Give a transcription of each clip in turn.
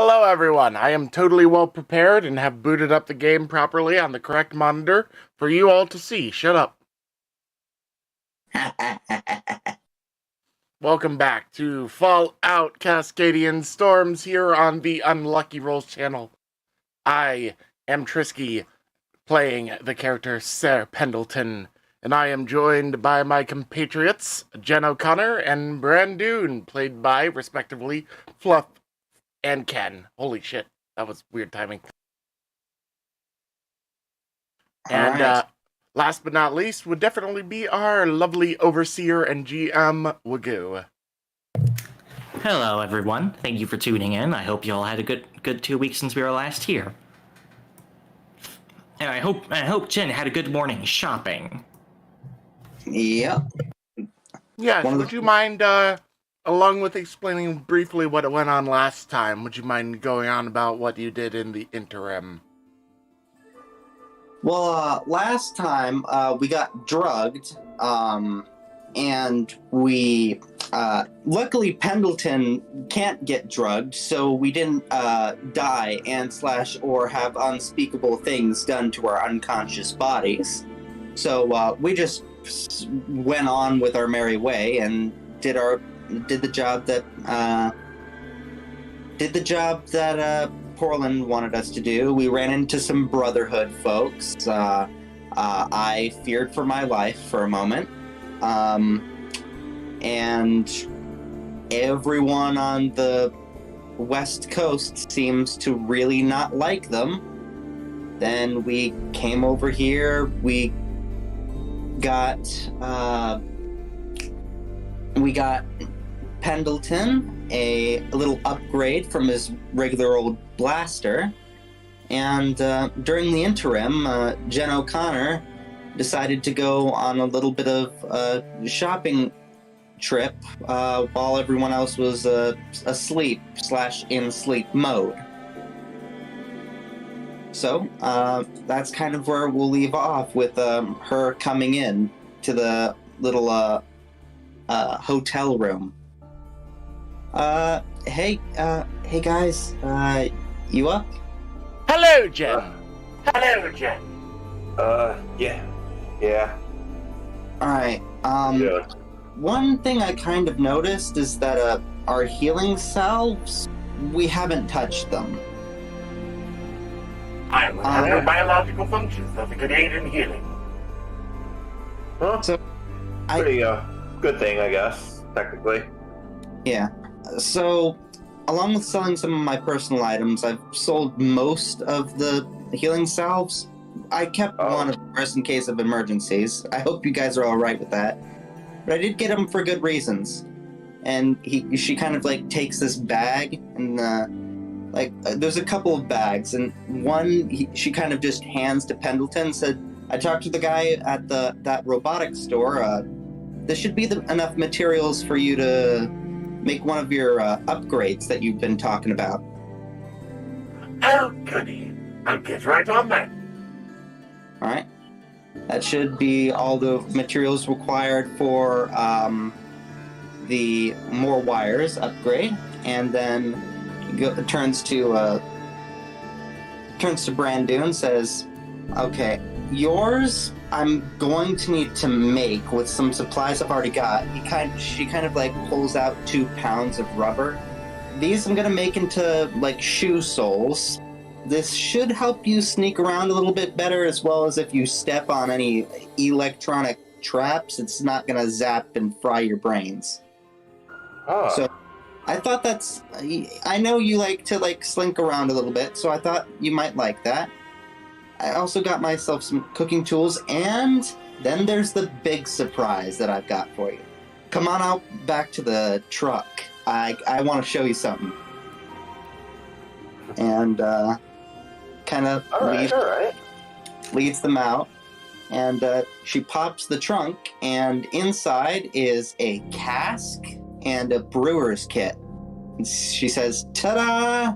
Hello everyone, I am totally well prepared and have booted up the game properly on the correct monitor for you all to see. Shut up. Welcome back to Fallout Cascadian Storms here on the Unlucky Rolls channel. I am Trisky, playing the character Sir Pendleton, and I am joined by my compatriots Jen O'Connor and Bran Doon, played by, respectively, Fluff and Ken. Holy shit, that was weird timing. And last but not least would definitely be our lovely overseer and GM, Wagoo. Hello, everyone. Thank you for tuning in. I hope you all had a good 2 weeks since we were last here. And I hope Jen had a good morning shopping. Yep. Yes, would you mind, along with explaining briefly what went on last time, would you mind going on about what you did in the interim? Well, last time we got drugged, and we luckily Pendleton can't get drugged, so we didn't die or have unspeakable things done to our unconscious bodies. So we just went on with our merry way and did the job that Portland wanted us to do. We ran into some Brotherhood folks. I feared for my life for a moment. And everyone on the West Coast seems to really not like them. Then we came over here. We got Pendleton a little upgrade from his regular old blaster, and during the interim, Jen O'Connor decided to go on a little bit of a shopping trip while everyone else was asleep / in sleep mode. So that's kind of where we'll leave off, with her coming in to the little hotel room. Hey guys, you up? Hello, Jen. Hello, Jen. Yeah. Alright, Yeah. one thing I kind of noticed is that our healing salves, we haven't touched them. I have no biological functions that could aid in healing. Well, So, pretty good thing, I guess, technically. Yeah. So, along with selling some of my personal items, I've sold most of the healing salves. I kept one, of course, in case of emergencies. I hope you guys are all right with that. But I did get them for good reasons. And she kind of takes this bag and there's a couple of bags, and one she kind of just hands to Pendleton. Said, "I talked to the guy at that robotics store. There should be enough materials for you to make one of your upgrades that you've been talking about." Oh, goody. I'll get right on that. All right. That should be all the materials required for the more wires upgrade, and then turns to Bran Doon, says, "Okay, yours I'm going to need to make with some supplies I've already got." She kind of pulls out 2 pounds of rubber. These I'm gonna make into shoe soles. This should help you sneak around a little bit better, as well as if you step on any electronic traps, it's not gonna zap and fry your brains. So I thought I know you like to slink around a little bit, so I thought you might like that. I also got myself some cooking tools, and then there's the big surprise that I've got for you. Come on out back to the truck. I want to show you something. And kind of leads them out. And she pops the trunk, and inside is a cask and a brewer's kit. And she says, "Ta-da!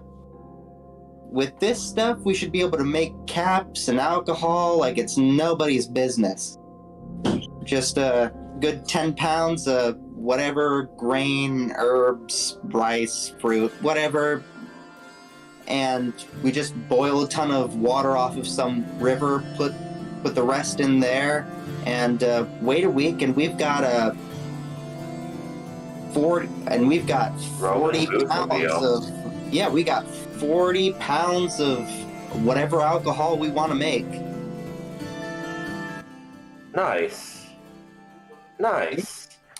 With this stuff, we should be able to make caps and alcohol like it's nobody's business. Just a good 10 pounds of whatever grain, herbs, rice, fruit, whatever and we just boil a ton of water off of some river, put the rest in there, and wait a week, and we've got 40 pounds of we got 40 pounds of whatever alcohol we want to make. Nice.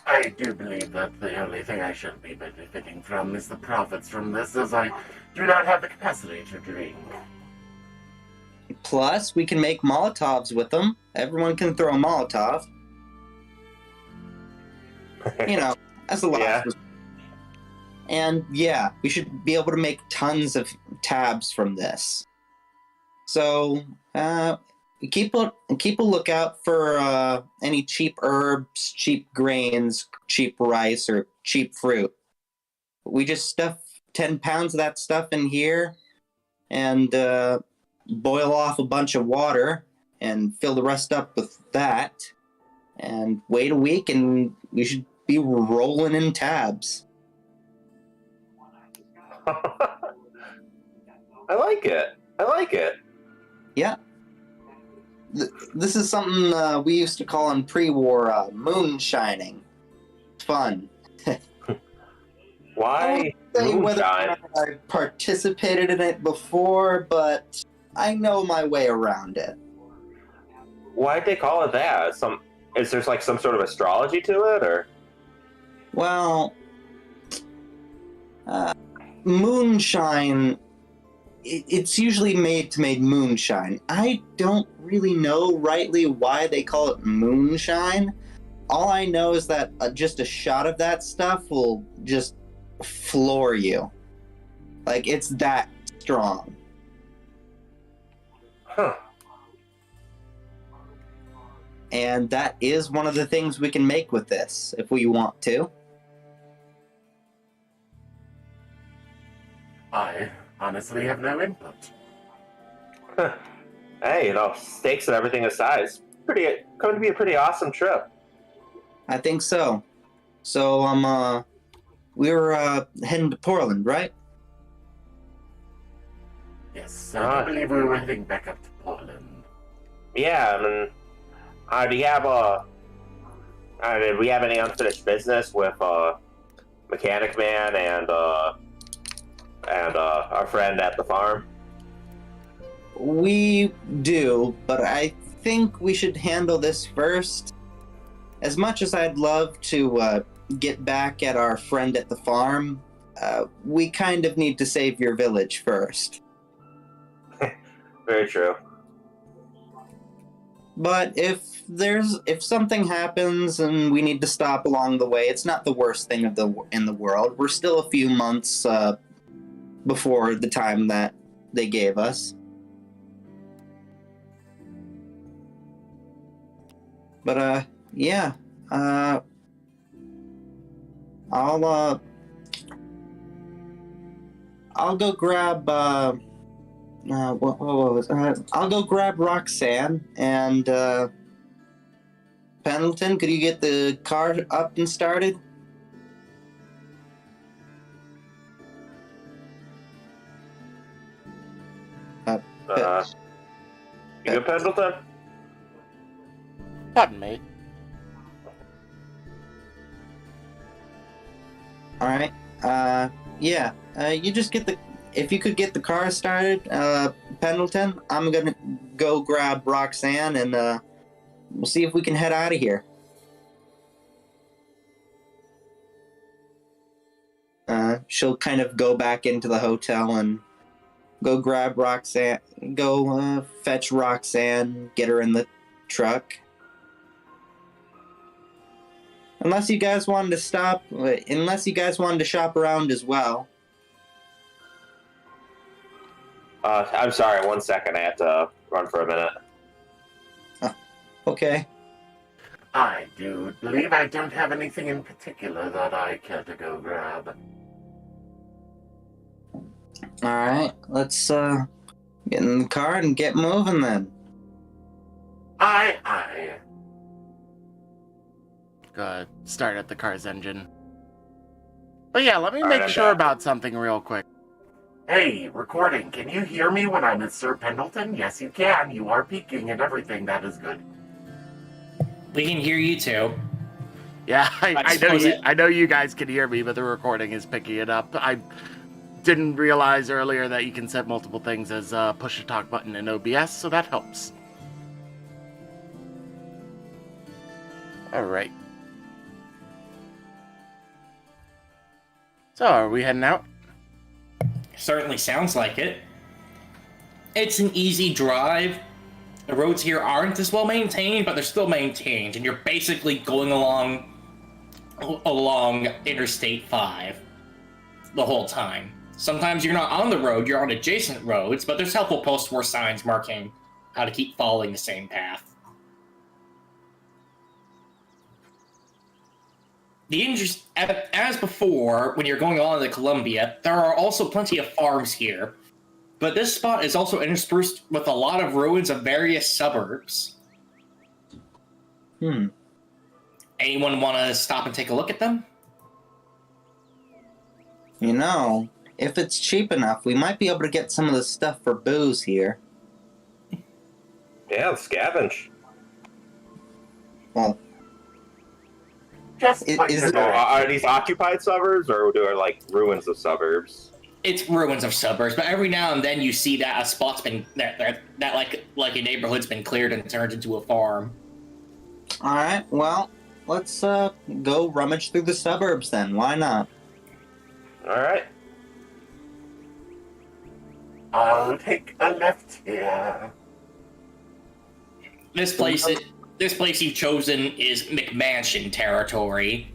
I do believe that the only thing I should be benefiting from is the profits from this, as I do not have the capacity to drink. Plus, we can make Molotovs with them. Everyone can throw a Molotov. You know, as a last resort. And yeah, we should be able to make tons of tabs from this. So, keep a lookout for any cheap herbs, cheap grains, cheap rice, or cheap fruit. We just stuff 10 pounds of that stuff in here and boil off a bunch of water and fill the rest up with that and wait a week and we should be rolling in tabs. I like it. Yeah. This is something we used to call in pre-war moonshining. Fun. Why Whether moonshine? I participated in it before, but I know my way around it. Why'd they call it that? Is there like some sort of astrology to it, or? Well, moonshine, it's usually made to make moonshine. I don't really know rightly why they call it moonshine. All I know is that just a shot of that stuff will just floor you. Like, it's that strong. Huh. And that is one of the things we can make with this, if we want to. I honestly have no input. Hey, stakes and everything aside, it's going to be a pretty awesome trip. I think so. So, we were heading to Portland, right? Yes, I believe we were heading back up to Portland. Yeah, do we have any unfinished business with Mechanic Man and our friend at the farm? We do, but I think we should handle this first. As much as I'd love to get back at our friend at the farm, we kind of need to save your village first. Very true. But if something happens and we need to stop along the way, it's not the worst thing in the world. We're still a few months before the time that they gave us. But yeah. I'll go grab what was I'll go grab Roxanne and Pendleton. Could you get the car up and started? You good, Pendleton? Pardon me. All right. Yeah. You just get the. If you could get the car started, Pendleton, I'm gonna go grab Roxanne and we'll see if we can head out of here. She'll kind of go back into the hotel and go grab Roxanne, go fetch Roxanne, get her in the truck. Unless you guys wanted to shop around as well. I'm sorry, 1 second, I have to run for a minute. Okay. I do believe I don't have anything in particular that I care to go grab. Alright, let's get in the car and get moving then. Aye. Go start at the car's engine. But yeah, let me make sure about something real quick. Hey, recording, can you hear me when I'm at Sir Pendleton? Yes, you can. You are peaking and everything. That is good. We can hear you too. Yeah, I I know you guys can hear me, but the recording is picking it up. I didn't realize earlier that you can set multiple things as push to talk button in OBS, so that helps. All right. So, are we heading out? Certainly sounds like it. It's an easy drive. The roads here aren't as well maintained, but they're still maintained, and you're basically going along Interstate 5 the whole time. Sometimes you're not on the road, you're on adjacent roads, but there's helpful post-war signs marking how to keep following the same path. As before, when you're going on to Columbia, there are also plenty of farms here. But this spot is also interspersed with a lot of ruins of various suburbs. Anyone want to stop and take a look at them? You know, if it's cheap enough, we might be able to get some of the stuff for booze here. Yeah, scavenge. Well, Just Are these occupied suburbs, or are like ruins of suburbs? It's ruins of suburbs, but every now and then you see that a spot's been that like a neighborhood's been cleared and turned into a farm. all right. Well, let's go rummage through the suburbs then. Why not? All right. I'll take a left here. This place you've chosen is McMansion territory.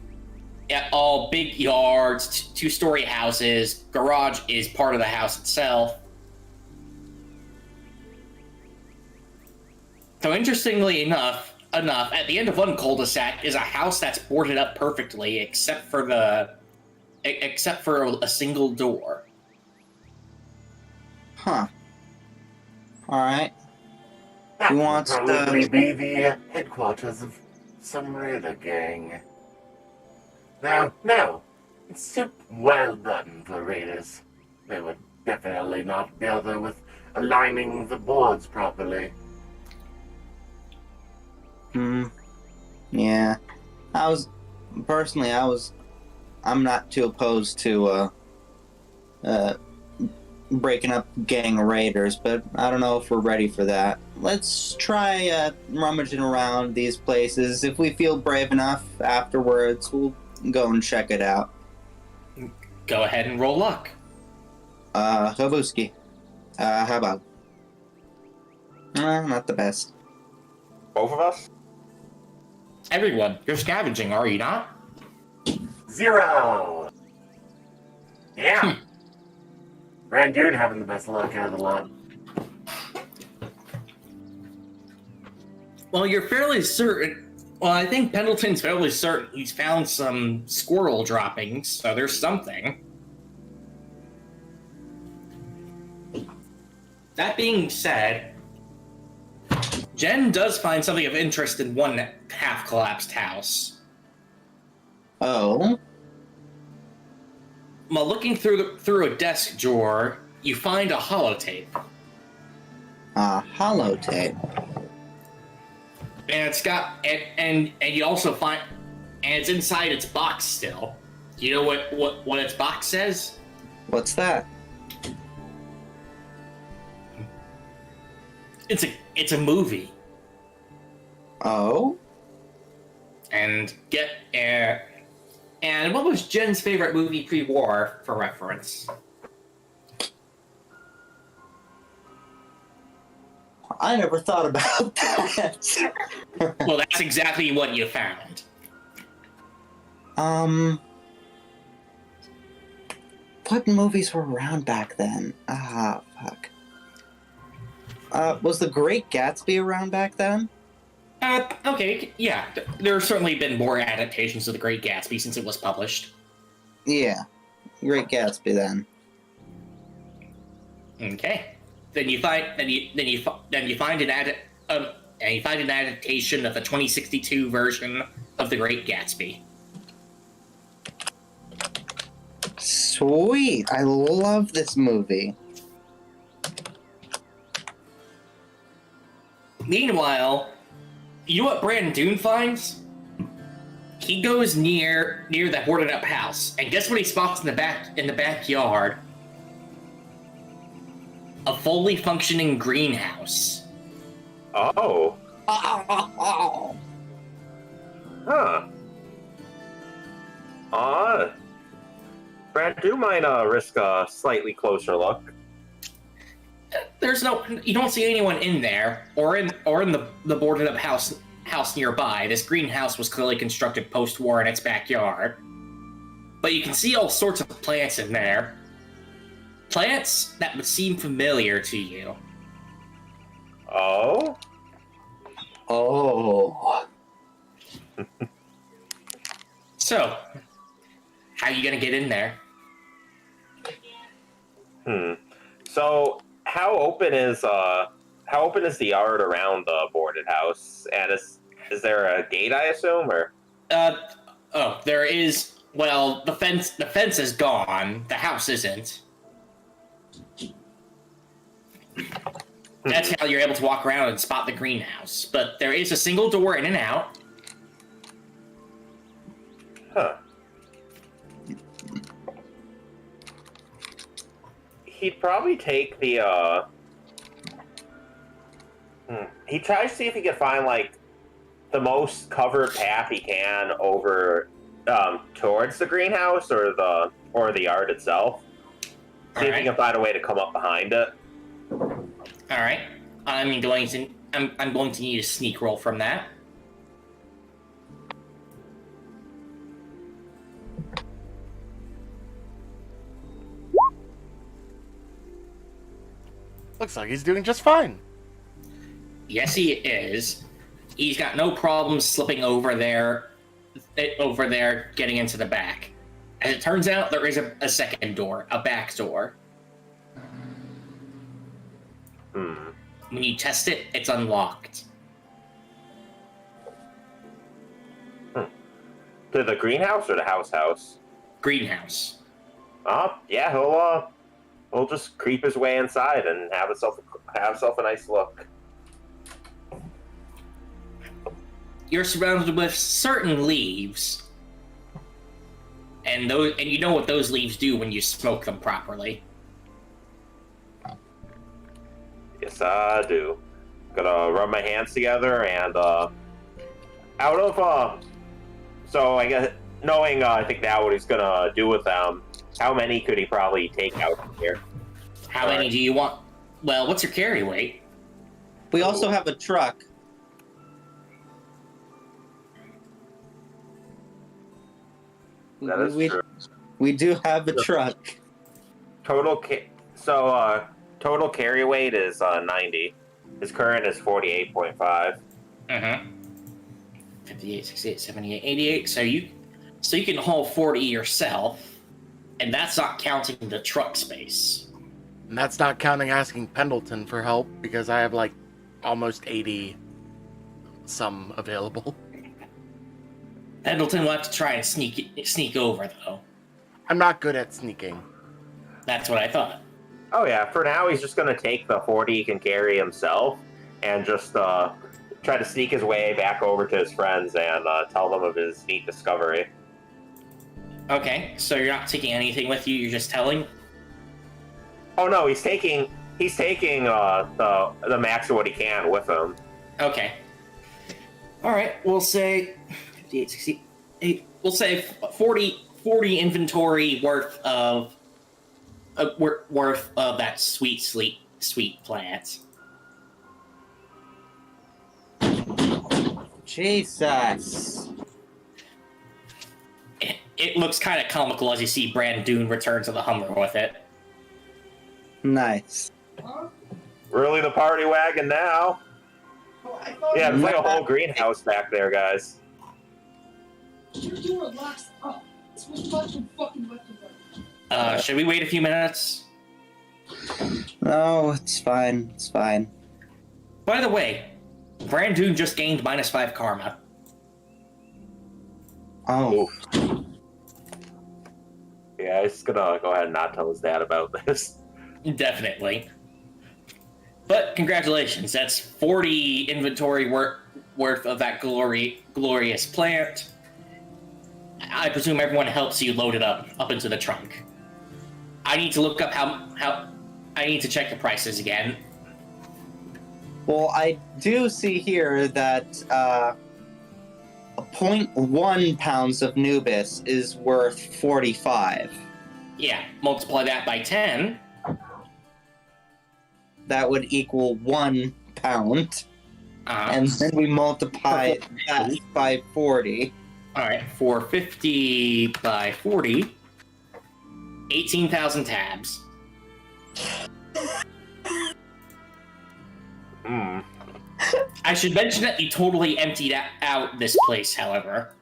Yeah, all big yards, two-story houses. Garage is part of the house itself. So interestingly enough, at the end of one cul-de-sac is a house that's boarded up perfectly, except for a single door. Huh. All right. That Who would wants to- probably be the headquarters of some raider gang. No, it's too well done for raiders. They would definitely not bother with aligning the boards properly. Yeah. I'm not too opposed to breaking up gang of raiders, but I don't know if we're ready for that. Let's try rummaging around these places. If we feel brave enough afterwards, we'll go and check it out. Go ahead and roll luck. Havuski. How about? Not the best. Both of us? Everyone, you're scavenging, are you not? 0. Yeah. Bran Doon having the best luck out of the lot. Well, you're fairly certain. Well, I think Pendleton's fairly certain he's found some squirrel droppings, so there's something. That being said, Jen does find something of interest in one half-collapsed house. Oh? While looking through a desk drawer, you find a holotape. A holotape. And it's got and you also find and it's inside its box still. Do you know what its box says? What's that? It's a movie. Oh? And and what was Jen's favorite movie pre-war, for reference? I never thought about that. Well, that's exactly what you found. What movies were around back then? Fuck. Was The Great Gatsby around back then? Okay, yeah. There have certainly been more adaptations of The Great Gatsby since it was published. Yeah. Great Gatsby then. Okay. Then you find an adaptation of the 2062 version of The Great Gatsby. Sweet. I love this movie. Meanwhile, you know what Bran Doon finds? He goes near the boarded up house, and guess what he spots in the backyard? A fully functioning greenhouse. Oh. Huh. Brad, do mind risk a slightly closer look? You don't see anyone in there, or in the boarded up house nearby. This greenhouse was clearly constructed post-war in its backyard. But you can see all sorts of plants in there. Plants that would seem familiar to you. Oh? Oh. So, how are you gonna get in there? So, how open is the yard around the boarded house? And is there a gate, I assume, or? There is. Well, the fence is gone. The house isn't. That's how you're able to walk around and spot the greenhouse. But there is a single door in and out. Huh. He'd probably take the, He tries to see if he can find, like, the most covered path he can over, towards the greenhouse or the yard itself. See if he can find a way to come up behind it. Alright. I'm going to need a sneak roll from that. Looks like he's doing just fine. Yes, he is. He's got no problem slipping over there, getting into the back. As it turns out, there is a second door, a back door. When you test it, it's unlocked. To the greenhouse or the house? Greenhouse. Yeah, he'll just creep his way inside and have himself a nice look. You're surrounded with certain leaves, and you know what those leaves do when you smoke them properly. Yes, I do. Gonna rub my hands together and so I guess knowing I think now what he's gonna do with them. How many could he probably take out from here? How many do you want? Well, what's your carry weight? We also have a truck. That is true. We do have a truck. Total carry weight is 90. His current is 48.5. 58, 68, 78, 88. So you can haul 40 yourself, and that's not counting the truck space. And that's not counting asking Pendleton for help, because I have like almost 80 some available. Pendleton will have to try and sneak over, though. I'm not good at sneaking. That's what I thought. Oh yeah, for now he's just gonna take the 40 he can carry himself and just try to sneak his way back over to his friends and tell them of his neat discovery. Okay, so you're not taking anything with you, you're just telling? Oh no, he's taking the max of what he can with him. Okay. Alright, we'll say 58, 68, we'll say 40 inventory worth of that sweet plant. Jesus. It looks kind of comical as you see Bran Doon return to the Hummer with it. Nice. Really the party wagon now. Yeah, there's like a whole greenhouse back there, guys. Should we wait a few minutes? No, it's fine. It's fine. By the way, Bran Doon just gained -5 karma. Oh. Yeah, he's gonna go ahead and not tell his dad about this. Definitely. But congratulations, that's 40 inventory worth of that glorious plant. I presume everyone helps you load it up into the trunk. I need to look up how I need to check the prices again. Well, I do see here that 0.1 pounds of Nubis is worth 45. Yeah, multiply that by 10. That would equal 1 pound. And then we multiply that by 40. Alright, 450 by 40. 18,000 tabs. I should mention that you totally emptied out this place, however.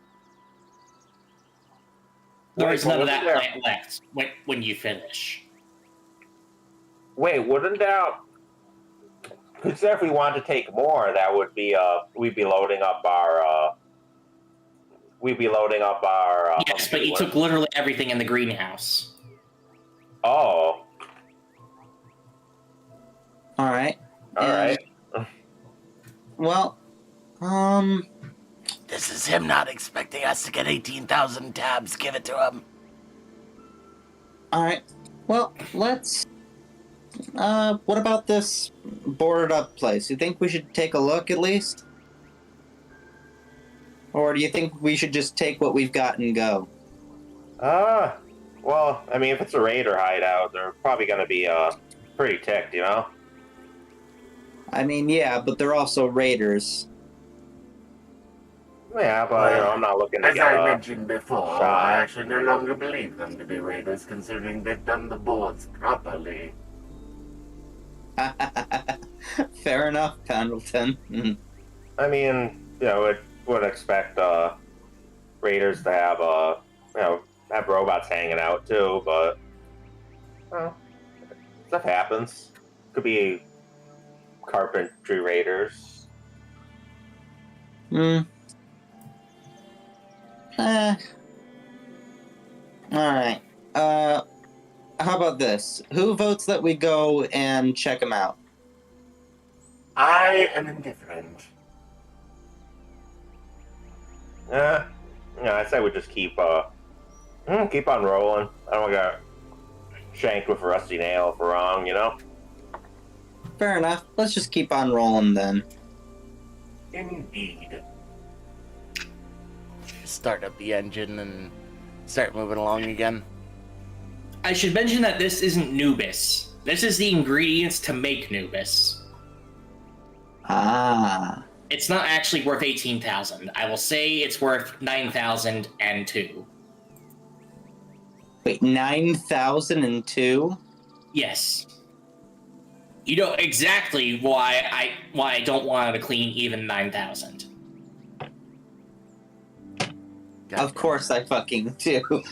There is none of that plant left when you finish. Wait, wouldn't that... Because if we want to take more, that would be, we'd be loading up our, yes, but you took literally everything in the greenhouse. Oh. Alright. Alright. Well, This is him not expecting us to get 18,000 tabs. Give it to him. Alright. Well, let's... what about this boarded up place? You think we should take a look at least? Or do you think we should just take what we've got and go? Well, I mean, if it's a raider hideout, they're probably going to be, pretty ticked, you know? I mean, yeah, but they're also raiders. Yeah, but, you know, I'm not looking to As get, I mentioned before, shot. I actually no longer believe them to be raiders, considering they've done the boards properly. Fair enough, Pendleton. I mean, you know, would expect, raiders to have, you know, have robots hanging out, too, but, well, stuff happens. Could be carpentry raiders. Alright. How about this? Who votes that we go and check them out? I am indifferent. Yeah, I say we just keep on rolling. I don't want to get shanked with a rusty nail if we're wrong, you know? Fair enough. Let's just keep on rolling then. Indeed. Start up the engine and start moving along again. I should mention that this isn't Nubis. This is the ingredients to make Nubis. Ah. It's not actually worth 18,000. I will say it's worth 9,002. Wait, 9,002? Yes. You know exactly why I don't want to clean even 9,000. Gotcha. Of course I fucking do.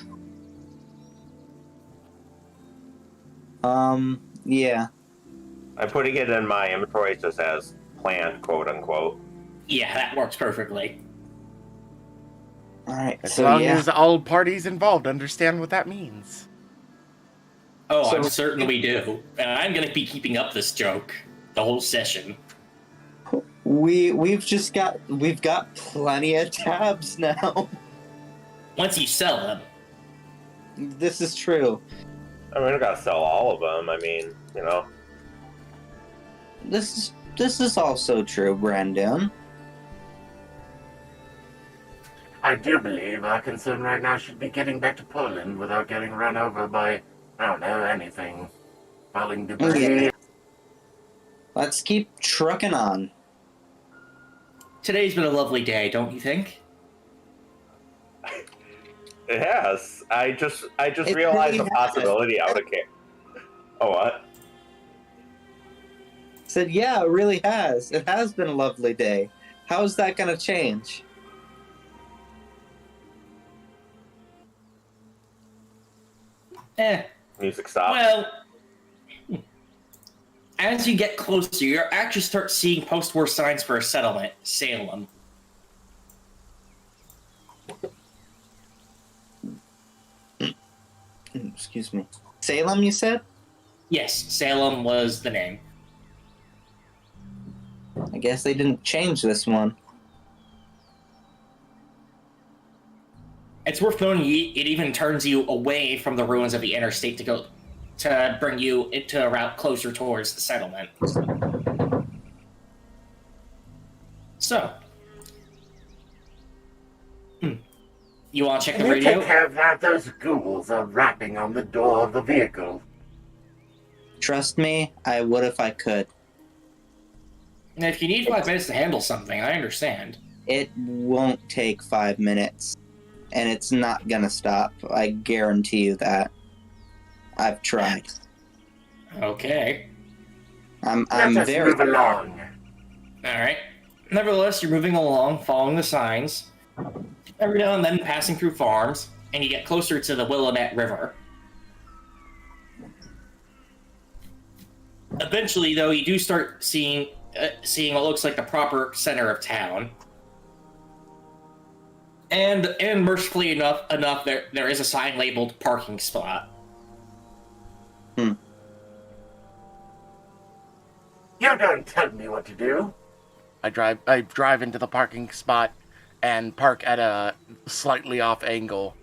Yeah. I'm putting it in my inventory just as planned, quote unquote. Yeah, that works perfectly. Alright, As so long yeah. as all parties involved understand what that means. Oh, So- I'm certain we do. And I'm going to be keeping up this joke the whole session. We've got plenty of tabs now. Once you sell them. This is true. I mean, we gotta sell all of them. I mean, you know. This is also true, Bran Doon. I do believe our concern right now should be getting back to Poland without getting run over by, I don't know, anything. Falling debris. Yeah. Let's keep trucking on. Today's been a lovely day, don't you think? It has. I just It realized really the possibility out of care. Oh, what? Said, yeah, it really has. It has been a lovely day. How's that gonna change? Music stopped. Well, as you get closer, you actually start seeing post-war signs for a settlement, Salem. excuse me. Salem, you said? Yes, Salem was the name. I guess they didn't change this one. It's worth noting it even turns you away from the ruins of the interstate to bring you into a route closer towards the settlement. So, you want to check the Can you radio? take care of that? Those ghouls are rapping on the door of the vehicle. Trust me, I would if I could. And if you need 5 minutes to handle something, I understand. It won't take 5 minutes. And it's not gonna stop. I guarantee you that. I've tried. Okay. I'm Let us very move along. Alright. Nevertheless, you're moving along, following the signs. Every now and then passing through farms, and you get closer to the Willamette River. Eventually, though, you do start seeing what looks like the proper center of town. And mercifully enough, there is a sign labeled parking spot. You don't tell me what to do. I drive into the parking spot and park at a slightly off angle.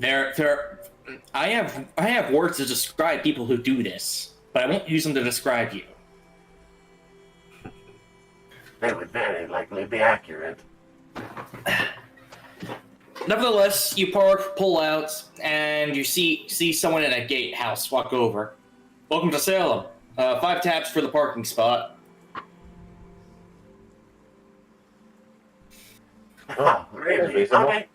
I have words to describe people who do this, but I won't use them to describe you. They would very likely be accurate. Nevertheless, you pull out, and you see someone in a gatehouse walk over. Welcome to Salem. 5 taps for the parking spot. Oh, really? Okay.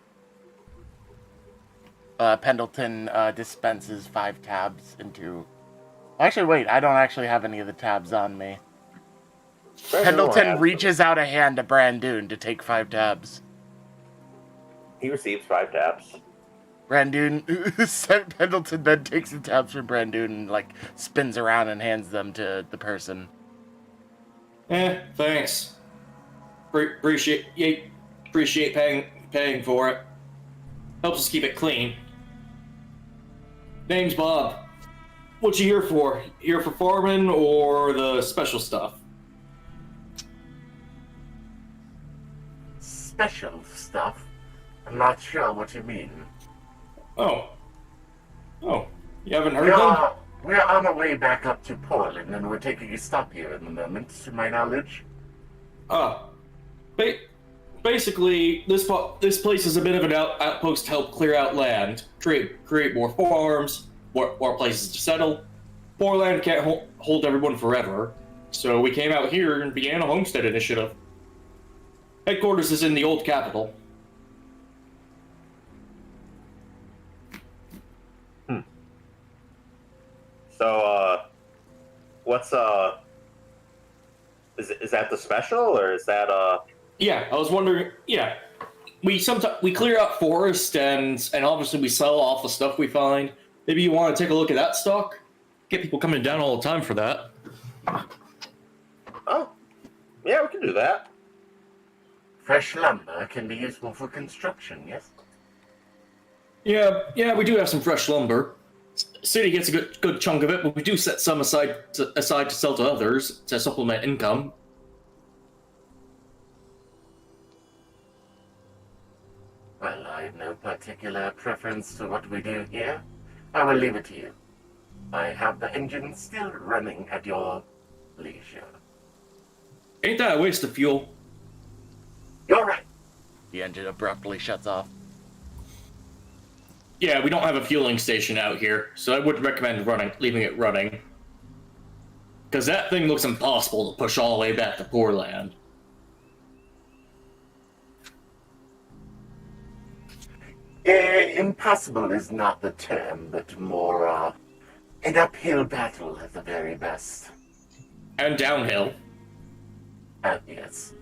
Pendleton dispenses 5 tabs into... Actually, wait, I don't actually have any of the tabs on me. Pendleton reaches out a hand to Bran Doon to take 5 tabs. He receives 5 taps. Bran Doon, Pendleton then takes the tabs from Bran Doon and, spins around and hands them to the person. Thanks. Appreciate paying for it. Helps us keep it clean. Name's Bob. What you here for? Here for farming or the special stuff? Special stuff? I'm not sure what you mean. Oh, you haven't heard them? We're on our way back up to Portland, and we're taking a stop here in the moment, to my knowledge. Basically, this place is a bit of an outpost to help clear out land, create more farms, more places to settle. Poor land can't hold everyone forever, so we came out here and began a homestead initiative. Headquarters is in the old capital. So, what's is that the special, or is that Yeah, I was wondering. Yeah, we clear out forest and obviously we sell off the stuff we find. Maybe you want to take a look at that stock. Get people coming down all the time for that. Oh, yeah, we can do that. Fresh lumber can be useful for construction, yes? Yeah, we do have some fresh lumber. City gets a good chunk of it, but we do set some aside to sell to others to supplement income. Well, I have no particular preference to what we do here. I will leave it to you. I have the engine still running at your leisure. Ain't that a waste of fuel? You're right. The engine abruptly shuts off. Yeah, we don't have a fueling station out here, so I would recommend leaving it running. Because that thing looks impossible to push all the way back to Portland. Impossible is not the term, but more, an uphill battle at the very best. And downhill. Yes.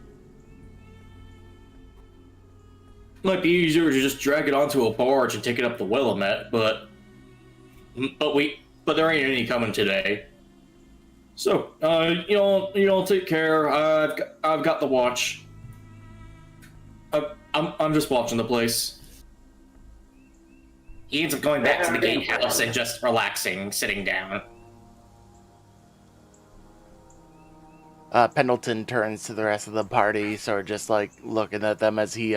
Might be easier to just drag it onto a barge and take it up the Willamette, but there ain't any coming today. So, you take care. I've got the watch. I'm just watching the place. He ends up going back to the gatehouse and just relaxing, sitting down. Pendleton turns to the rest of the party, sort of just like looking at them as he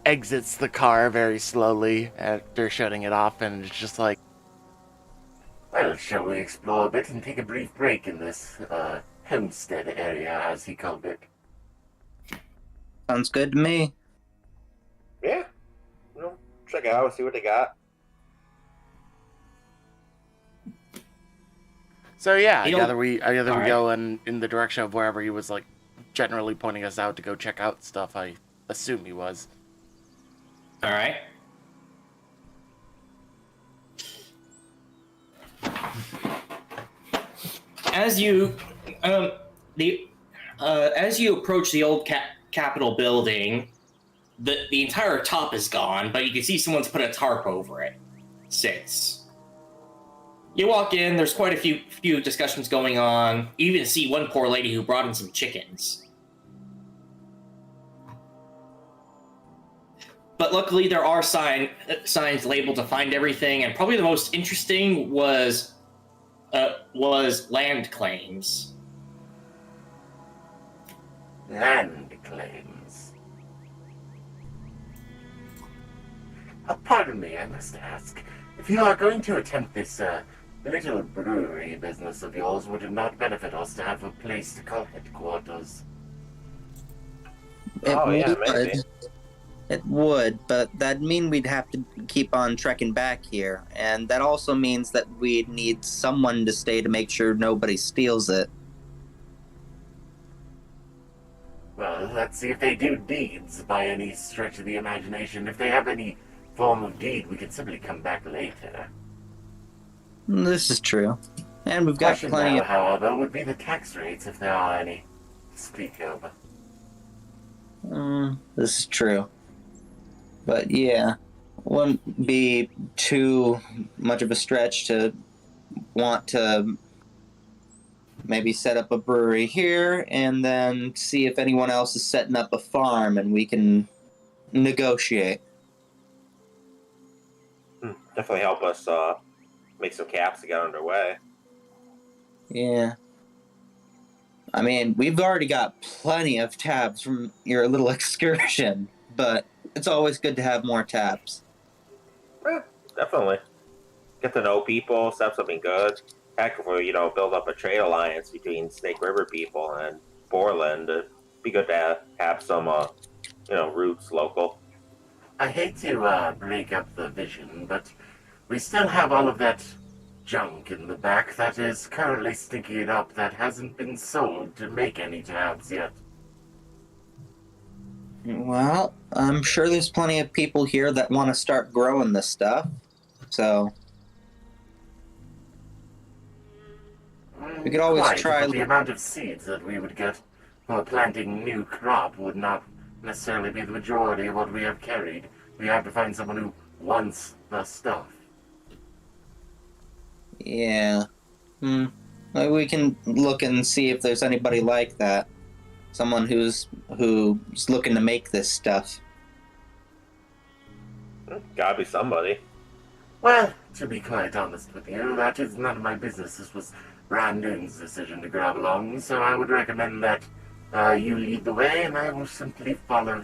exits the car very slowly after shutting it off, and it's just like, well, shall we explore a bit and take a brief break in this homestead area, as he called it? Sounds good to me. Yeah. Check it out, see what they got. So yeah, I gather we right. go in the direction of wherever he was like generally pointing us out to go check out stuff. I assume he was. All right. As you approach the old Capitol building, the entire top is gone, but you can see someone's put a tarp over it. Since you walk in, there's quite a few discussions going on. You even see one poor lady who brought in some chickens. But luckily, there are signs labeled to find everything, and probably the most interesting was land claims. Land claims. Pardon me, I must ask. If you are going to attempt this little brewery business of yours, would it not benefit us to have a place to call headquarters? Maybe. It would, but that'd mean we'd have to keep on trekking back here, and that also means that we'd need someone to stay to make sure nobody steals it. Well, let's see if they do deeds by any stretch of the imagination. If they have any form of deed, we can simply come back later. This is true. And we've got Question plenty now, of... however, would be the tax rates, if there are any, to speak of. This is true. But yeah, wouldn't be too much of a stretch to want to maybe set up a brewery here and then see if anyone else is setting up a farm and we can negotiate. Definitely help us make some caps to get underway. Yeah. I mean, we've already got plenty of tabs from your little excursion, but it's always good to have more tabs. Yeah, definitely. Get to know people, set up something good. Heck, if we, build up a trade alliance between Snake River people and Borland, it'd be good to have some, roots local. I hate to break up the vision, but we still have all of that junk in the back that is currently sticking it up that hasn't been sold to make any tabs yet. Well, I'm sure there's plenty of people here that want to start growing this stuff, so we could always try. But the amount of seeds that we would get for planting new crop would not necessarily be the majority of what we have carried. We have to find someone who wants the stuff. Yeah. We can look and see if there's anybody like that. Someone who's looking to make this stuff. Gotta be somebody. Well, to be quite honest with you, that is none of my business. This was Bran Doon's decision to grab along, so I would recommend that you lead the way, and I will simply follow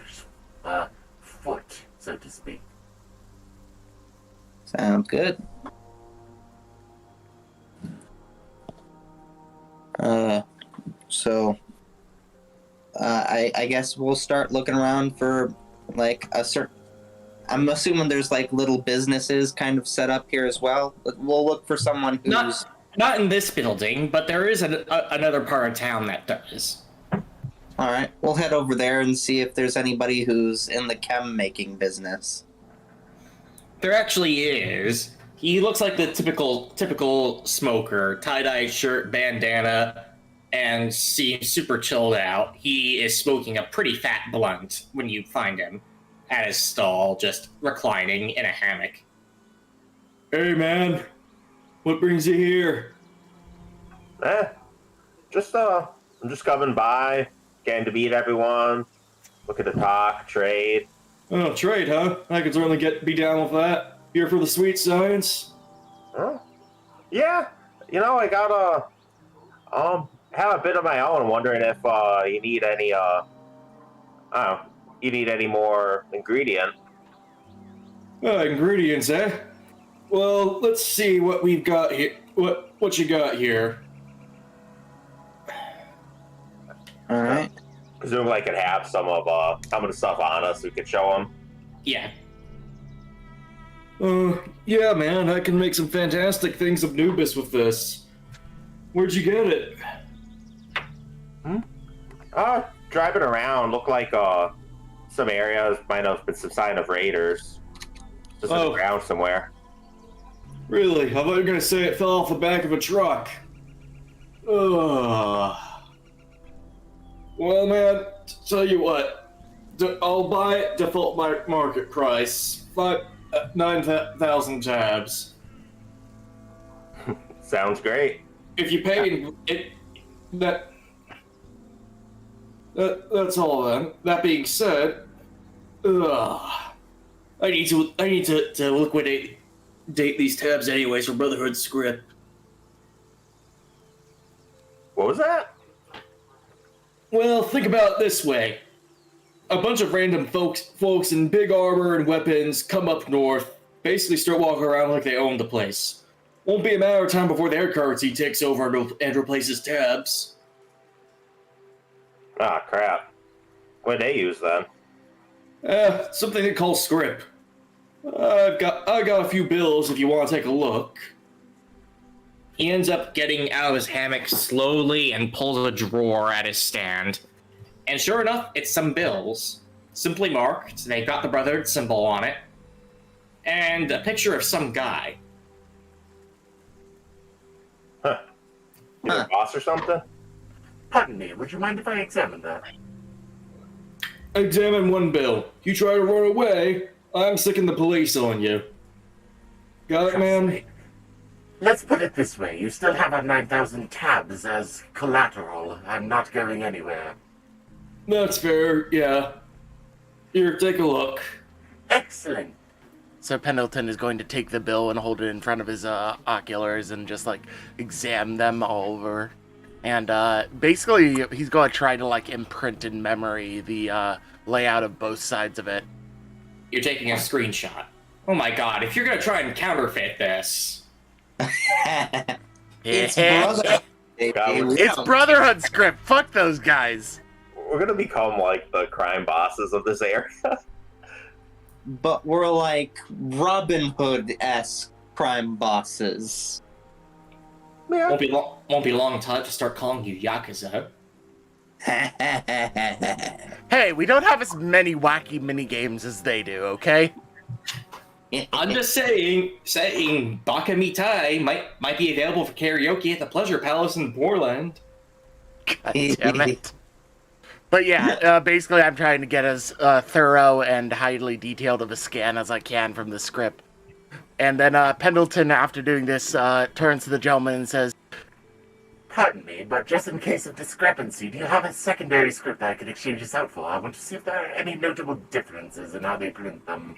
foot, so to speak. Sounds good. I guess we'll start looking around for like a certain. I'm assuming there's like little businesses kind of set up here as well. We'll look for someone who's not in this building, but there is another part of town that does. All right, we'll head over there and see if there's anybody who's in the chem making business. There actually is. He looks like the typical smoker, tie-dye shirt, bandana, and seems super chilled out. He is smoking a pretty fat blunt when you find him at his stall, just reclining in a hammock. Hey man, what brings you here? I'm just coming by, getting to meet everyone, looking to talk, trade. Oh, trade, huh? I could certainly be down with that. Here for the sweet science? Huh? Yeah, I got have a bit of my own. Wondering if you need any I don't know, you need any more ingredient. Ingredients, eh? Well, let's see what we've got here. What you got here? All right. Presumably, I could have some of the stuff on us. We could show them. Yeah. Yeah, man, I can make some fantastic things of Nubis with this. Where'd you get it? Driving around, look like some areas might have been some sign of raiders. Just on the ground somewhere. Really? I thought you were gonna say it fell off the back of a truck. Ugh. Well, man, tell you what. I'll buy it default market price. 9,000 tabs. Sounds great. If you pay it, that's all then. That being said, I need to liquidate these tabs anyways for Brotherhood script. What was that? Well, think about it this way. A bunch of random folks in big armor and weapons come up north, basically start walking around like they own the place. Won't be a matter of time before their currency takes over and replaces tabs. Ah, crap. What do they use then? Something they call script. I've got a few bills if you want to take a look. He ends up getting out of his hammock slowly and pulls a drawer at his stand. And sure enough, it's some bills. Simply marked, they've got the Brotherhood symbol on it. And a picture of some guy. Huh. Your boss or something? Pardon me, would you mind if I examine that? Examine one bill. You try to run away, I'm sticking the police on you. Got it, man? Let's put it this way. You still have our 9,000 tabs as collateral. I'm not going anywhere. That's fair, yeah. Here, take a look. Excellent. So Pendleton is going to take the bill and hold it in front of his oculars and just, examine them all over. And basically, he's going to try to, imprint in memory the layout of both sides of it. You're taking a screenshot. Oh my god, if you're gonna try and counterfeit this... It's Brotherhood. It's Brotherhood script. Fuck those guys. We're gonna become like the crime bosses of this area. But we're like Robin Hood-esque crime bosses. Yeah. Won't be long until I have to start calling you Yakuza. Hey, we don't have as many wacky minigames as they do, okay? I'm just saying Baka Mitai might be available for karaoke at the Pleasure Palace in Portland. God damn it. But yeah, basically I'm trying to get as thorough and highly detailed of a scan as I can from the script. And then Pendleton, after doing this, turns to the gentleman and says, "Pardon me, but just in case of discrepancy, do you have a secondary script that I could exchange this out for? I want to see if there are any notable differences in how they print them."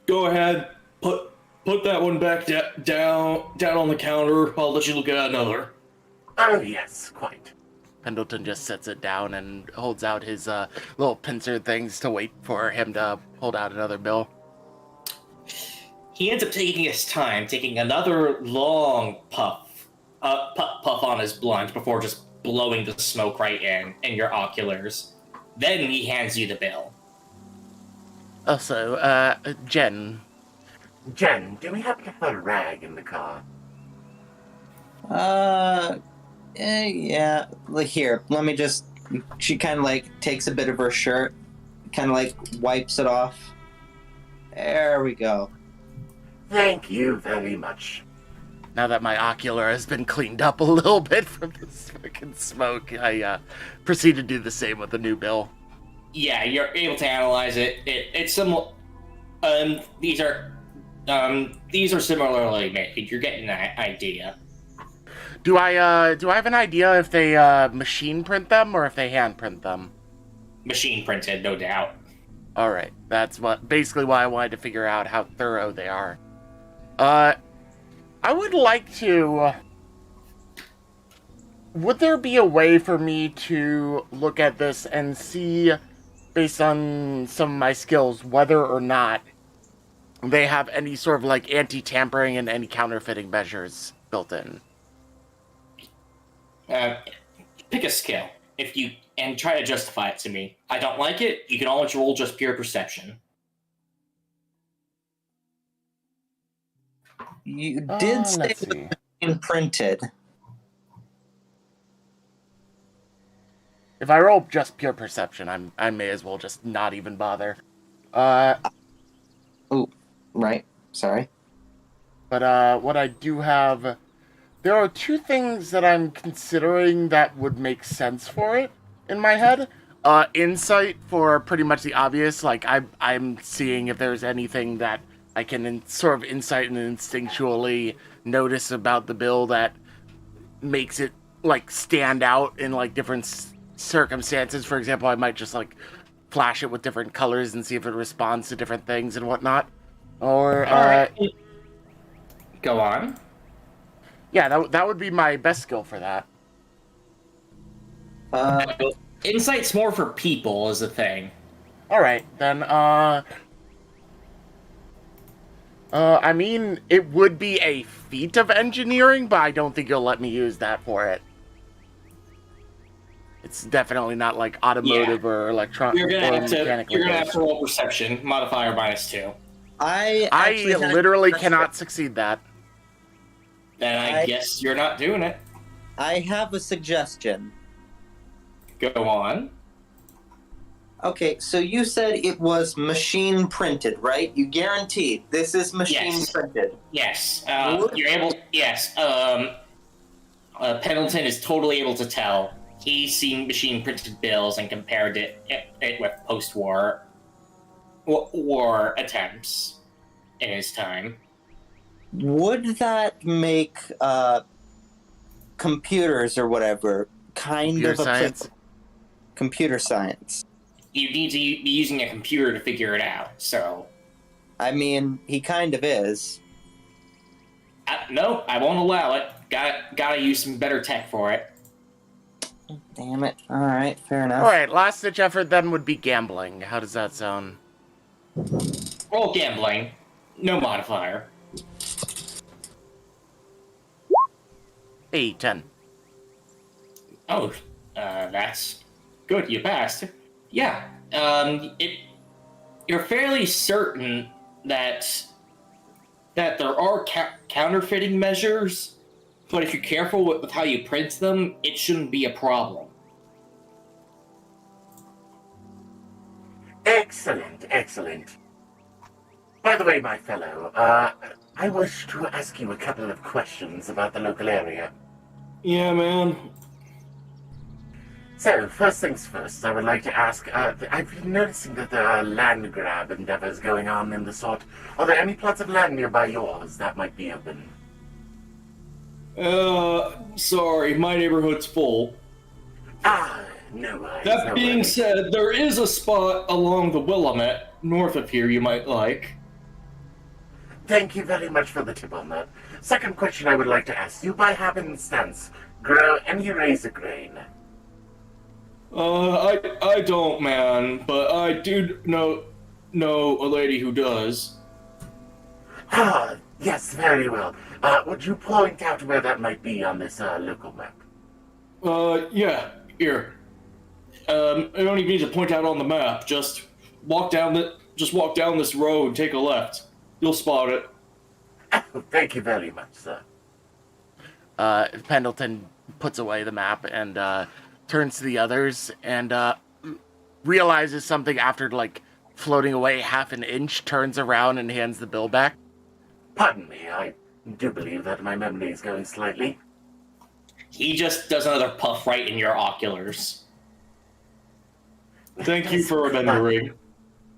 Go ahead, put that one back down on the counter. I'll let you look at another. Oh yes, quite. Pendleton just sets it down and holds out his little pincer things to wait for him to hold out another bill. He ends up taking his time, taking another long puff on his blunt before just blowing the smoke right in your oculars. Then he hands you the bill. Also, Jen, do we happen to have a rag in the car? Yeah. Here, let me just... She kind of, takes a bit of her shirt, kind of, wipes it off. There we go. Thank you very much. Now that my ocular has been cleaned up a little bit from this fucking smoke, I proceed to do the same with the new bill. Yeah, you're able to analyze it. It's similar. These are similarly made. You're getting that idea. Do I have an idea if they machine print them or if they hand print them? Machine printed, no doubt. All right, that's basically why I wanted to figure out how thorough they are. I would like to. Would there be a way for me to look at this and see, based on some of my skills, whether or not they have any sort of like anti-tampering and any counterfeiting measures built in? Pick a skill and try to justify it to me. I don't like it. You can always roll just pure perception. You did say Let's see. imprinted. If I roll just pure perception, I may as well just not even bother. Right. Sorry. But what I do have, there are two things that I'm considering that would make sense for it in my head. Insight for pretty much the obvious, like I'm seeing if there's anything that I can sort of insight and instinctually notice about the bill that makes it like stand out in like different circumstances. For example, I might just like flash it with different colors and see if it responds to different things and whatnot. Or go on. Yeah, that would be my best skill for that. Insight's more for people is the thing. All right, then. I mean, it would be a feat of engineering, but I don't think you'll let me use that for it. It's definitely not like automotive or electronic. You're gonna have to roll perception modifier -2. I literally cannot succeed that. Then I guess you're not doing it. I have a suggestion. Go on. Okay, so you said it was machine printed, right? You guaranteed this is machine printed. Yes. You're able. Yes. Pendleton is totally able to tell. He's seen machine printed bills and compared it with post-war war attempts in his time. Would that make computers or whatever Computer science? Computer science. You need to be using a computer to figure it out, so... I mean, he kind of is. No, I won't allow it. Gotta use some better tech for it. Damn it. Alright, fair enough. Alright, last-ditch effort then would be gambling. How does that sound? Roll gambling. No modifier. Hey, 10. Oh, that's good. You passed. Yeah. You're fairly certain that there are counterfeiting measures, but if you're careful with how you print them, it shouldn't be a problem. Excellent, excellent. By the way, my fellow, I wish to ask you a couple of questions about the local area. Yeah, man. So, first things first, I would like to ask, I've been noticing that there are land grab endeavors going on in the sort. Are there any plots of land nearby yours that might be open? Sorry, my neighborhood's full. Ah, no worries. That being said, there is a spot along the Willamette, north of here, you might like. Thank you very much for the tip on that. Second question I would like to ask, you by happenstance grow any razor grain? I don't, man, but I do know a lady who does. Ah, yes, very well. Would you point out where that might be on this local map? Yeah, here. I don't even need to point out on the map. Just walk down this road, take a left. You'll spot it. Oh, thank you very much, sir. Pendleton puts away the map and turns to the others and realizes something after like floating away half an inch, turns around and hands the bill back. Pardon me, I do believe that my memory is going slightly. He just does another puff right in your oculars. Thank you for remembering.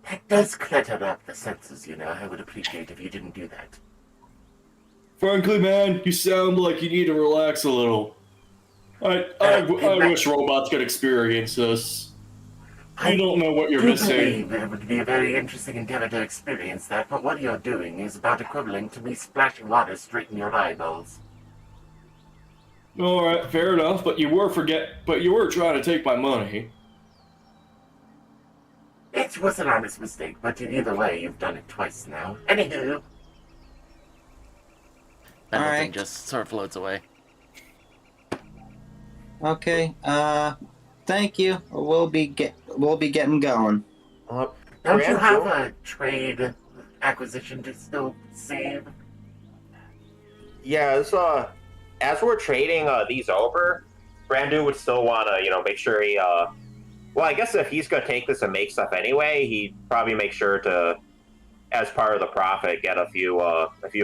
That does clutter up the senses, you know. I would appreciate if you didn't do that. Frankly, man, you sound like you need to relax a little. I wish robots could experience this. You don't know what you're do missing. believe it would be a very interesting endeavor to experience that, but what you're doing is about equivalent to me splashing water straight in your eyeballs. All right, fair enough. But you were trying to take my money. It was an honest mistake, but in either way, you've done it twice now. Anywho. Pendleton Alright. just sort of floats away. Okay. Thank you. We'll be getting going. Don't you Bran have Doon- a trade acquisition to still save? Yeah, as we're trading these over, Bran Doon would still want to, make sure he. Well, I guess if he's gonna take this and make stuff anyway, he'd probably make sure to, as part of the profit, get a few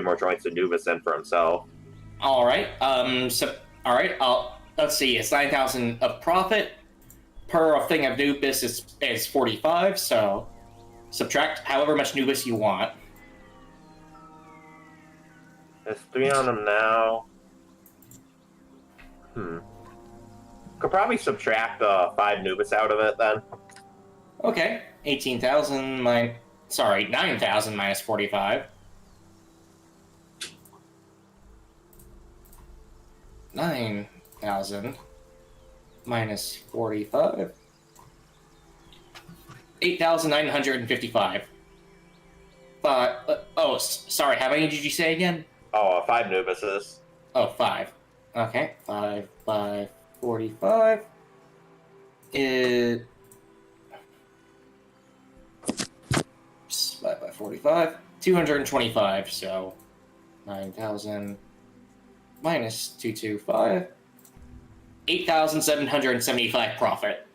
more joints of Nubis in for himself. All right. Let's see. It's 9,000 of profit per thing of Nubis is 45. So subtract however much Nubis you want. There's 3 on him now. Could probably subtract 5 Nubis out of it then. Okay. 18,000 9,000 minus 45. 9,000 minus 45. 8,955. Sorry, how many did you say again? Oh, 5 Nubises. Oh, 5. Okay, 5 by 45 is 5 by 45, 225. So 9,000 minus 225, 8,775 profit.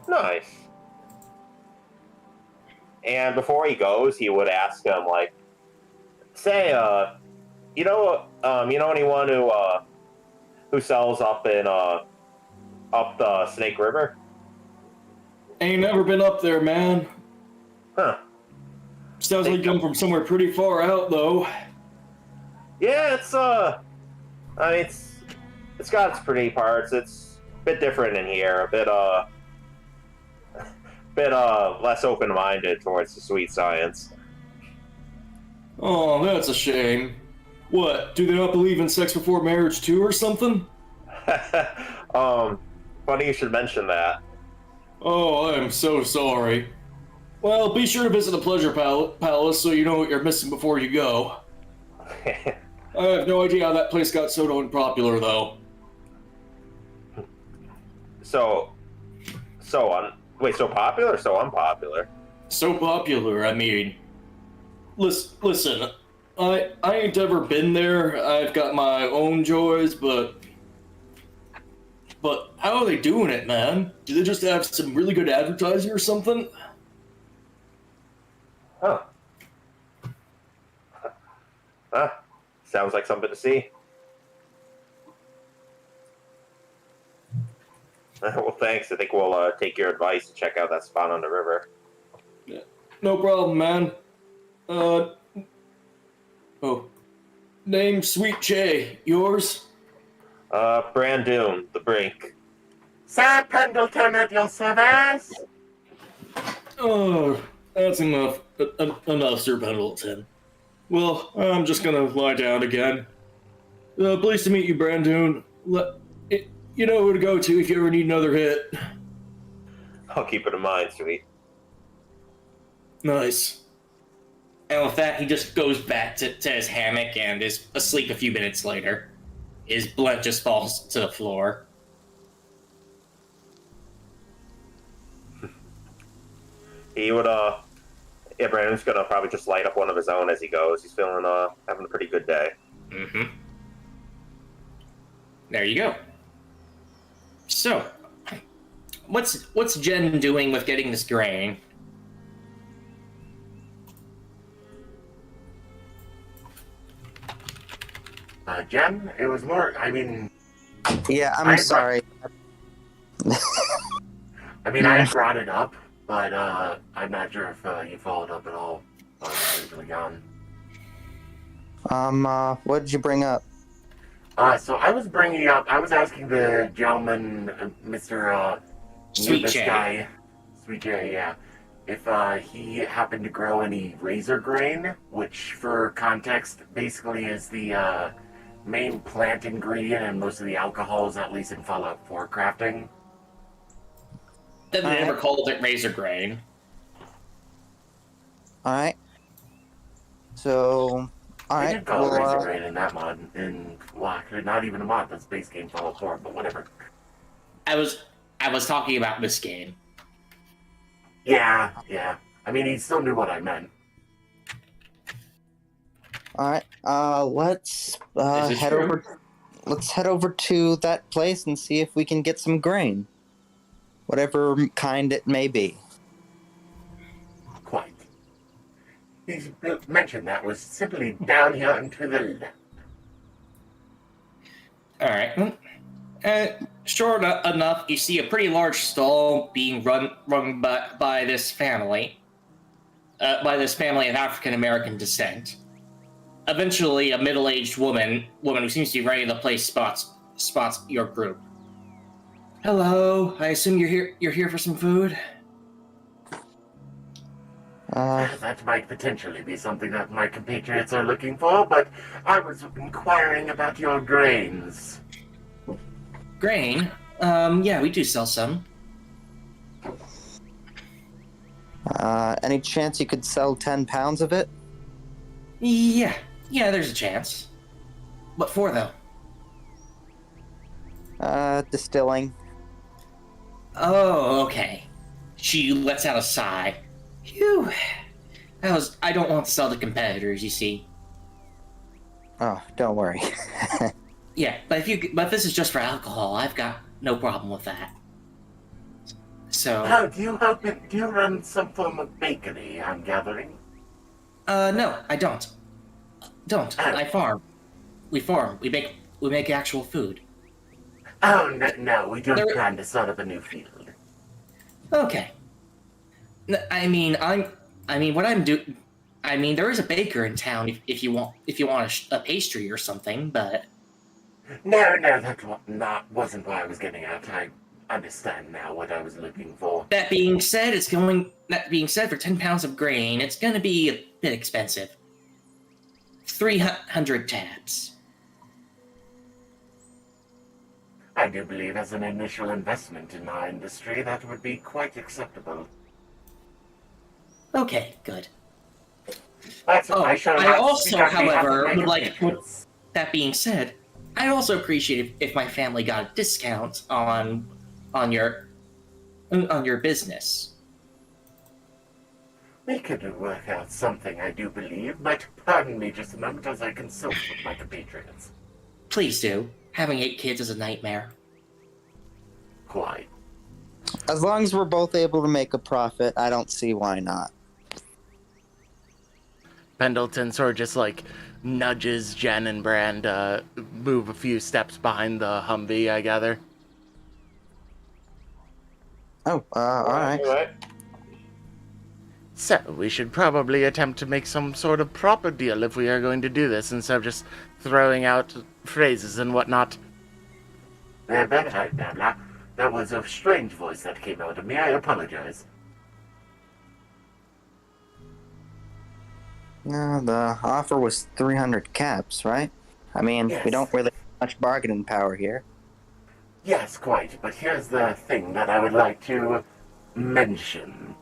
Nice. And before he goes, he would ask him, like, say, you know anyone who sells up in up the Snake River? Ain't never been up there, man. Huh. Sounds like you come from somewhere pretty far out, though. Yeah, it's it's got its pretty parts. It's a bit different in here, a bit less open-minded towards the sweet science. Oh, that's a shame. What, do they not believe in sex before marriage too or something? Funny you should mention that. Oh, I am so sorry. Well, be sure to visit the Pleasure Palace so you know what you're missing before you go. I have no idea how that place got so unpopular, though. So popular or so unpopular? So popular, I mean. Listen, I ain't ever been there. I've got my own joys, but how are they doing it, man? Do they just have some really good advertising or something? Huh. Sounds like something to see. Well, thanks. I think we'll take your advice and check out that spot on the river. Yeah. No problem, man. Name Sweet Che. Yours? Bran Doon the Brink. Sir Pendleton at your service? Oh, that's enough. Enough, Sir Pendleton. Well, I'm just gonna lie down again. Pleased to meet you, Bran Doon. You know who to go to if you ever need another hit. I'll keep it in mind, sweet. Nice. And with that, he just goes back to his hammock and is asleep a few minutes later. His blunt just falls to the floor. He would, Brandon's gonna probably just light up one of his own as he goes. He's feeling, having a pretty good day. Mm-hmm. There you go. So, what's Jen doing with getting this grain? Jen, it was more, Yeah, I'm sorry. I brought it up, but I'm not sure if you followed up at all. I was usually gone. What did you bring up? So I was asking the gentleman, Mr. Sweet this J. guy, Sweet J, yeah. If he happened to grow any razor grain, which for context basically is the main plant ingredient in most of the alcohols, at least in Fallout 4 crafting. Then they never called it razor grain. Alright. So, They alright. did call it razor Well, grain in that mod, well, actually, not even a mod, that's base game Fallout 4, but whatever. I was talking about this game. Yeah. I mean, he still knew what I meant. alright. Let's Is this head true? over. Let's head over to that place and see if we can get some grain, whatever kind it may be. Quite. He mentioned that was simply down here and to the left. All right. Sure enough, you see a pretty large stall being run by this family. By this family of African American descent. Eventually, a middle-aged woman who seems to be ready to play spots your group. Hello, I assume you're here for some food? That might potentially be something that my compatriots are looking for, but I was inquiring about your grains. Grain? Yeah, we do sell some. Any chance you could sell 10 pounds of it? Yeah, there's a chance. What for, though? Distilling. Oh, okay. She lets out a sigh. Phew. I don't want to sell to competitors, you see. Oh, don't worry. Yeah, but if this is just for alcohol, I've got no problem with that. So, How do you run some form of bakery, I'm gathering? no, I don't. I farm. We farm. We make actual food. Oh, no, we don't There- plan to start up a new field. Okay. I mean, what I'm doing. I mean, there is a baker in town if you want a pastry or something, but No, that wasn't what I was getting at. I understand now what I was looking for. that being said, for 10 pounds of grain, it's going to be a bit expensive. 300 tabs. I do believe as an initial investment in our industry, that would be quite acceptable. Okay, good. I shall I not also, speak on behalf of however, my would like. compatriots. That being said, I'd also appreciate if my family got a discount on your business. We could work out something, I do believe, but pardon me just a moment as I consult with my compatriots. Please do. Having 8 kids is a nightmare. Quite. As long as we're both able to make a profit, I don't see why not. Pendleton sort of just like nudges Jen and Bran to move a few steps behind the Humvee, I gather. Oh, alright. So, we should probably attempt to make some sort of proper deal if we are going to do this, instead of just throwing out phrases and whatnot. That was a strange voice that came out of me. I apologize. No, the offer was 300 caps, right? I mean, Yes. we don't really have much bargaining power here. Yes, quite, but here's the thing that I would like to mention.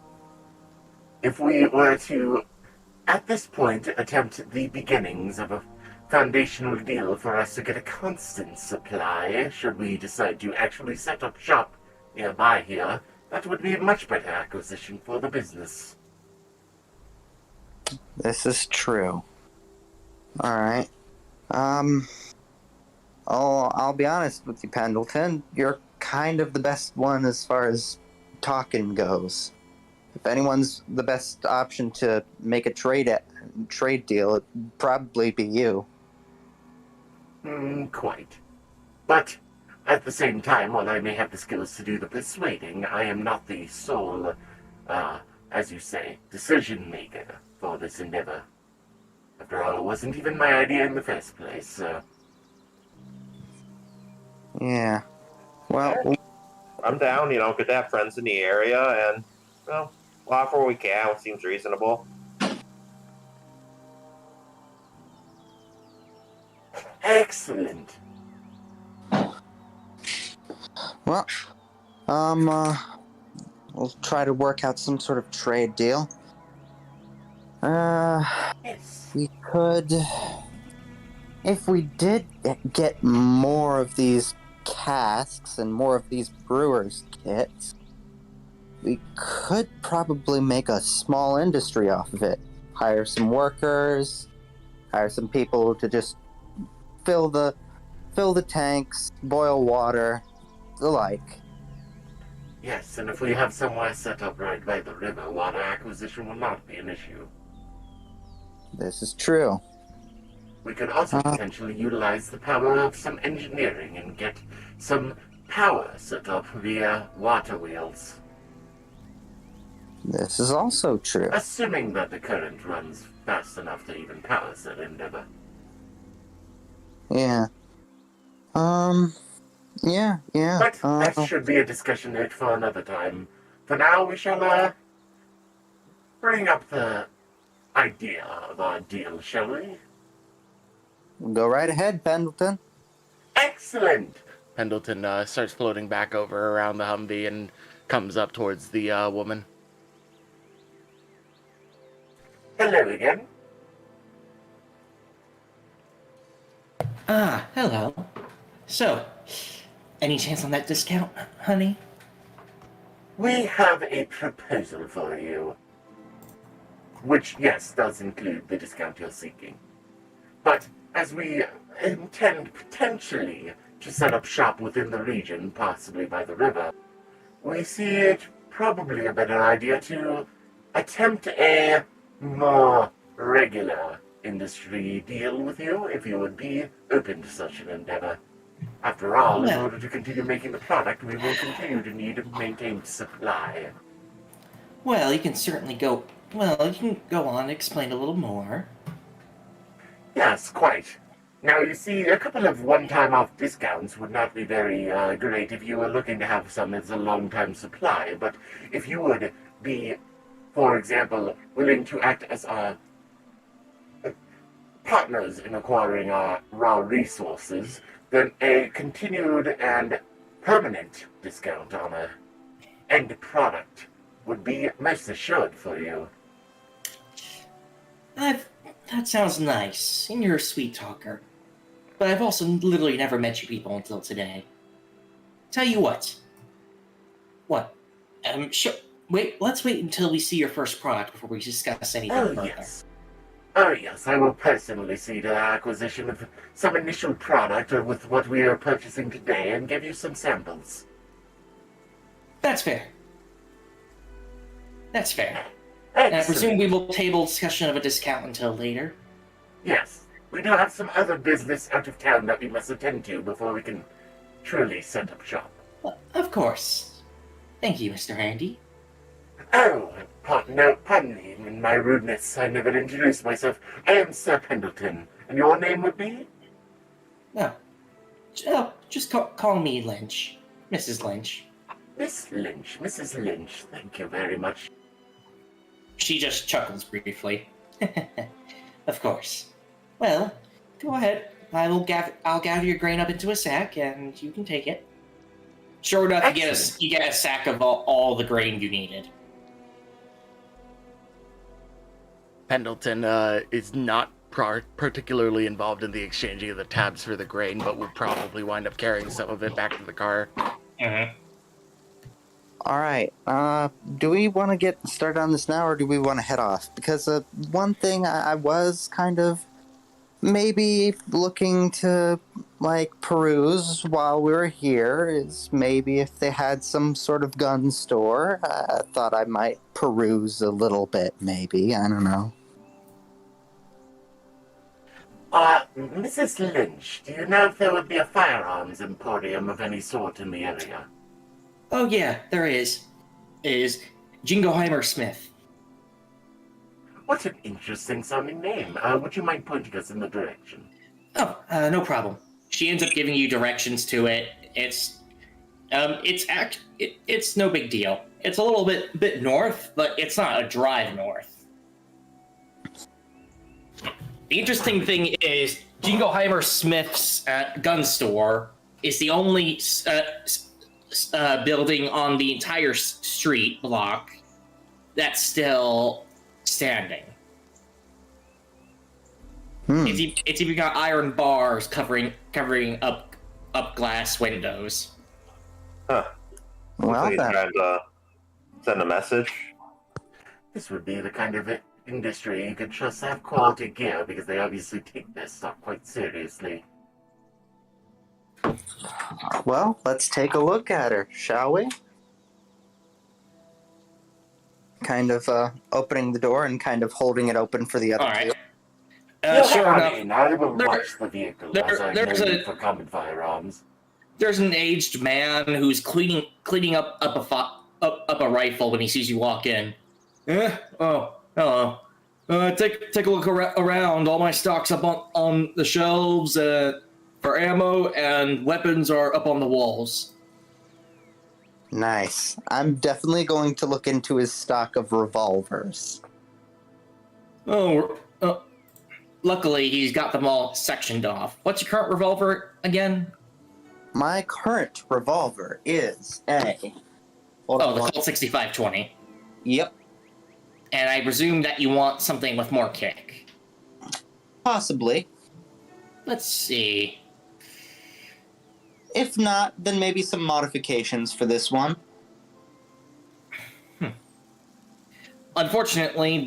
If we were to, at this point, attempt the beginnings of a foundational deal for us to get a constant supply, should we decide to actually set up shop nearby here, that would be a much better acquisition for the business. This is true. Alright. I'll be honest with you, Pendleton. You're kind of the best one as far as talking goes. If anyone's the best option to make a trade deal, it'd probably be you. Quite. But, at the same time, while I may have the skills to do the persuading, I am not the sole, as you say, decision maker for this endeavor. After all, it wasn't even my idea in the first place, so... Yeah. Well, I'm down. Good to have friends in the area, and well, we'll offer what we can. What seems reasonable. Excellent. Well, we'll try to work out some sort of trade deal. Yes. We could, if we did get more of these casks and more of these brewers' kits, we could probably make a small industry off of it. Hire some workers, hire some people to just fill the tanks, boil water, the like. Yes, and if we have somewhere set up right by the river, water acquisition will not be an issue. This is true. We could also potentially utilize the power of some engineering and get some power set up via water wheels. This is also true. Assuming that the current runs fast enough to even power said endeavor. Yeah. Yeah. But that should be a discussion for another time. For now, we shall, bring up the idea of our deal, shall we? Go right ahead, Pendleton. Excellent! Pendleton starts floating back over around the Humvee and comes up towards the woman. Hello again. Ah, hello. So, any chance on that discount, honey? We have a proposal for you. Which, yes, does include the discount you're seeking. But as we intend potentially to set up shop within the region, possibly by the river, we see it probably a better idea to attempt a more regular industry deal with you, if you would be open to such an endeavor. After all, in order to continue making the product, we will continue to need to maintain supply. Well, you can certainly go... Well, you can go on and explain a little more. Yes, quite. Now, you see, a couple of one-time off discounts would not be very great if you were looking to have some as a long-time supply, but if you would be, for example, willing to act as our partners in acquiring our raw resources, then a continued and permanent discount on a end product would be most assured for you. That sounds nice, and you're a sweet talker. But I've also literally never met you people until today. Tell you what. What? Sure. Wait, let's wait until we see your first product before we discuss anything further. Yes. Oh, yes, I will personally see to the acquisition of some initial product with what we are purchasing today and give you some samples. That's fair. That's fair. Excellent. And I presume we will table discussion of a discount until later. Yes. We do have some other business out of town that we must attend to before we can truly set up shop. Well, of course. Thank you, Mr. Handy. Oh, pardon me in my rudeness. I never introduced myself. I am Sir Pendleton, and your name would be? No. Just call me Lynch. Mrs. Lynch. Miss Lynch. Mrs. Lynch. Thank you very much. She just chuckles briefly. Of course. Well, go ahead. I'll gather your grain up into a sack, and you can take it. Sure enough, you get a sack of all the grain you needed. Pendleton is not particularly involved in the exchanging of the tabs for the grain, but will probably wind up carrying some of it back to the car. Mm-hmm. All right. Do we want to get started on this now, or do we want to head off? Because one thing I was kind of maybe looking to peruse while we were here is maybe if they had some sort of gun store. I thought I might peruse a little bit, maybe. I don't know. Mrs. Lynch, do you know if there would be a firearms emporium of any sort in the area? Oh yeah, there is. Is Jingleheimer Smith. What an interesting sounding name. Would you mind pointing us in the direction? Oh, no problem. She ends up giving you directions to it. It's It's no big deal. It's a little bit north, but it's not a drive north. The interesting thing is Jingleheimer Smith's gun store is the only building on the entire street block that's still standing. It's even got iron bars covering up glass windows. Huh. Well, So he's then. trying to send a message. This would be the kind of industry you could trust to have quality gear, because they obviously take their stuff quite seriously. Well, let's take a look at her, shall we? Kind of opening the door and kind of holding it open for the other All right. two. Sure enough, I will there- watch the vehicle as I there's know a- you for common firearms. there's an aged man who's cleaning up a rifle when he sees you walk in. Oh, hello. Take a look around. All my stock's up on the shelves for ammo, and weapons are up on the walls. Nice. I'm definitely going to look into his stock of revolvers. Luckily, he's got them all sectioned off. What's your current revolver again? My current revolver is a... Hold Oh, on the one- Colt 6520. Yep, And I presume that you want something with more kick. possibly. Let's see. If not, then maybe some modifications for this one. Unfortunately,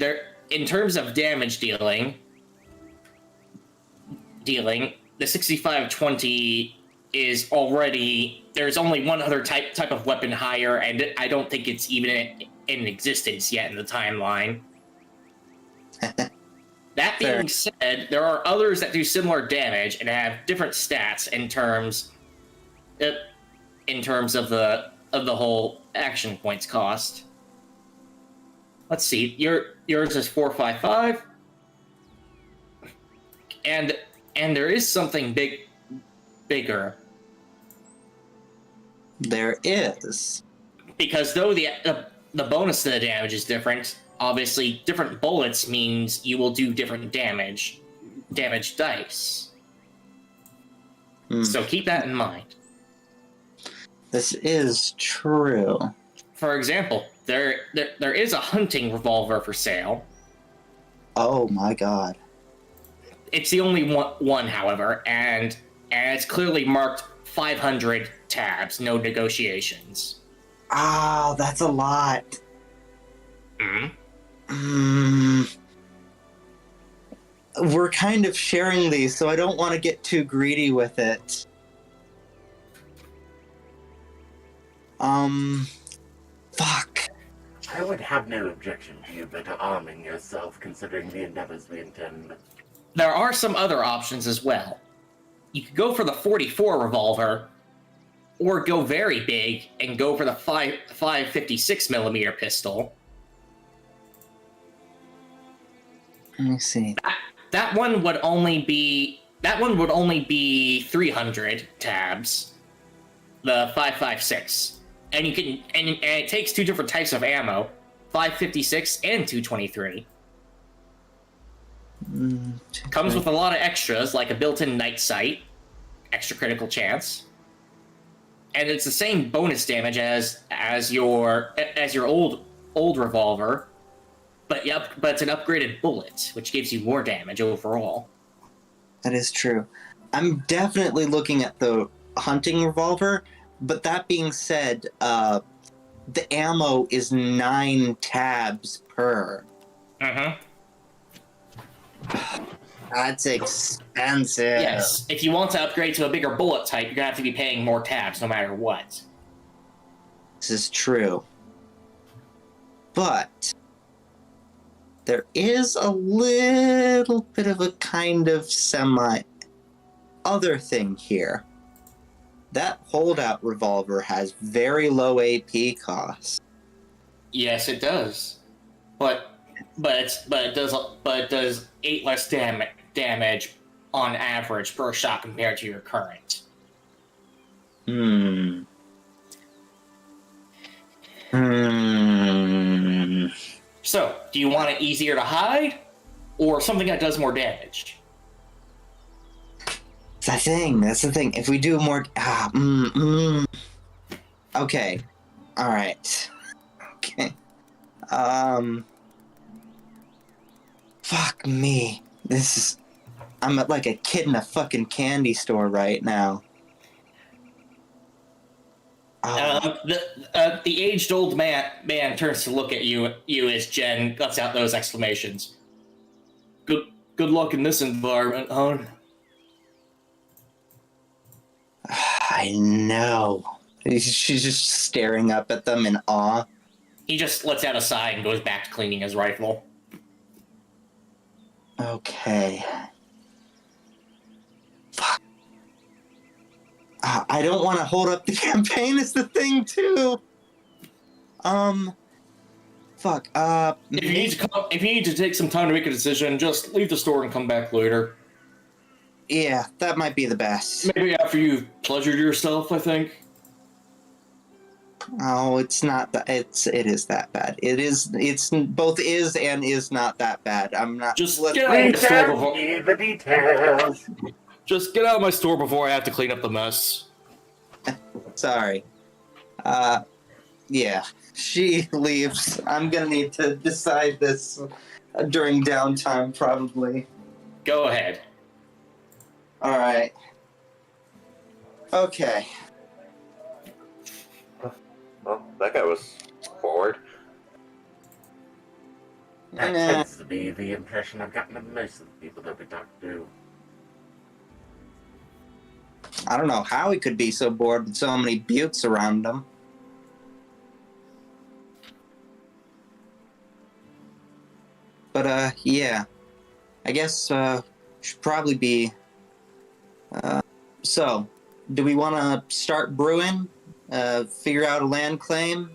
in terms of damage dealing, the 6520 is already, there's only one other type of weapon higher, and I don't think it's even in existence yet in the timeline. That being Fair. said, there are others that do similar damage and have different stats in terms of the whole action points cost. Let's see. Yours is 455, and there is something bigger. There is. Because though the bonus to the damage is different, obviously different bullets means you will do different damage dice. So keep that in mind. This is true. For example, there is a hunting revolver for sale. Oh my god. It's the only one, however, and it's clearly marked 500 tabs, no negotiations. Ah, that's a lot. Hmm? We're kind of sharing these, so I don't want to get too greedy with it. Fuck. I would have no objection to you better arming yourself, considering the endeavors we intend. There are some other options as well. You could go for the 44 revolver, or go very big and go for the 556 millimeter pistol. Let me see. That one would only be 300 tabs. The 556, and you can and it takes two different types of ammo, 556 and 223. Comes with a lot of extras like a built-in night sight, extra critical chance, and it's the same bonus damage as your old revolver, but it's an upgraded bullet, which gives you more damage overall. That is true. I'm definitely looking at the hunting revolver, but that being said, the ammo is 9 tabs per. That's expensive. Yes, if you want to upgrade to a bigger bullet type, you're gonna have to be paying more tabs no matter what. This is true. But there is a little bit of a kind of other thing here. That holdout revolver has very low AP costs. Yes, it does, but it does 8 less damage on average per shot compared to your current. Hmm. So, do you want it easier to hide, or something that does more damage? That's the thing. If we do more... Okay. Alright. Okay. Fuck me. I'm like a kid in a fucking candy store right now. The aged-old man turns to look at you as Jen lets out those exclamations. Good luck in this environment, hon. I know. She's just staring up at them in awe. He just lets out a sigh and goes back to cleaning his rifle. Okay. Fuck. I don't want to hold up the campaign is the thing, too. Fuck, If you need to take some time to make a decision, just leave the store and come back later. Yeah, that might be the best. Maybe after you've pleasured yourself, I think. Oh, it's not that. It is that bad. It's both is and is not that bad. I'm not. Just let's- get out of my store Tell before. me the details. Just get out of my store before I have to clean up the mess. Sorry. Yeah. She leaves. I'm gonna need to decide this during downtime, probably. Go ahead. All right. Okay. Well, that guy was bored. That Yeah. tends to be the impression I've gotten of most of the people that we talk to. I don't know how he could be so bored with so many buttes around him. But, yeah. I guess, should probably be... So, do we want to start brewing? Figure out a land claim?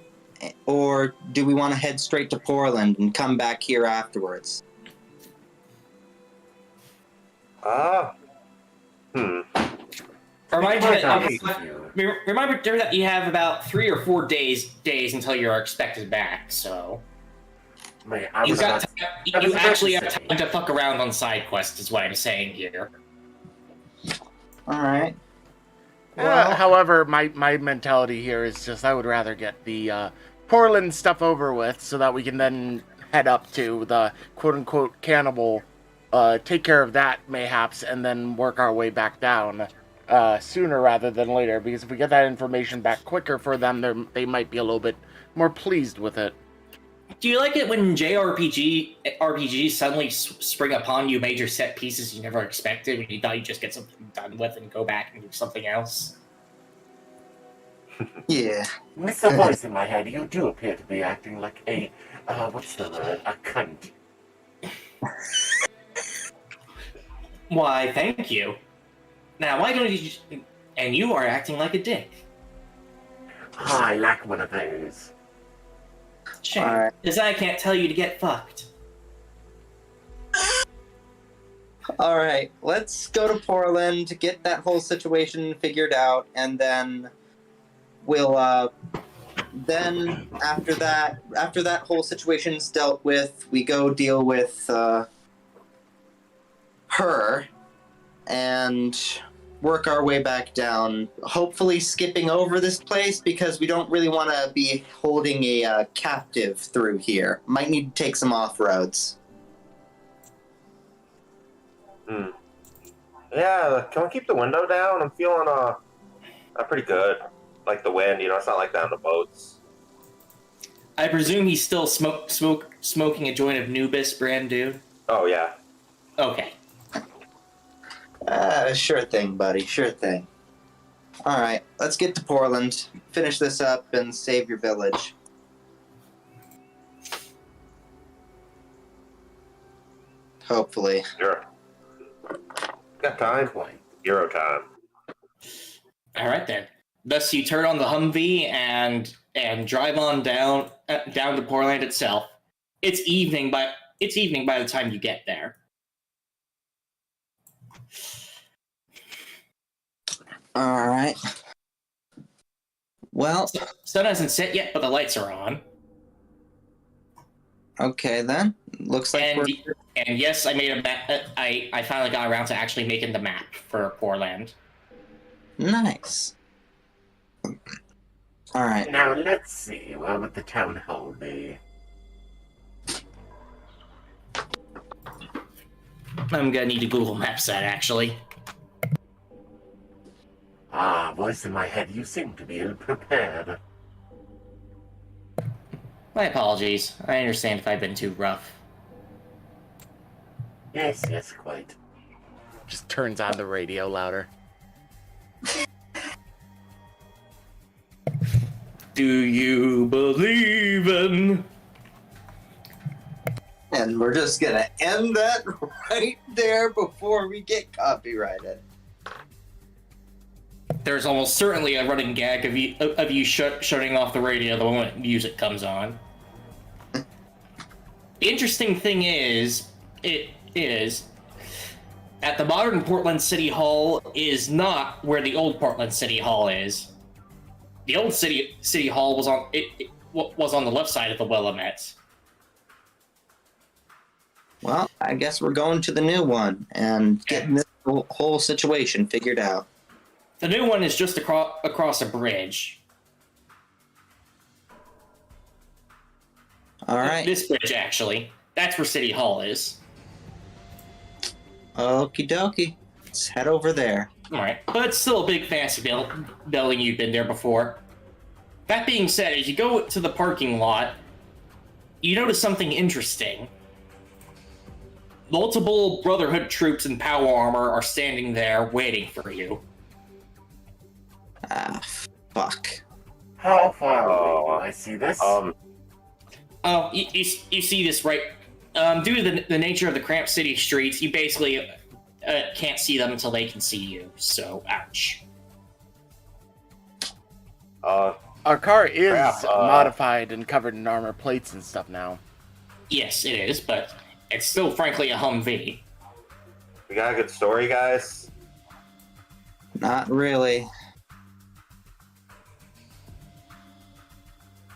Or do we want to head straight to Portland and come back here afterwards? Reminder You. that you have about 3 or 4 days until you're expected back. So Wait, I you was about- actually have time to fuck around on side quests. Is what I'm saying here. All right. Well, However, my mentality here is just I would rather get the Portland stuff over with so that we can then head up to the quote-unquote cannibal, take care of that mayhaps, and then work our way back down sooner rather than later. Because if we get that information back quicker for them, they might be a little bit more pleased with it. Do you like it when RPGs suddenly spring upon you major set pieces you never expected when you thought you'd just get something done with and go back and do something else? yeah. With the voice in my head, you do appear to be acting like a, what's the word? A cunt. Why, thank you. Now, why don't you just... And you are acting like a dick. I like one of those. Shame. Alright. Because I can't tell you to get fucked. All right, let's go to Portland to get that whole situation figured out, and then we'll then after that whole situation's dealt with, we go deal with her and work our way back down, hopefully skipping over this place because we don't really want to be holding a captive through here. Might need to take some off-roads. Yeah, can we keep the window down? I'm feeling pretty good. Like the wind, it's not like that on the boats. I presume he's still smoking a joint of Nubis, Bran Doon? Oh yeah. Okay. Sure thing, buddy. Sure thing. All right, let's get to Portland, finish this up, and save your village. Hopefully. Sure. Got time? Euro time. All right then. Thus, you turn on the Humvee and drive on down to Portland itself. It's evening by the time you get there. All right. Well, Sun hasn't set yet, but the lights are on. okay then. Looks like And yes, I made a map. I finally got around to actually making the map for Portland. Nice. All right. Now let's see, where would the town hall be? I'm gonna need to Google Maps that, actually. Ah, voice in my head, you seem to be ill-prepared. My apologies. I understand if I've been too rough. Yes, yes, quite. Just turns on the radio louder. Do you believe in? And we're just gonna end that right there before we get copyrighted. There's almost certainly a running gag of you shutting off the radio the moment music comes on. The interesting thing is, that the modern Portland City Hall is not where the old Portland City Hall is. The old City Hall was on the left side of the Willamette. Well, I guess we're going to the new one and getting this whole situation figured out. The new one is just across a bridge. All right. This bridge, actually. That's where City Hall is. Okie dokie. Let's head over there. Alright, but it's still a big fancy building. You've been there before. That being said, as you go to the parking lot, you notice something interesting. Multiple Brotherhood troops in power armor are standing there waiting for you. Ah, fuck. How far away do I see this? Oh, you see this, right? Due to the nature of the cramped city streets, you basically can't see them until they can see you, so ouch. Our car is modified and covered in armor plates and stuff now. Yes, it is, but it's still, frankly, a Humvee. We got a good story, guys? Not really.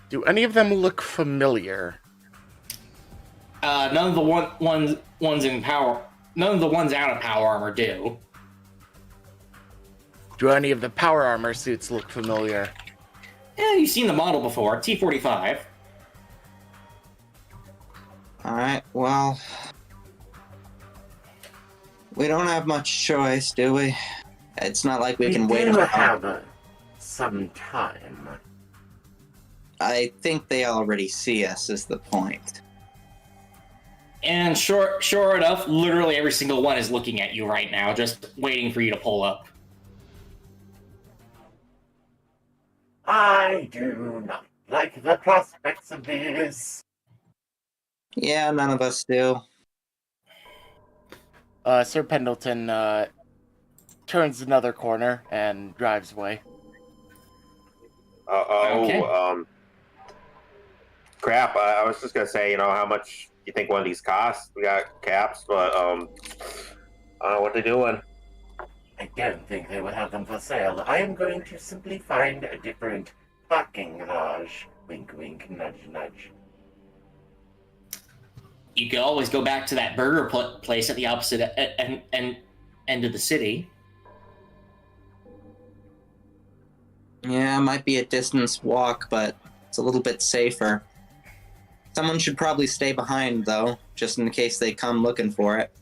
Do any of them look familiar? None of the ones in power. None of the ones out of power armor do. Do any of the power armor suits look familiar? Yeah, you've seen the model before. T-45. Alright, well... we don't have much choice, do we? It's not like we can wait do around. have some time. I think they already see us, is the point. And sure enough, literally every single one is looking at you right now, just waiting for you to pull up. I do not like the prospects of this. Yeah, none of us do. Sir Pendleton turns another corner and drives away. Okay. Crap, I was just gonna say, how much you think one of these costs? We got caps, but, I don't know what they're doing. I don't think they will have them for sale. I am going to simply find a different parking garage. Wink, wink, nudge, nudge. You could always go back to that burger place at the opposite end of the city. Yeah, it might be a distance walk, but it's a little bit safer. Someone should probably stay behind, though, just in case they come looking for it.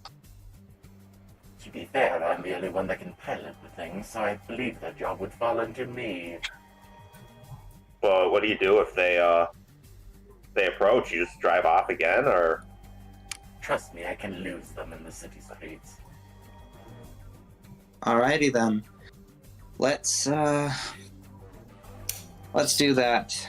To be fair, I'm the only one that can pilot the thing, so I believe that job would fall into me. Well, what do you do if they approach? You just drive off again, or? Trust me, I can lose them in the city streets. Alrighty then. Let's do that.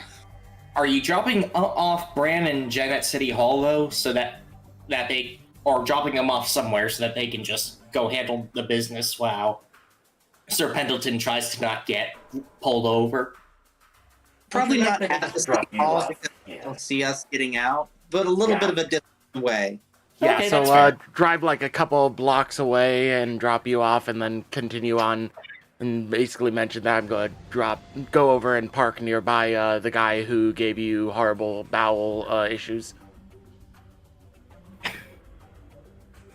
Are you dropping off Bran and Jen at City Hall, though, so that they... or dropping them off somewhere so that they can just go handle the business while Sir Pendleton tries to not get pulled over? Probably not at the City Hall because Yeah. they'll see us getting out, but a little bit of a distance away. Yeah, Okay, so that's fair. drive like a couple blocks away and drop you off and then continue on and basically mention that I'm going to go over and park nearby the guy who gave you horrible bowel issues.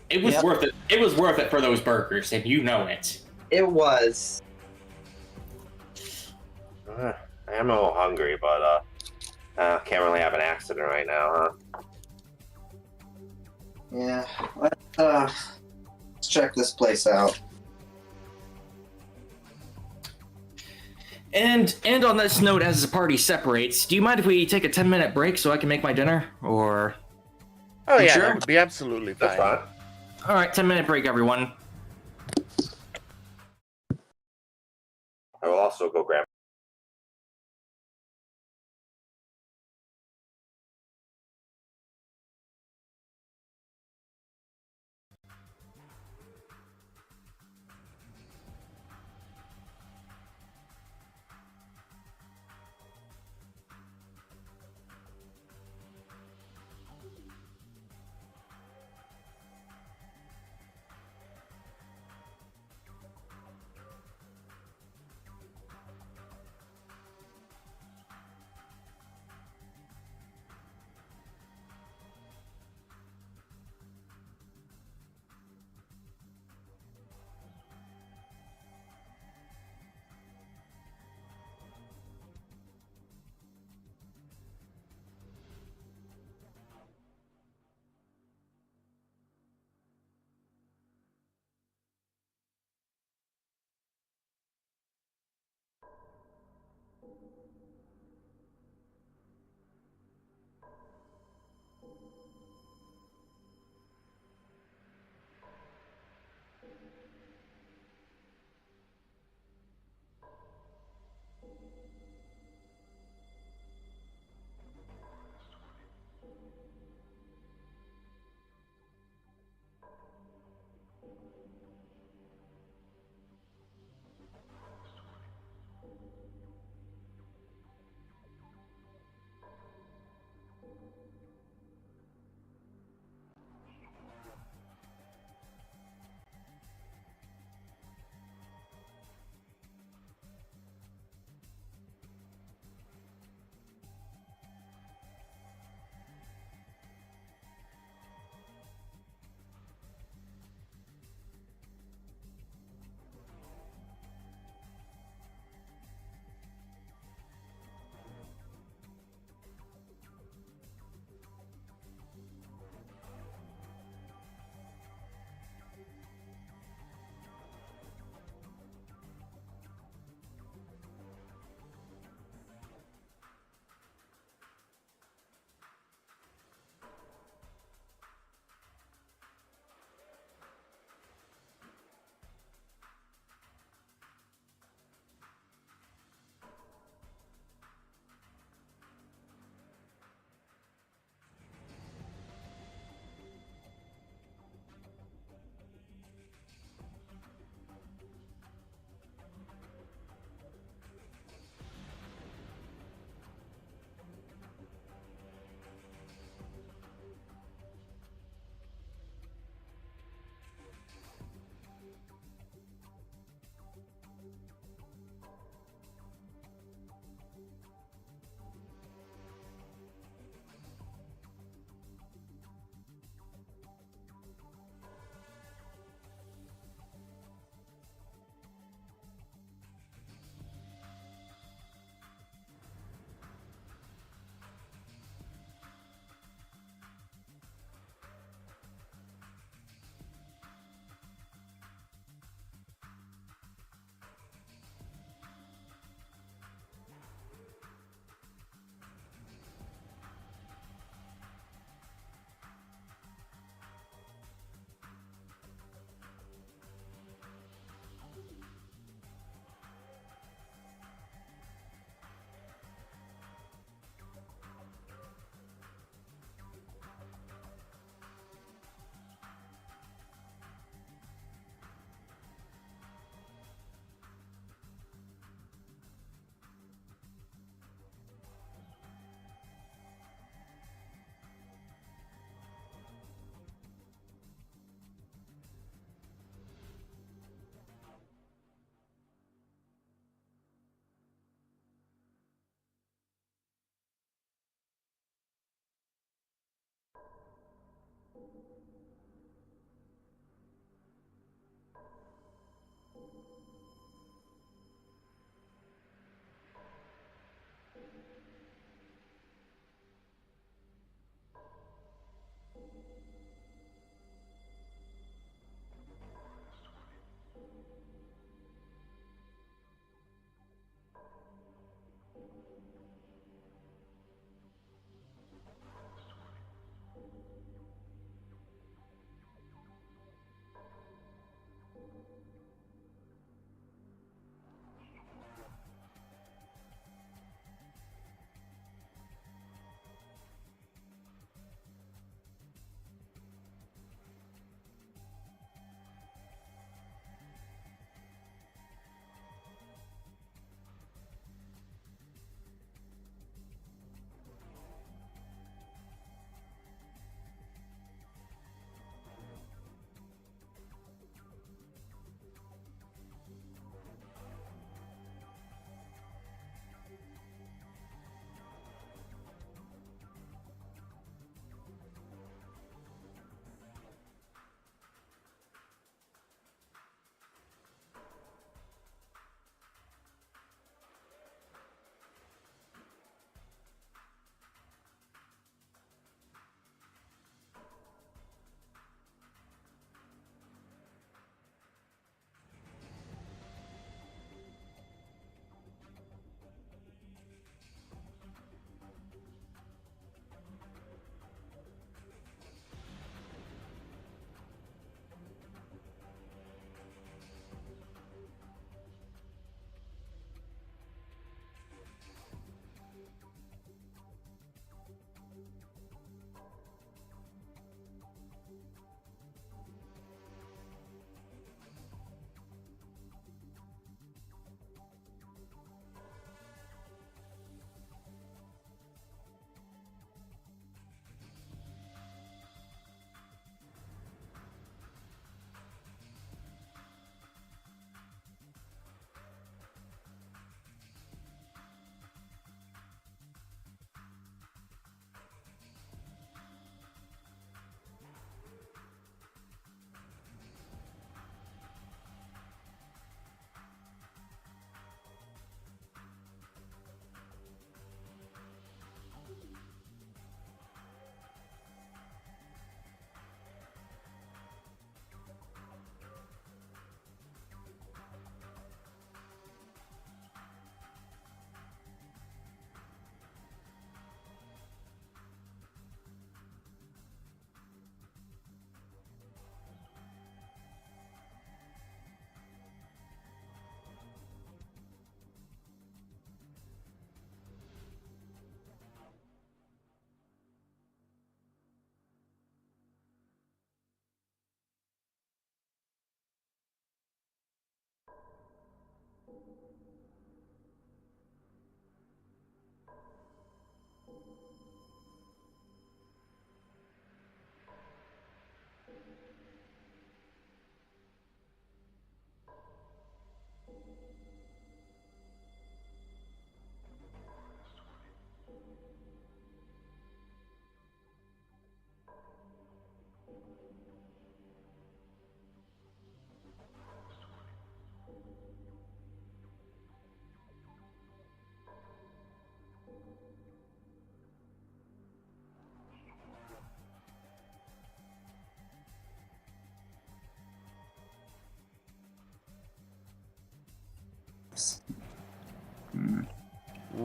It was Yep. worth it. It was worth it for those burgers, and you know it. It was. I am a little hungry, but can't really have an accident right now, huh? Yeah. Let's check this place out. And on this note, as the party separates, do you mind if we take a 10-minute break so I can make my dinner? Or Oh You yeah, sure? that would be absolutely fine. That's fine. all right, 10-minute break, everyone. I will also go grab.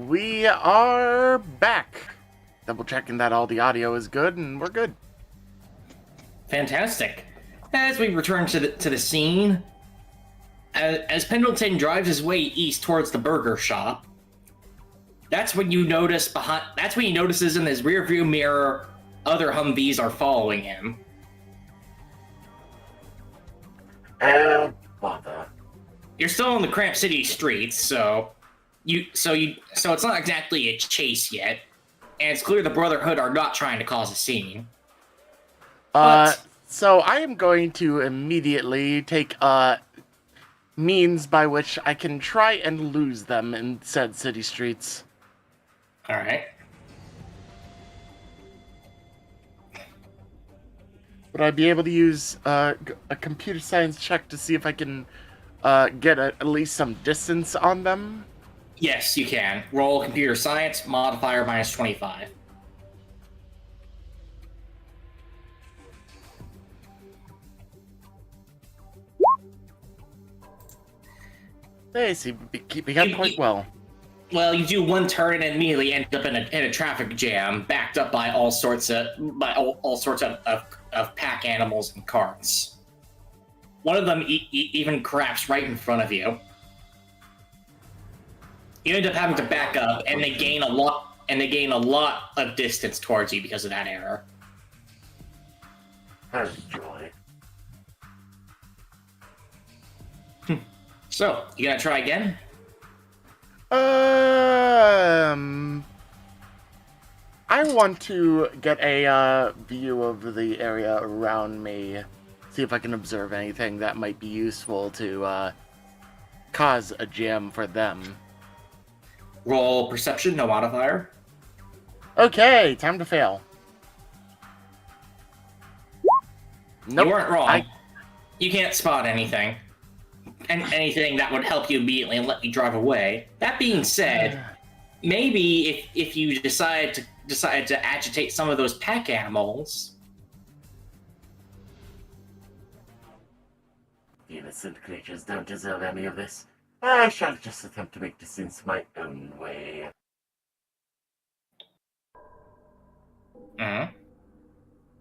We are back. Double checking that all the audio is good, and we're good. Fantastic. As we return to the scene, as Pendleton drives his way east towards the burger shop, that's when you notice That's when he notices in his rearview mirror other Humvees are following him. Oh, bother. You're still on the cramped city streets, so it's not exactly a chase yet, and it's clear the Brotherhood are not trying to cause a scene. So I am going to immediately take means by which I can try and lose them in said city streets. All right. Would I be able to use a computer science check to see if I can get at least some distance on them? Yes, you can. Roll computer science, modifier -25. They seem to be keeping up quite well. Well, you do one turn and immediately end up in a traffic jam, backed up by all sorts of pack animals and carts. One of them even craps right in front of you. You end up having to back up, and they gain a lot of distance towards you because of that error. Oh, joy. So, you gonna try again? I want to get a view of the area around me, see if I can observe anything that might be useful to cause a jam for them. Roll perception, no modifier. Okay, time to fail. Nope. You weren't wrong. You can't spot anything. Anything that would help you immediately and let you drive away. That being said, maybe if you decide to agitate some of those pack animals. The innocent creatures don't deserve any of this. I shall just attempt to make distance my own way.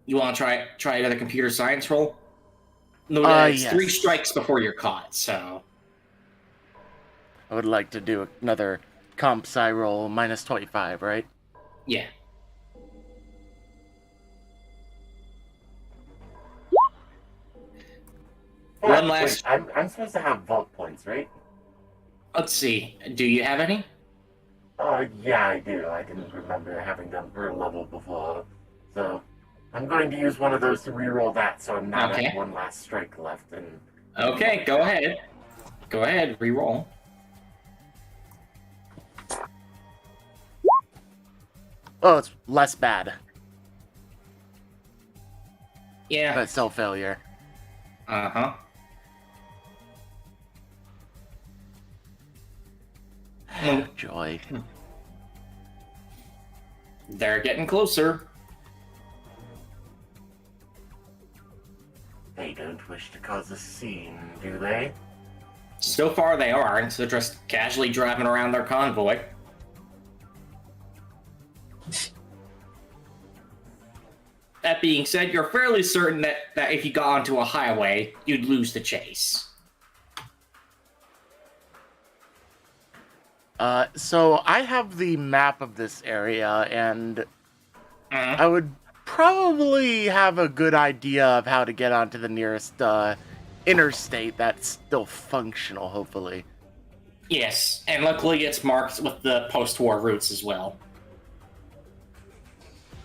You want to try another computer science roll? No, it's yes. 3 strikes before you're caught, so... I would like to do another comp sci roll -25, right? Yeah. One last... Wait, I'm supposed to have vault points, right? Let's see. Do you have any? Yeah, I do. I didn't remember having them per level before. So, I'm going to use one of those to reroll that so I'm not at one last strike left. Okay, go ahead. Go ahead, reroll. Oh, it's less bad, Yeah. but still failure. Uh-huh. Joy. They're getting closer. They don't wish to cause a scene, do they? So far they aren't, so just casually driving around their convoy. That being said, you're fairly certain that if you got onto a highway, you'd lose the chase. So I have the map of this area, and I would probably have a good idea of how to get onto the nearest interstate that's still functional, hopefully. Yes, and luckily it's marked with the post-war routes as well.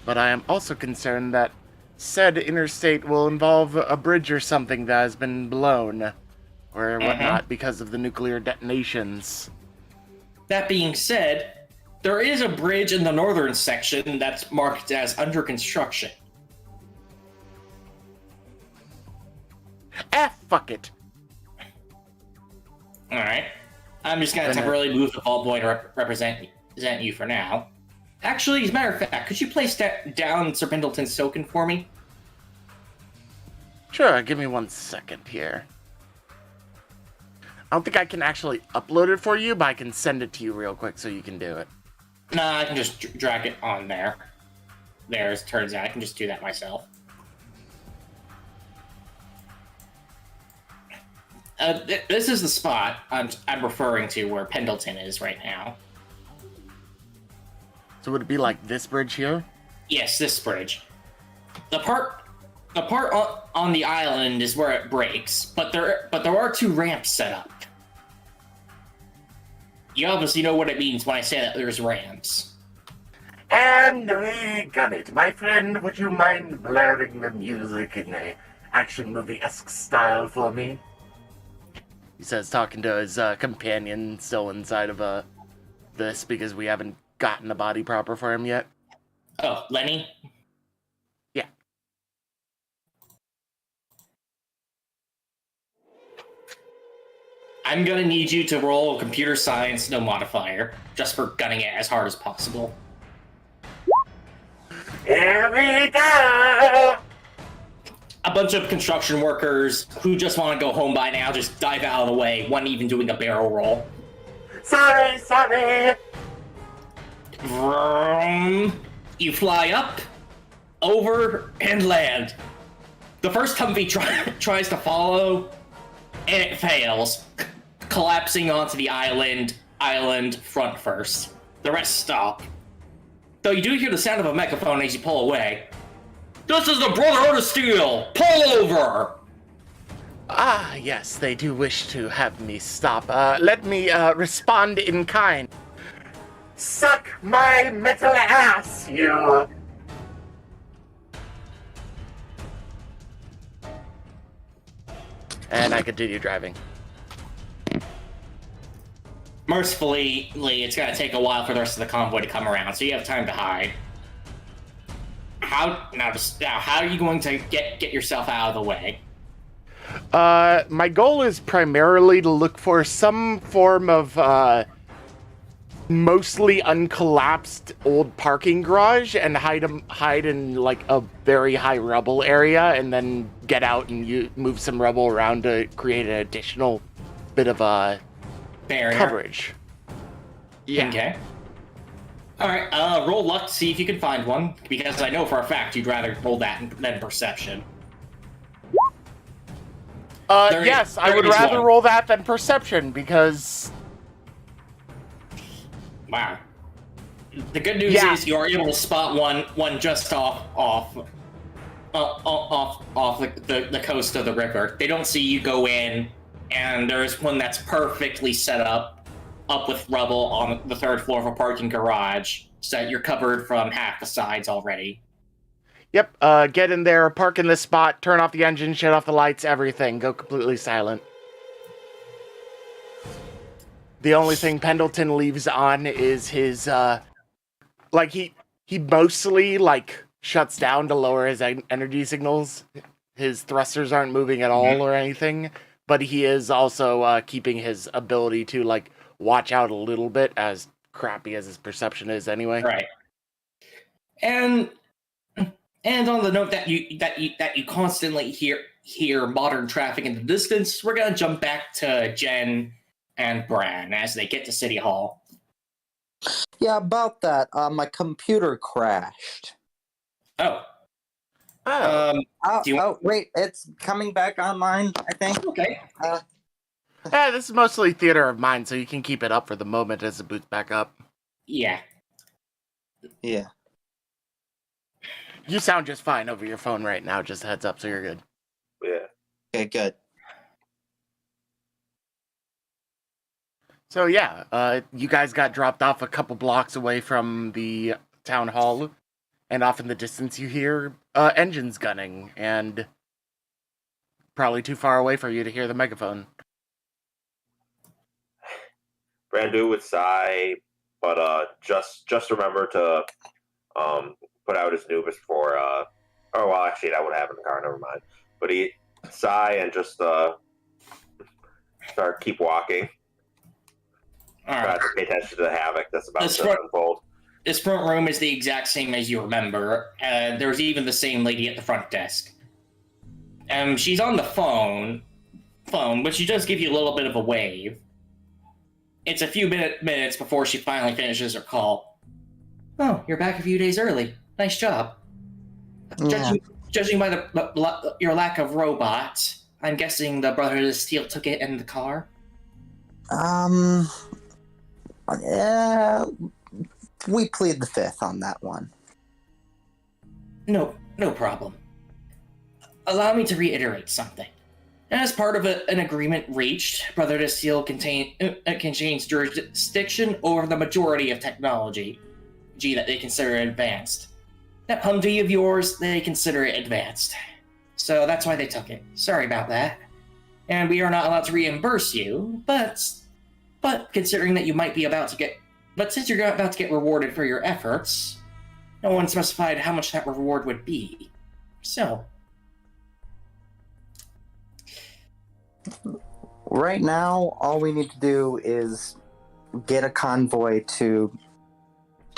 But I am also concerned that said interstate will involve a bridge or something that has been blown. or whatnot because of the nuclear detonations. That being said, there is a bridge in the northern section that's marked as under construction. Fuck it. Alright. I'm just going to temporarily move the vault boy to represent you for now. Actually, as a matter of fact, could you place down Sir Pendleton's token for me? Sure, give me 1 second here. I don't think I can actually upload it for you, but I can send it to you real quick so you can do it. Nah, I can just drag it on there. There, as it turns out, I can just do that myself. This is the spot I'm referring to where Pendleton is right now. So would it be like this bridge here? Yes, this bridge. The part on the island is where it breaks, but there are 2 ramps set up. You obviously know what it means when I say that there's ramps. And we got it. My friend, would you mind blaring the music in a action movie-esque style for me? He says, talking to his companion still inside of this because we haven't gotten a body proper for him yet. Oh, Lenny? Yeah. I'm gonna need you to roll a computer science no modifier, just for gunning it as hard as possible. Here we go! A bunch of construction workers who just want to go home by now just dive out of the way, one even doing a barrel roll. Sorry! Vroom. You fly up, over, and land. The first Humvee tries to follow, and it fails, collapsing onto the island front first. The rest stop. Though you do hear the sound of a megaphone as you pull away. This is the Brotherhood of Steel! Pull over! Ah, yes, they do wish to have me stop. Let me respond in kind. Suck my metal ass, you! And I continue driving. Mercifully, it's gonna take a while for the rest of the convoy to come around, so you have time to hide. How are you going to get yourself out of the way? My goal is primarily to look for some form of, mostly uncollapsed old parking garage and hide in, like, a very high rubble area and then get out and move some rubble around to create an additional bit of, Barrier. coverage. Yeah. Okay. Alright, roll luck to see if you can find one, because I know for a fact you'd rather roll that than perception. Yes, I would rather roll that than perception, because... Wow. The good news is you are able to spot one just off the coast of the river. They don't see you go in, and there's one that's perfectly set up with rubble on the 3rd floor of a parking garage, so that you're covered from half the sides already. Yep, get in there, park in this spot, turn off the engine, shut off the lights, everything. Go completely silent. The only thing Pendleton leaves on is his, like, he mostly, like, shuts down to lower his energy signals. His thrusters aren't moving at all or anything, but he is also keeping his ability to, like, watch out a little bit, as crappy as his perception is anyway. Right. And on the note that you constantly hear modern traffic in the distance, we're gonna jump back to Jen and Bran as they get to City Hall. Yeah, about that. My computer crashed. Oh. Wait, it's coming back online, I think. Okay. Yeah, this is mostly theater of mind, so you can keep it up for the moment as it boots back up. Yeah. Yeah. You sound just fine over your phone right now, just a heads up, so you're good. Yeah. Okay, good. So yeah, you guys got dropped off a couple blocks away from the town hall, and off in the distance you hear engines gunning, and probably too far away for you to hear the megaphone. Bran Doon would sigh, but just remember to put out his Nubis before. Oh well, actually that would happen in the car. Never mind. But he sigh and just keep walking. All Try right. to pay attention to the havoc that's about This to front- unfold. This front room is the exact same as you remember, and there's even the same lady at the front desk. She's on the phone, but she does give you a little bit of a wave. It's a few minutes before she finally finishes her call. Oh, you're back a few days early. Nice job. Yeah. Judging by your lack of robots, I'm guessing the Brotherhood of Steel took it in the car? Yeah, we plead the fifth on that one. No problem. Allow me to reiterate something. As part of an agreement reached, Brotherhood of Steel contains jurisdiction over the majority of technology that they consider advanced. That Humvee of yours, they consider it advanced. So that's why they took it. Sorry about that. And we are not allowed to reimburse you, but considering that you might be about to get... But since you're about to get rewarded for your efforts, no one specified how much that reward would be. So... Right now, all we need to do is get a convoy to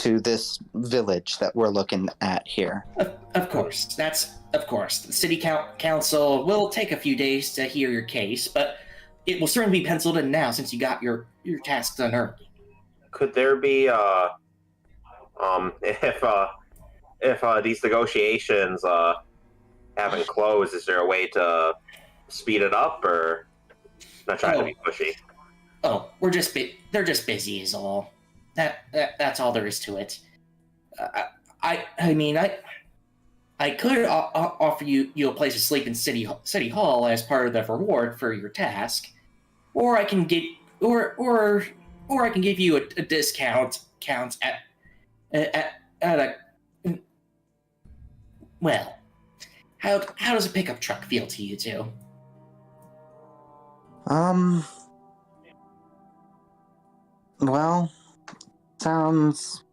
this village that we're looking at here. Of course. The city council will take a few days to hear your case, but it will certainly be penciled in now since you got your task done early. Could there be if these negotiations haven't closed, is there a way to speed it up, or not trying to be pushy? Oh, they're just busy is all. That's all there is to it. I could offer you a place to sleep in City Hall as part of the reward for your task, or I can give you a discount at a well. How does a pickup truck feel to you two? Well, sounds...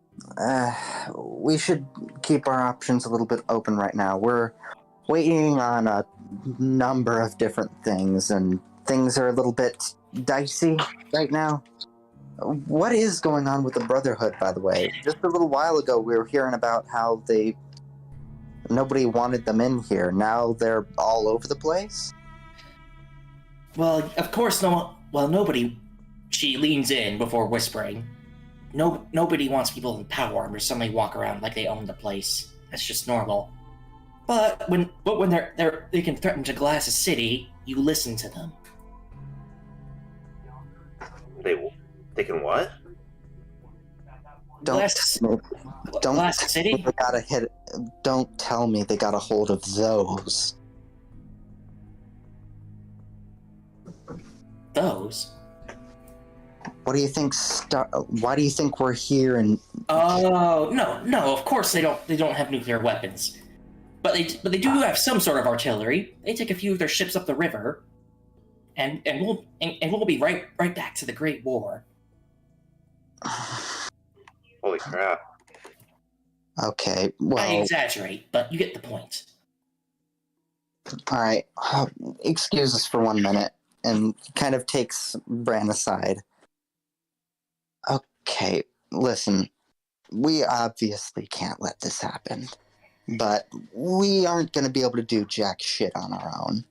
we should keep our options a little bit open right now. We're waiting on a number of different things, and things are a little bit dicey right now. What is going on with the Brotherhood, by the way? Just a little while ago, we were hearing about how nobody wanted them in here. Now they're all over the place? Well, of course, nobody... She leans in before whispering. Nobody wants people in power armor suddenly walk around like they own the place. That's just normal. But when they can threaten to glass a city, you listen to them. They can what? Glass a city? They gotta hit. Don't tell me they got a hold of those. Those? What do you think? Why do you think we're here? And oh no! Of course they don't have nuclear weapons, but they do have some sort of artillery. They take a few of their ships up the river, and we'll be right back to the Great War. Holy crap! Okay, well, I exaggerate, but you get the point. All right, excuse us for 1 minute, and kind of takes Bran aside. Okay, listen, we obviously can't let this happen, but we aren't going to be able to do jack shit on our own.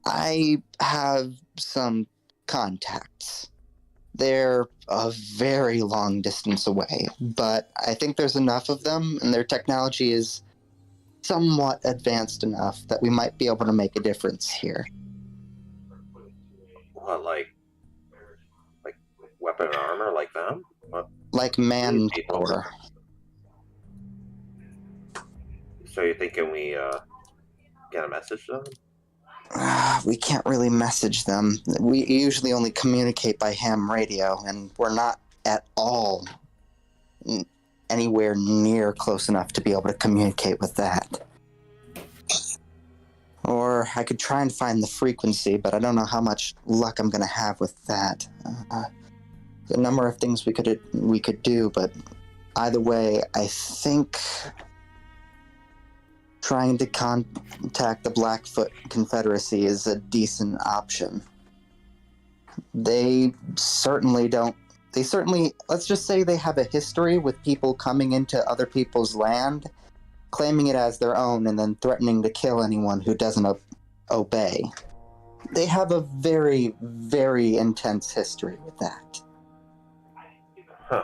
I have some contacts. They're a very long distance away, but I think there's enough of them, and their technology is somewhat advanced enough that we might be able to make a difference here. What, like weapon and armor like them? What? Like manpower. So you're thinking we get a message to them? We can't really message them. We usually only communicate by ham radio, and we're not at all anywhere near close enough to be able to communicate with that. Or I could try and find the frequency, but I don't know how much luck I'm going to have with that. a number of things we could do, but either way, I think trying to contact the Blackfoot Confederacy is a decent option. They certainly, let's just say they have a history with people coming into other people's land, claiming it as their own, and then threatening to kill anyone who doesn't obey. They have a very, very intense history with that. Huh.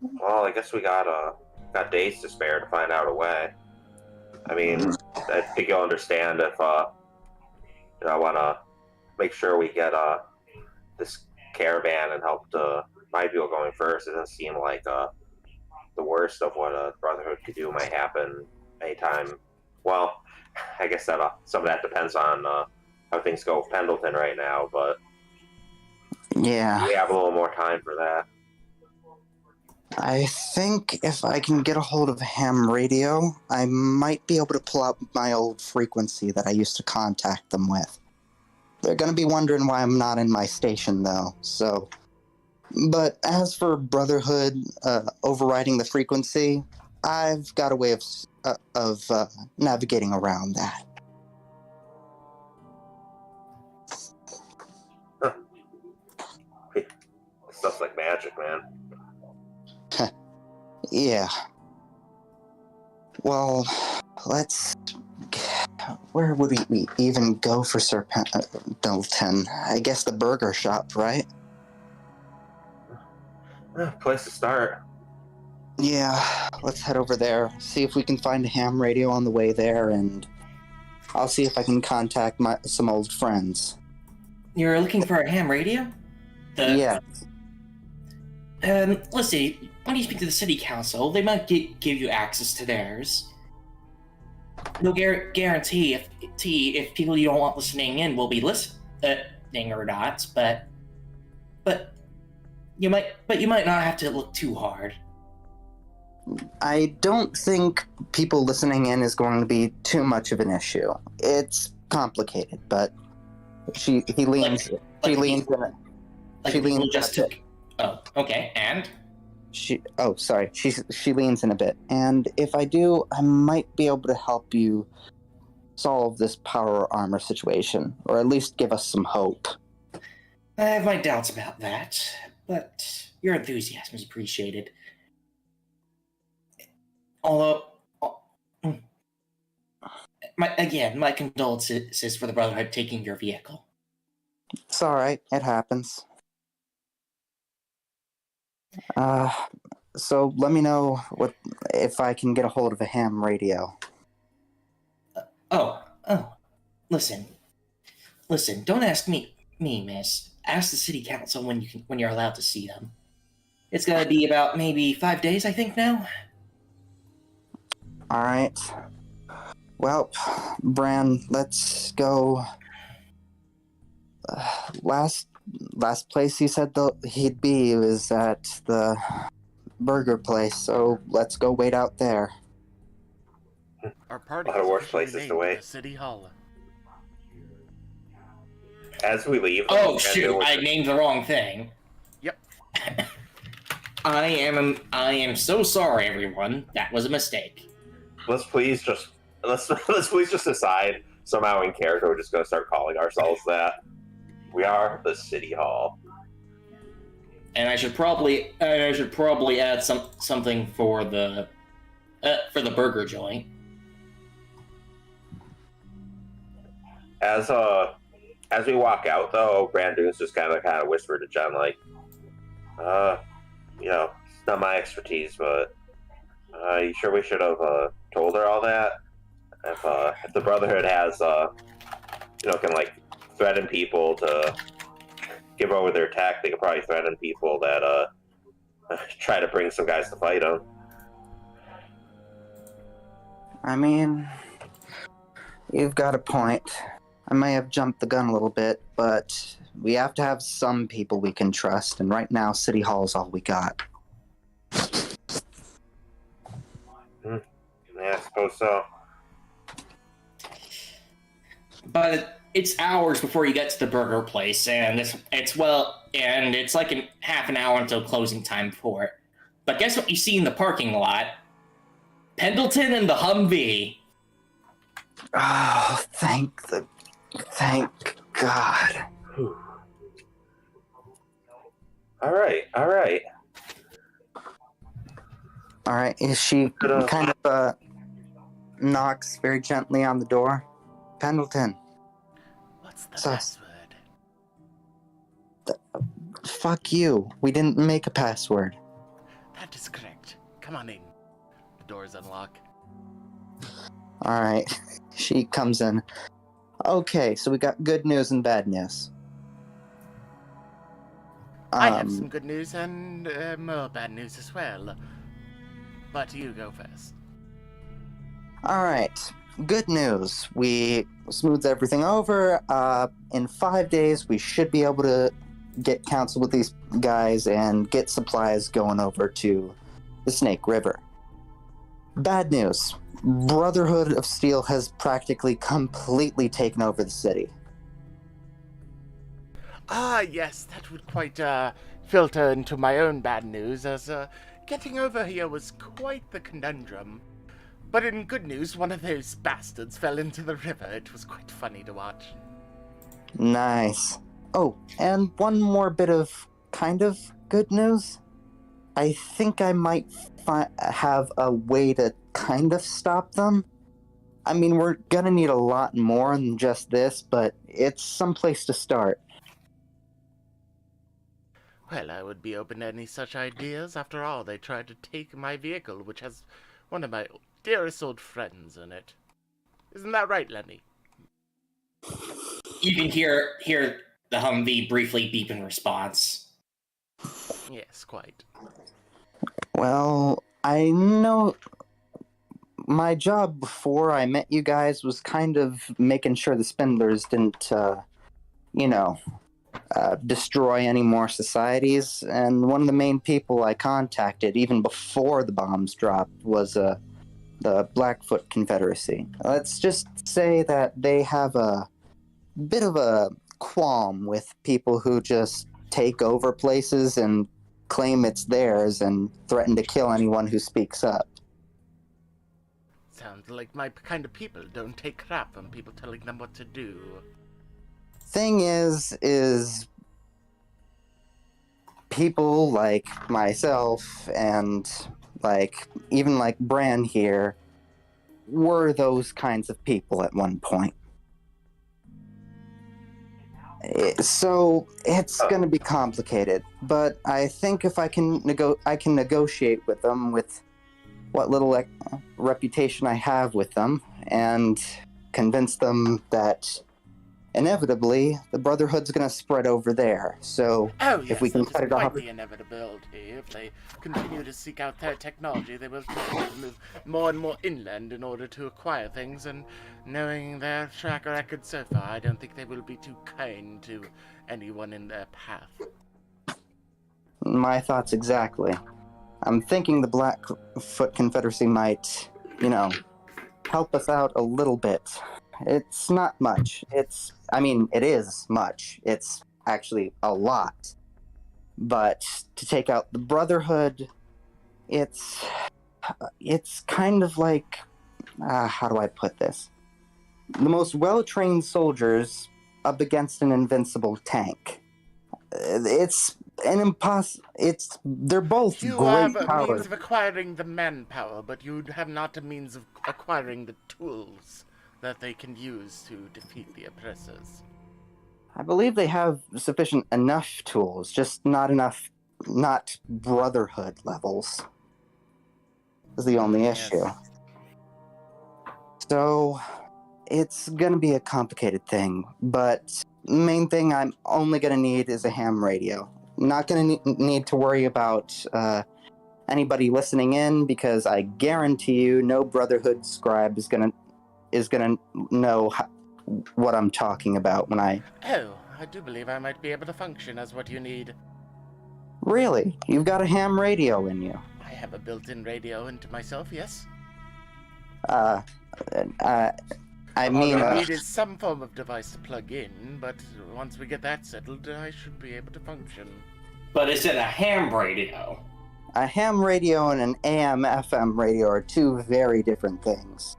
Well, I guess we got days to spare to find out a way. I mean, I think you'll understand if I want to make sure we get this caravan and help my people going first. It doesn't seem like the worst of what a Brotherhood could do might happen anytime. Well, I guess that some of that depends on how things go with Pendleton right now, but yeah, we have a little more time for that. I think if I can get a hold of a ham radio, I might be able to pull out my old frequency that I used to contact them with. They're going to be wondering why I'm not in my station, though, so... But as for Brotherhood overriding the frequency, I've got a way of navigating around that. Huh. Stuff's like magic, man. Yeah. Well, where would we even go for Sir Pendleton? I guess the burger shop, right? Place to start. Yeah, let's head over there, see if we can find a ham radio on the way there, and I'll see if I can contact some old friends. You're looking for a ham radio? Yeah. Let's see. When you speak to the city council, they might give you access to theirs. No guarantee if people you don't want listening in will be listening or not, but you might not have to look too hard. I don't think people listening in is going to be too much of an issue. It's complicated, but she leans in it. She leans just in a bit. Oh, okay, and? She leans in a bit. And if I do, I might be able to help you solve this power armor situation, or at least give us some hope. I have my doubts about that, but your enthusiasm is appreciated. Although, my condolences for the Brotherhood taking your vehicle. It's alright, it happens. So let me know if I can get a hold of a ham radio. Listen, don't ask me, miss. Ask the city council when you're allowed to see them. It's gonna be about maybe 5 days, I think, now. Alright. Well, Bran, let's go. Last place he said he'd be was at the burger place, so let's go wait out there. Our party A lot of worse is places named to wait. the City Hall. As we leave... Oh, shoot, I named the wrong thing. Yep. I am so sorry, everyone. That was a mistake. Let's please just decide somehow in character we're just going to start calling ourselves that. We are the City Hall. And I should probably add something for the burger joint. As we walk out, though, Bran Doon's just kind of whispered to Jen, like, it's not my expertise, but you sure we should have told her all that? If the Brotherhood has, can like threaten people to give over their tech, they could probably threaten people that try to bring some guys to fight them. I mean, you've got a point. I may have jumped the gun a little bit, but we have to have some people we can trust, and right now City Hall's all we got. Yeah, I suppose so. But it's hours before you get to the burger place, and it's like half an hour until closing time for it. But guess what you see in the parking lot? Pendleton and the Humvee. Oh, thank God. All right. All right, is she kind of knocks very gently on the door? Pendleton. What's the So- password? Fuck you. We didn't make a password. That is correct. Come on in. The doors unlock. All right. She comes in. Okay, so we got good news and bad news. I have some good news and more bad news as well. But you go first. All right. Good news. We smoothed everything over. In 5 days, we should be able to get counsel with these guys and get supplies going over to the Snake River. Bad news. Brotherhood of Steel has practically completely taken over the city. Ah, yes, that would quite filter into my own bad news, as getting over here was quite the conundrum. But in good news, one of those bastards fell into the river. It was quite funny to watch. Nice. Oh, and one more bit of kind of good news. I think I might have a way to kind of stop them. I mean, we're gonna need a lot more than just this, but it's someplace to start. Well, I would be open to any such ideas. After all, they tried to take my vehicle, which has one of my dearest old friends in it. Isn't that right, Lenny? You can hear the Humvee briefly beep in response. Yes, quite. Well, I know my job before I met you guys was kind of making sure the Spindlers didn't, destroy any more societies. And one of the main people I contacted, even before the bombs dropped, was the Blackfoot Confederacy. Let's just say that they have a bit of a qualm with people who just take over places and claim it's theirs and threaten to kill anyone who speaks up. Sounds like my kind of people don't take crap from people telling them what to do. Thing is people like myself and even like Bran here were those kinds of people at one point. So it's going to be complicated, but I think if I can negotiate with them with what little reputation I have with them and convince them that inevitably the Brotherhood's going to spread over there. So Oh, yes, if we can that cut is it off, quite the inevitability. If they continue to seek out their technology, they will continue to move more and more inland in order to acquire things, and knowing their track record so far, I don't think they will be too kind to anyone in their path. my thoughts exactly. I'm thinking the Blackfoot Confederacy might, help us out a little bit. It's not much. it is much. It's actually a lot. But to take out the Brotherhood, it's kind of like, how do I put this? The most well-trained soldiers up against an invincible tank. They're both You great have a powers. means of acquiring the manpower, but you have not a means of acquiring the tools that they can use to defeat the oppressors. I believe they have sufficient enough tools, just not Brotherhood levels. Is the only issue. So, it's gonna be a complicated thing, but main thing I'm only gonna need is a ham radio. Not gonna need to worry about anybody listening in, because I guarantee you no Brotherhood scribe is gonna know what I'm talking about when I... Oh, I do believe I might be able to function as what you need. Really? You've got a ham radio in you? I have a built-in radio into myself, yes? I mean, All we need is some form of device to plug in, but once we get that settled, I should be able to function. But is it a ham radio? a ham radio and an AM/FM radio are two very different things.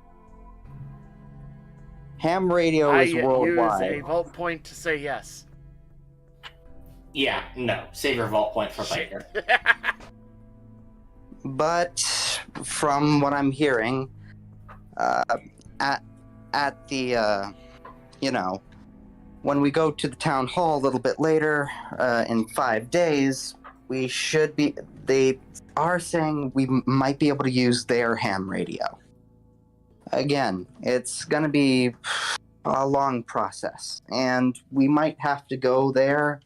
Ham radio is I worldwide. use a vault point to say yes. Yeah, no. Save your vault point for Shit. later. But from what I'm hearing, at the when we go to the town hall a little bit later, in 5 days, we should be. They are saying we might be able to use their ham radio. Again, it's going to be a long process, and we might have to go there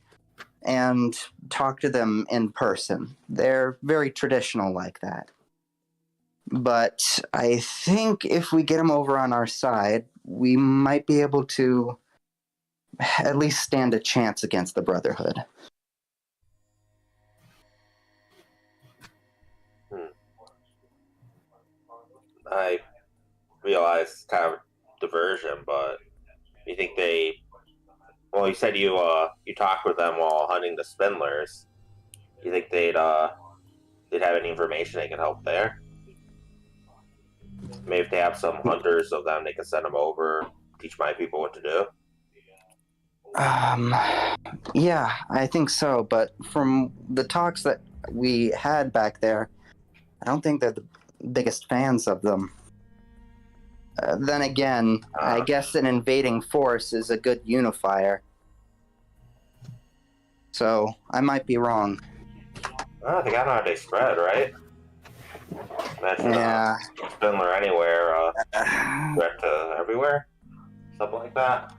and talk to them in person. They're very traditional like that. But I think if we get them over on our side, we might be able to at least stand a chance against the Brotherhood. I realize kind of diversion, but you think they? Well, you said you talked with them while hunting the Spindlers. You think they'd have any information they could help there? Maybe if they have some hunters of them, they can send them over, teach my people what to do. Yeah, I think so. But from the talks that we had back there, I don't think they're the biggest fans of them. Then again, I guess an invading force is a good unifier. So, I might be wrong. Well, they got how they spread, right? Imagine Yeah. Spindler anywhere, threat to everywhere? Something like that?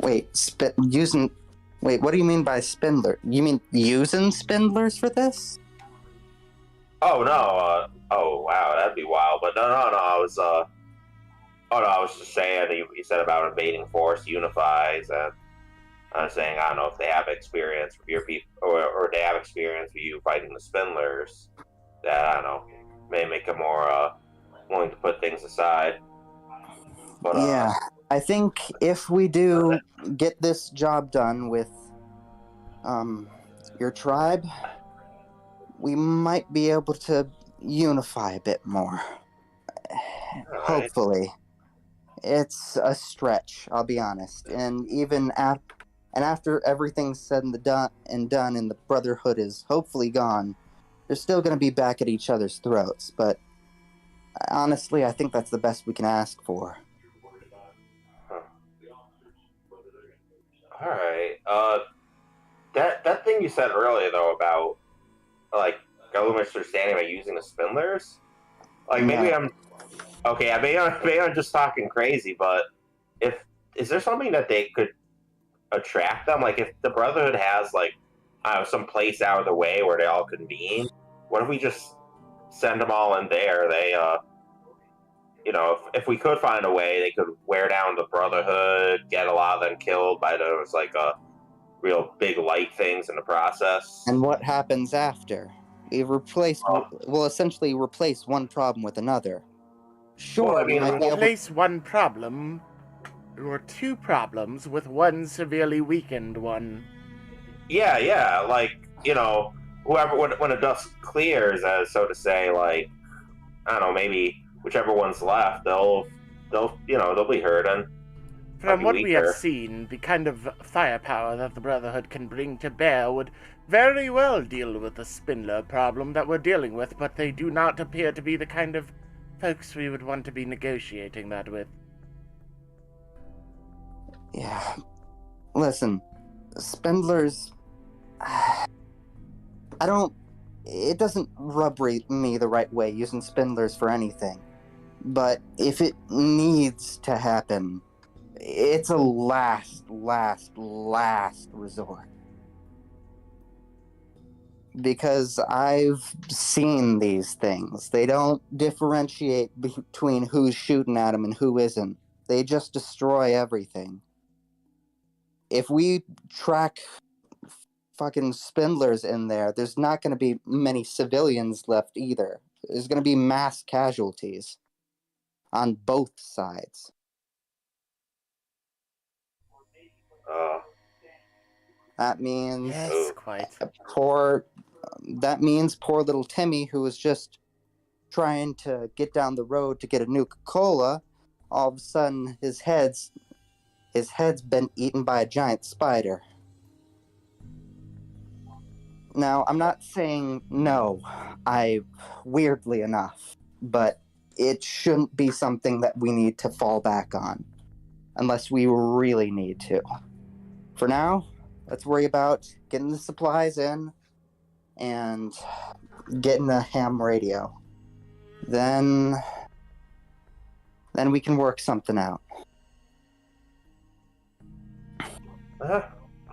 Wait, Wait, what do you mean by Spindler? You mean using Spindlers for this? Oh, no, oh, wow, that'd be wild. But no, I was, I was just saying, you said about invading force unifies, and I was saying, I don't know if they have experience with your people, or they have experience with you fighting the Spindlers, that, I don't know, may make them more, willing to put things aside. But, yeah, I think if we do get this job done with, your tribe, we might be able to unify a bit more. right. Hopefully. It's a stretch, I'll be honest. And even after everything's said and done and the Brotherhood is hopefully gone, they're still going to be back at each other's throats. But honestly, I think that's the best we can ask for. All right. That thing you said earlier though about like government understanding by using the Spindlers, like maybe Yeah. I'm okay. Maybe I'm just talking crazy, but is there something that they could attract them? Like if the Brotherhood has like I don't know, some place out of the way where they all convene, what if we just send them all in there? They if we could find a way, they could wear down the Brotherhood, get a lot of them killed by those like real big light things in the process. And what happens after? We'll essentially replace one problem with another. Sure, Well, I we mean, might be able to... Replace one problem or two problems with one severely weakened one. Yeah, like whoever when the dust clears, as so to say, like I don't know, maybe whichever one's left, they'll be hurting. From what we weaker. have seen, the kind of firepower that the Brotherhood can bring to bear would very well deal with the Spindler problem that we're dealing with, but they do not appear to be the kind of folks we would want to be negotiating that with. Yeah. Listen, Spindlers... It doesn't rub me the right way using Spindlers for anything. But if it needs to happen, it's a last resort. Because I've seen these things. They don't differentiate between who's shooting at them and who isn't. They just destroy everything. If we track fucking Spindlers in there, there's not going to be many civilians left either. There's going to be mass casualties. on both sides. That means Yes, quite. poor little Timmy, who was just trying to get down the road to get a Nuka-Cola. All of a sudden, his head's been eaten by a giant spider. Now, I'm not saying no, weirdly enough, but it shouldn't be something that we need to fall back on, unless we really need to. For now, let's worry about getting the supplies in and getting a ham radio. Then we can work something out.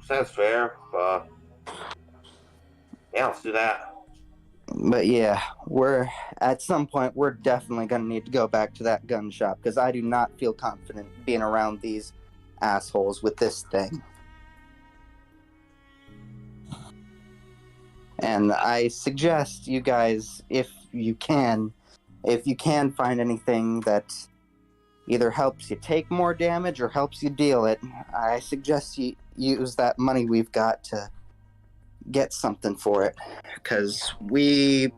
Sounds fair. Yeah, let's do that. But yeah, at some point we're definitely gonna need to go back to that gun shop, because I do not feel confident being around these assholes with this thing. And I suggest you guys, if you can find anything that either helps you take more damage or helps you deal it, I suggest you use that money we've got to get something for it, because we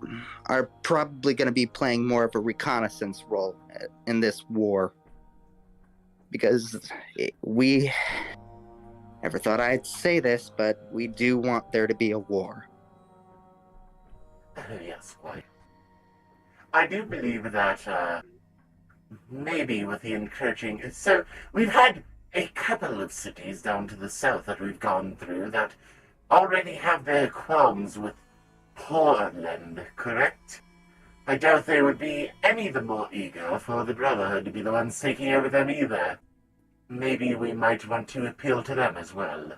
are probably going to be playing more of a reconnaissance role in this war, because we never thought I'd say this, but we do want there to be a war. Yes, quite. I do believe that, maybe with the encouraging... So, we've had a couple of cities down to the south that we've gone through that already have their qualms with Portland, correct? I doubt they would be any the more eager for the Brotherhood to be the ones taking over them either. Maybe we might want to appeal to them as well.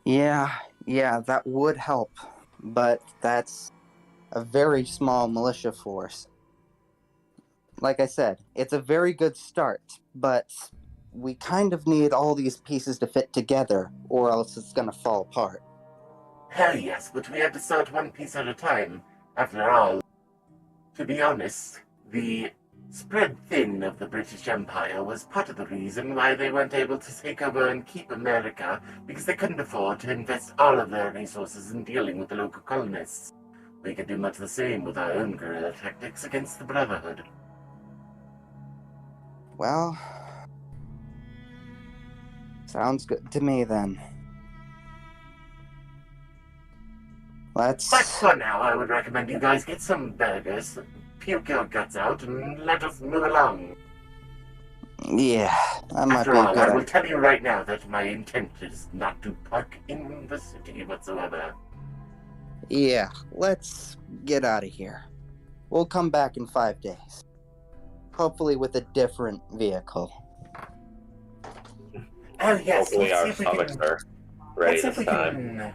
Yeah, that would help, but that's a very small militia force. Like I said, it's a very good start, but we kind of need all these pieces to fit together, or else it's gonna fall apart. Hell yes, but we have to start one piece at a time. After all, to be honest, the spread thin of the British Empire was part of the reason why they weren't able to take over and keep America, because they couldn't afford to invest all of their resources in dealing with the local colonists. We could do much the same with our own guerrilla tactics against the Brotherhood. Well, sounds good to me then. But for now, I would recommend you guys get some burgers, puke your guts out, and let us move along. Yeah, that might After be a all, good I will tell you right now that my intent is not to park in the city whatsoever. Yeah, let's get out of here. We'll come back in 5 days. Hopefully with a different vehicle. Oh yes, Hopefully our let's see if we stomachs can... are ready let's see if this we time. can...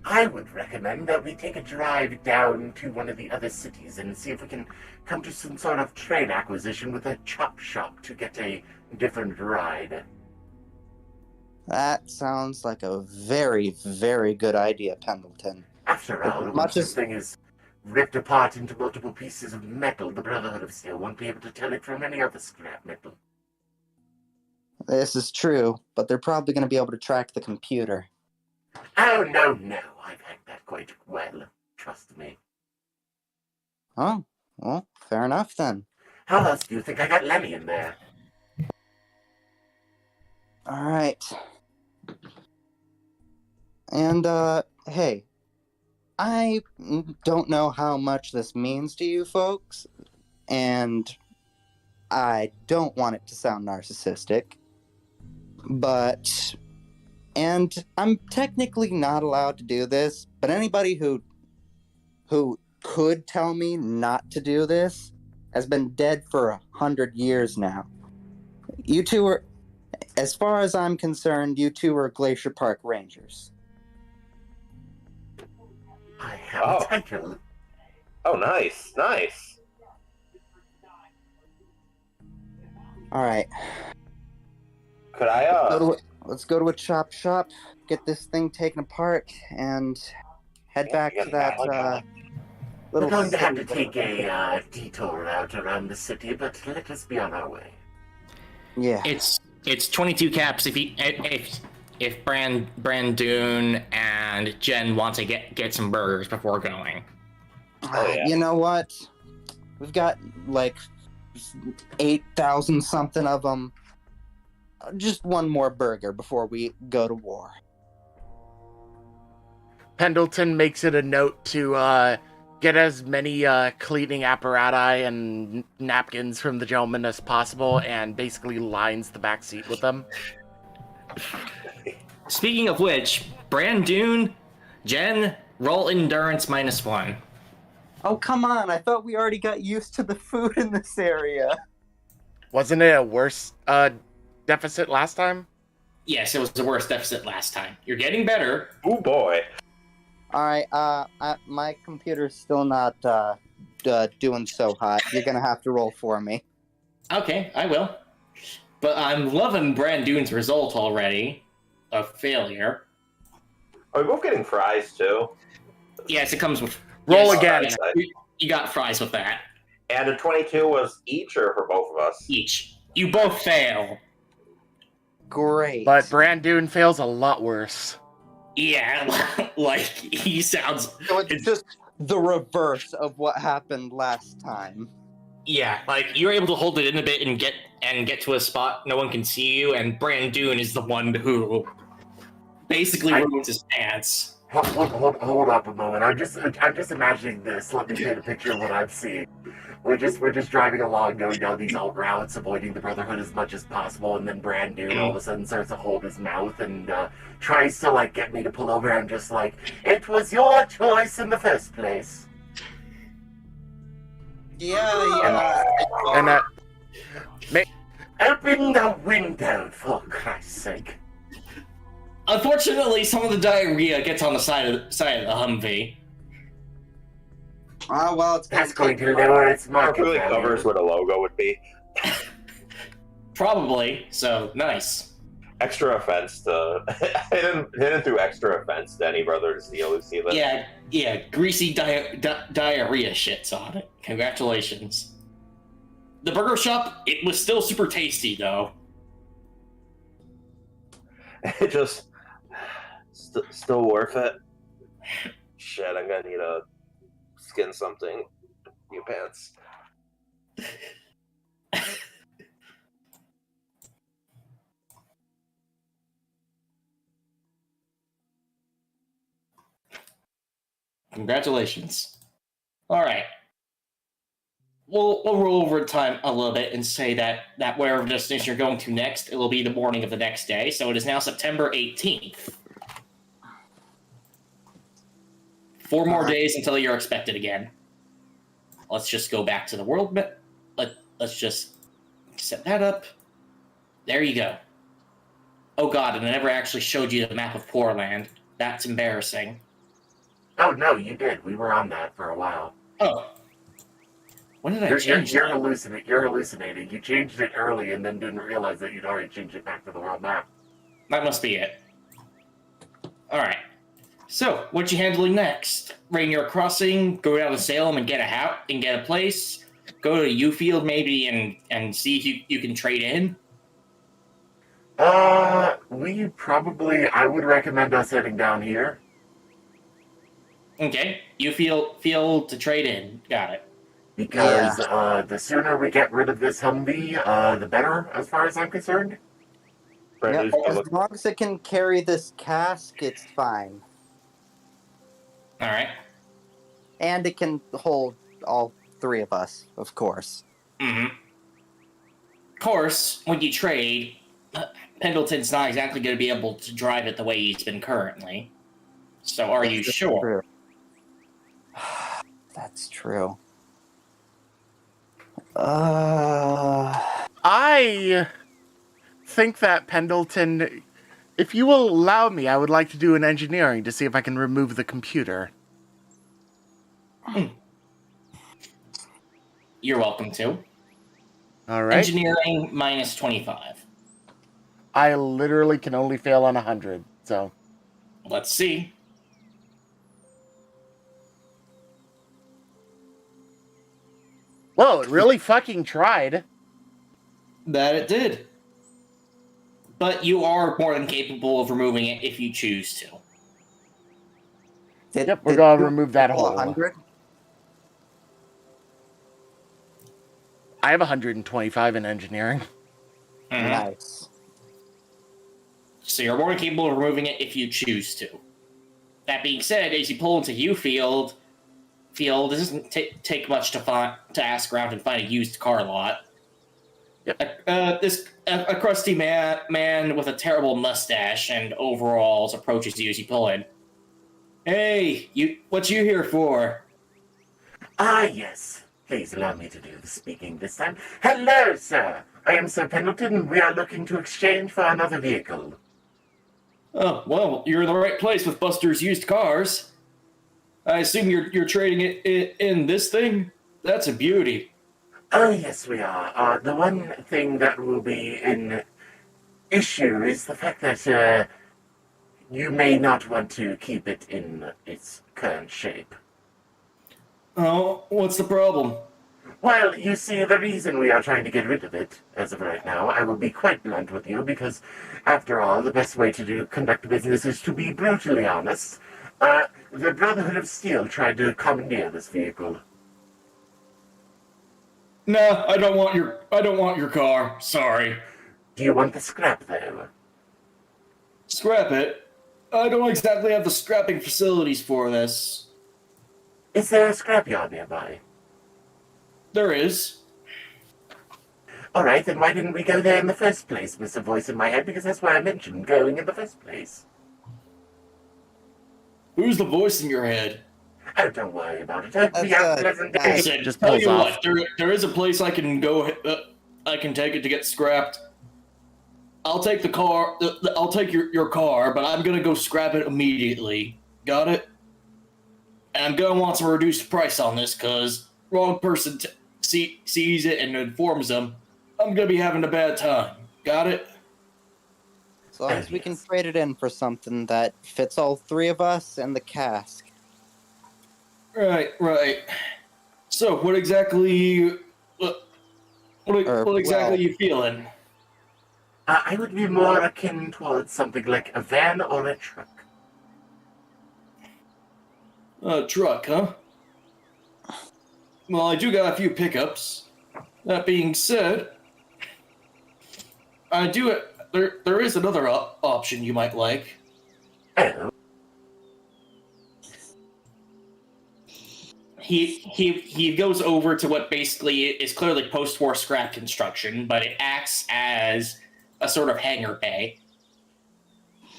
I would recommend that we take a drive down to one of the other cities and see if we can come to some sort of trade acquisition with a chop shop to get a different ride. That sounds like a very, very good idea, Pendleton. After all, once this thing is ripped apart into multiple pieces of metal, the Brotherhood of Steel won't be able to tell it from any other scrap metal. This is true, but they're probably going to be able to track the computer. Oh, no, I've hacked that quite well. Trust me. Oh, well, fair enough then. How else do you think I got Lenny in there? Alright. And, hey, I don't know how much this means to you folks, and I don't want it to sound narcissistic, but... And I'm technically not allowed to do this, but anybody who could tell me not to do this has been dead for 100 years now. You two are, as far as I'm concerned, you two are Glacier Park Rangers. I have a title. Oh, nice. Alright. Could I, Let's go to a chop shop, get this thing taken apart, and head back to that, We're going to have to silly take a detour out around the city, but let us be on our way. Yeah. It's 22 caps if Bran Doon and Jen want to get some burgers before going. Oh, yeah. You know what? We've got like 8,000 something of them. Just one more burger before we go to war. Pendleton makes it a note to get as many cleaning apparatus and napkins from the gentleman as possible, and basically lines the back seat with them. Speaking of which, Bran Doon, Jen, roll endurance -1. Oh, come on. I thought we already got used to the food in this area. Wasn't it a worse deficit last time? Yes, it was the worst deficit last time. You're getting better. Oh boy. All right. My computer's still not doing so hot. You're going to have to roll for me. Okay, I will. But I'm loving Bran Doon's result already. A failure. Are we both getting fries too? Yes, it comes with... Roll yes, again. You got fries with that. And the 22 was each or for both of us? Each. You both fail. Great. But Bran Doon fails a lot worse. Yeah, like, he sounds... So it's just the reverse of what happened last time. Yeah, like, you're able to hold it in a bit and get to a spot no one can see you, and Bran Doon is the one who basically ruins his pants. Hold up a moment. I'm just imagining this. Let me paint a picture of what I'm seeing. We're just driving along, going down these alt routes, avoiding the Brotherhood as much as possible, and then Bran Doon all of a sudden starts to hold his mouth and tries to like get me to pull over. I'm just like, it was your choice in the first place. Yeah. And Open the window, for Christ's sake. Unfortunately, some of the diarrhea gets on the side of the Humvee. Oh, well, it's That's going to lower its It market really value. covers what a logo would be. Probably, so nice. Extra offense to hidden through extra offense to any brothers who see that. Yeah, greasy diarrhea shits on it. Congratulations. The burger shop, it was still super tasty, though. It just still worth it. Shit, I'm gonna need to skin something. New pants. Congratulations. All right. We'll roll over time a little bit and say that wherever destination you're going to next, it will be the morning of the next day. So it is now September 18th. 4 more days until you're expected again. Let's just go back to the world map. Let's just set that up. There you go. Oh god, and I never actually showed you the map of Poorland. That's embarrassing. Oh no, you did. We were on that for a while. Oh. When did I change You're that? You're hallucinating. You changed it early and then didn't realize that you'd already changed it back to the world map. That must be it. Alright. So, what you handling next? Rainier Crossing, go down to Salem and get a place, go to Ufield maybe and see if you can trade in? I would recommend us heading down here. Okay, Ufield to trade in. Got it. Because the sooner we get rid of this Humvee, the better, as far as I'm concerned. Yeah, as long as it can carry this cask, it's fine. Alright. And it can hold all 3 of us, of course. Mm-hmm. Of course, when you trade, Pendleton's not exactly going to be able to drive it the way he's been currently. So are you sure? That's true. I think that Pendleton, if you will allow me, I would like to do an engineering to see if I can remove the computer. You're welcome to. All right. Engineering -25. I literally can only fail on 100, so. Let's see. Whoa, it really fucking tried. That it did. But you are more than capable of removing it if you choose to. Yep, we're gonna remove that roll hole. 100? I have 125 in engineering. Mhm. Nice. So you're more than capable of removing it if you choose to. That being said, as you pull into Ufield, it doesn't take much to ask around and find a used car lot. Yep. A crusty man with a terrible mustache and overalls approaches you as you pull in. Hey, what you here for? Ah, yes. Please allow me to do the speaking this time. Hello, sir. I am Sir Pendleton. We are looking to exchange for another vehicle. Oh, well, you're in the right place with Buster's used cars. I assume you're trading it in this thing? That's a beauty. Oh, yes, we are. The one thing that will be an issue is the fact that you may not want to keep it in its current shape. Oh, what's the problem? Well, you see, the reason we are trying to get rid of it, as of right now, I will be quite blunt with you, because, after all, the best way to conduct business is to be brutally honest. The Brotherhood of Steel tried to commandeer this vehicle. No, I don't want your car. Sorry. Do you want the scrap, though? Scrap it. I don't exactly have the scrapping facilities for this. Is there a scrapyard nearby? There is. All right, then why didn't we go there in the first place, Mr. Voice in my head? Because that's why I mentioned going in the first place. Who's the voice in your head? Oh, don't worry about it. Hope we That's, have a pleasant I day. said, Just tell pulls you off. what, there is a place I can go. I can take it to get scrapped. I'll take the car. I'll take your car, but I'm gonna go scrap it immediately. Got it? And I'm gonna want some reduced price on this, cause wrong person sees it and informs them. I'm gonna be having a bad time. Got it? As long as we can trade it in for something that fits all three of us and the cask. Right. So, what exactly? What exactly are you feeling? I would be more akin towards something like a van or a truck. A truck, huh? Well, I do got a few pickups. That being said, I do. There is another option you might like. Oh, He goes over to what basically is clearly post-war scrap construction, but it acts as a sort of hangar bay.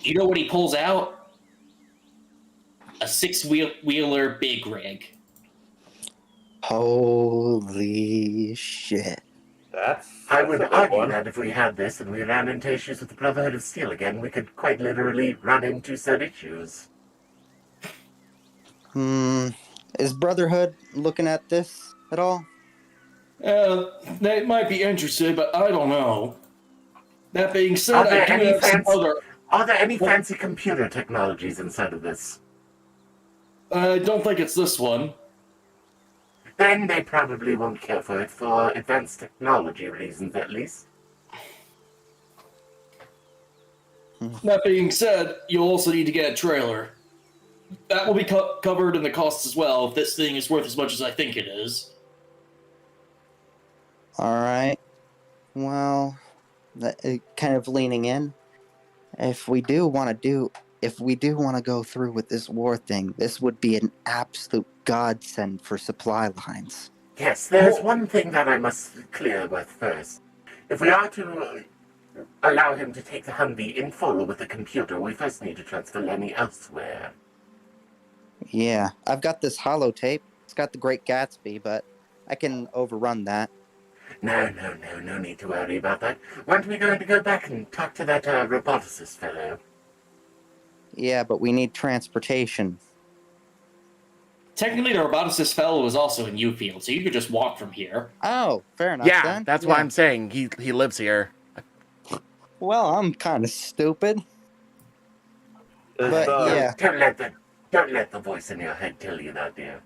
You know what he pulls out? A six-wheeler big rig. Holy shit. I would that's a good argue one. that if we had this and we ran into issues with the Brotherhood of Steel again, we could quite literally run into said issues. Is Brotherhood looking at this at all? They might be interested, but I don't know. That being said, Are there I do any have some fancy- other. Are there any fancy computer technologies inside of this? I don't think it's this one. Then they probably won't care for it for advanced technology reasons, at least. That being said, you'll also need to get a trailer. That will be covered in the costs as well, if this thing is worth as much as I think it is. Alright. Well, kind of leaning in. If we do want to go through with this war thing, this would be an absolute godsend for supply lines. Yes, there's one thing that I must clear with first. If we are to allow him to take the Humvee in full with the computer, we first need to transfer Lenny elsewhere. Yeah, I've got this holotape. It's got the Great Gatsby, but I can overrun that. No need to worry about that. Weren't we going to go back and talk to that roboticist fellow? Yeah, but we need transportation. Technically, the roboticist fellow is also in Ufield, so you could just walk from here. Oh, fair enough Yeah, then. that's why I'm saying he lives here. Well, I'm kind of stupid. But, So, yeah. Don't let the voice in your head tell you that, dear.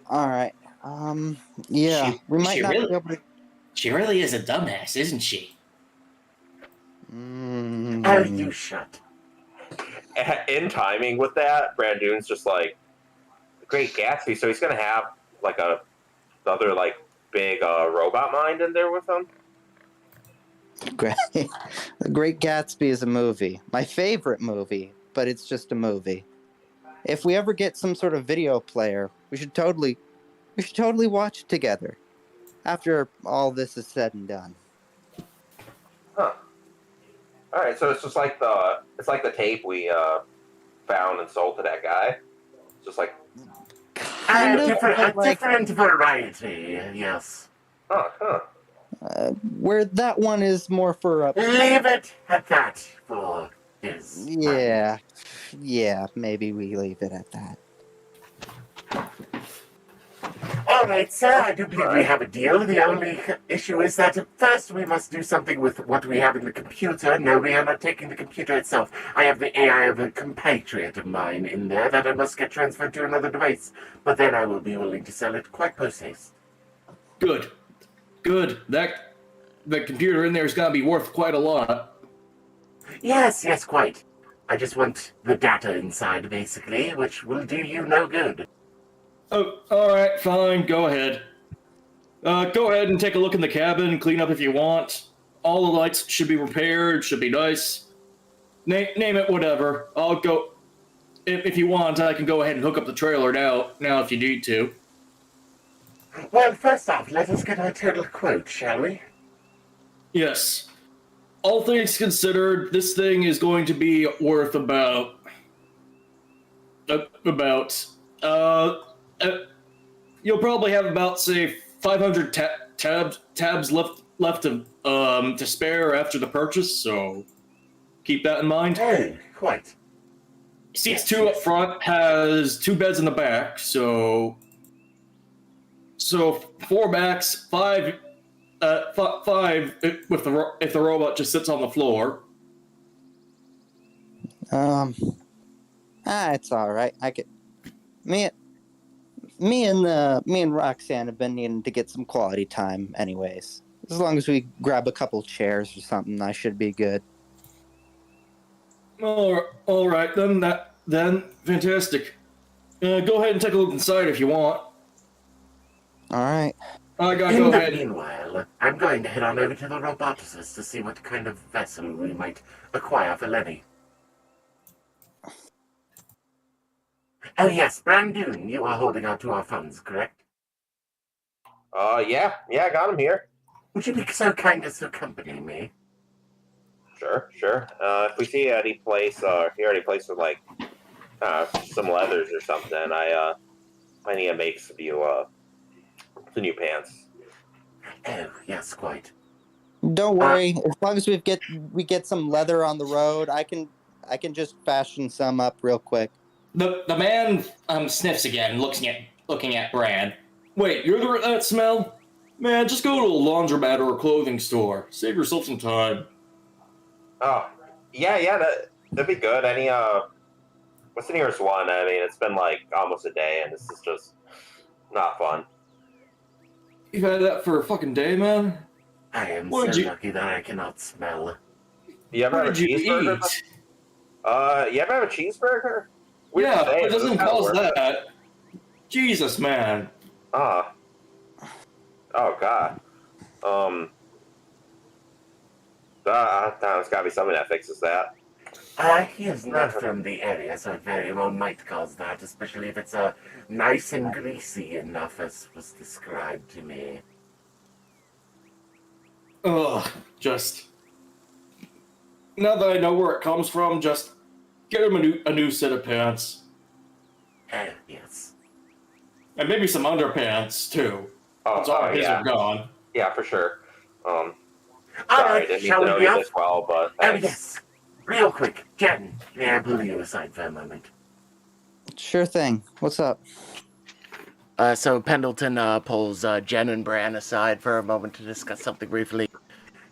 Alright. Yeah, She- we might she not really- be able to. She really is a dumbass, isn't she? Oh, you shut. In timing with that, Bran Doon's just like, Great Gatsby, so he's gonna have like another like big robot mind in there with him. Great. The Great Gatsby is a movie. My favorite movie, but it's just a movie. If we ever get some sort of video player, we should totally watch it together. After all this is said and done. Huh. All right, so it's just like the tape we found and sold to that guy. It's just like, Kind of, A but like, different variety, yes. where that one is more for Leave it at that for his. yeah, maybe we leave it at that. All right, sir, I do believe we have a deal. The only issue is that first we must do something with what we have in the computer. No, we are not taking the computer itself. I have the AI of a compatriot of mine in there that I must get transferred to another device. But then I will be willing to sell it quite post-haste. Good. That the computer in there is gonna be worth quite a lot. Yes, quite. I just want the data inside, basically, which will do you no good. Oh, all right, fine. Go ahead. Go ahead and take a look in the cabin. Clean up if you want. All the lights should be repaired. Should be nice. Name it whatever. I'll go. If you want, I can go ahead and hook up the trailer now. Now, if you need to. Well, first off, let us get our total quote, shall we? Yes. All things considered, this thing is going to be worth about. You'll probably have about, say, 500 tabs left to spare after the purchase, so keep that in mind. Oh, quite. Seats 2 up front, has 2 beds in the back, so 4 backs, 5 if the robot just sits on the floor. It's all right. I could. Me and Roxanne have been needing to get some quality time, anyways. As long as we grab a couple chairs or something, I should be good. All right, then fantastic. Go ahead and take a look inside if you want. All right. I gotta In go the ahead. meanwhile, I'm going to head on over to the roboticist to see what kind of vessel we might acquire for Lenny. Oh yes, Bran Doon, you are holding out to our funds, correct? Yeah, I got him here. Would you be so kind as to accompany me? Sure. If we see any place, any place with like some leathers or something, I need to make some new pants. Oh, yes, quite. Don't worry. As long as we get some leather on the road, I can just fashion some up real quick. The man sniffs again, looking at Bran. Wait, you're that smell? Man, just go to a laundromat or a clothing store. Save yourself some time. Oh, yeah, that'd be good. What's the nearest one? I mean, it's been like almost a day, and this is just not fun. You've had that for a fucking day, man? I am What so did you- lucky that I cannot smell. You ever What have a did you cheeseburger? eat? You ever have a cheeseburger? Weird Yeah, to say, it but doesn't it's kinda cause worth it. that. Jesus, man. Oh God. There's gotta be something that fixes that. He is not from the area, so it very well might cause that, especially if it's nice and greasy enough as was described to me. Ugh, just... Now that I know where it comes from, just get him a new set of pants. Yes. And maybe some underpants, too. Oh, All his yeah. are gone. Yeah, for sure. All Sorry, right, didn't need shall to we know be you off? this well, but Oh, thanks. yes. Real quick, Jen, may I pull you aside for a moment? Sure thing. What's up? So Pendleton pulls Jen and Bran aside for a moment to discuss something briefly.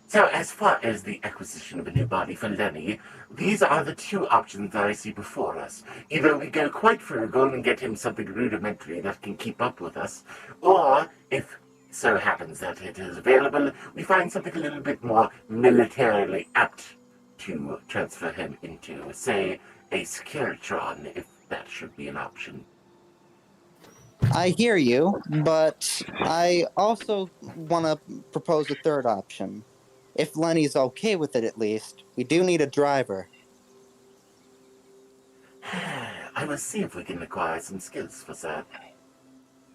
So, as far as the acquisition of a new body for Lenny, these are the two options that I see before us. Either we go quite frugal and get him something rudimentary that can keep up with us, or, if so happens that it is available, we find something a little bit more militarily apt to transfer him into, say, a Securitron, if that should be an option. I hear you, but I also want to propose a third option. If Lenny's okay with it, at least, we do need a driver. I will see if we can acquire some skills for that.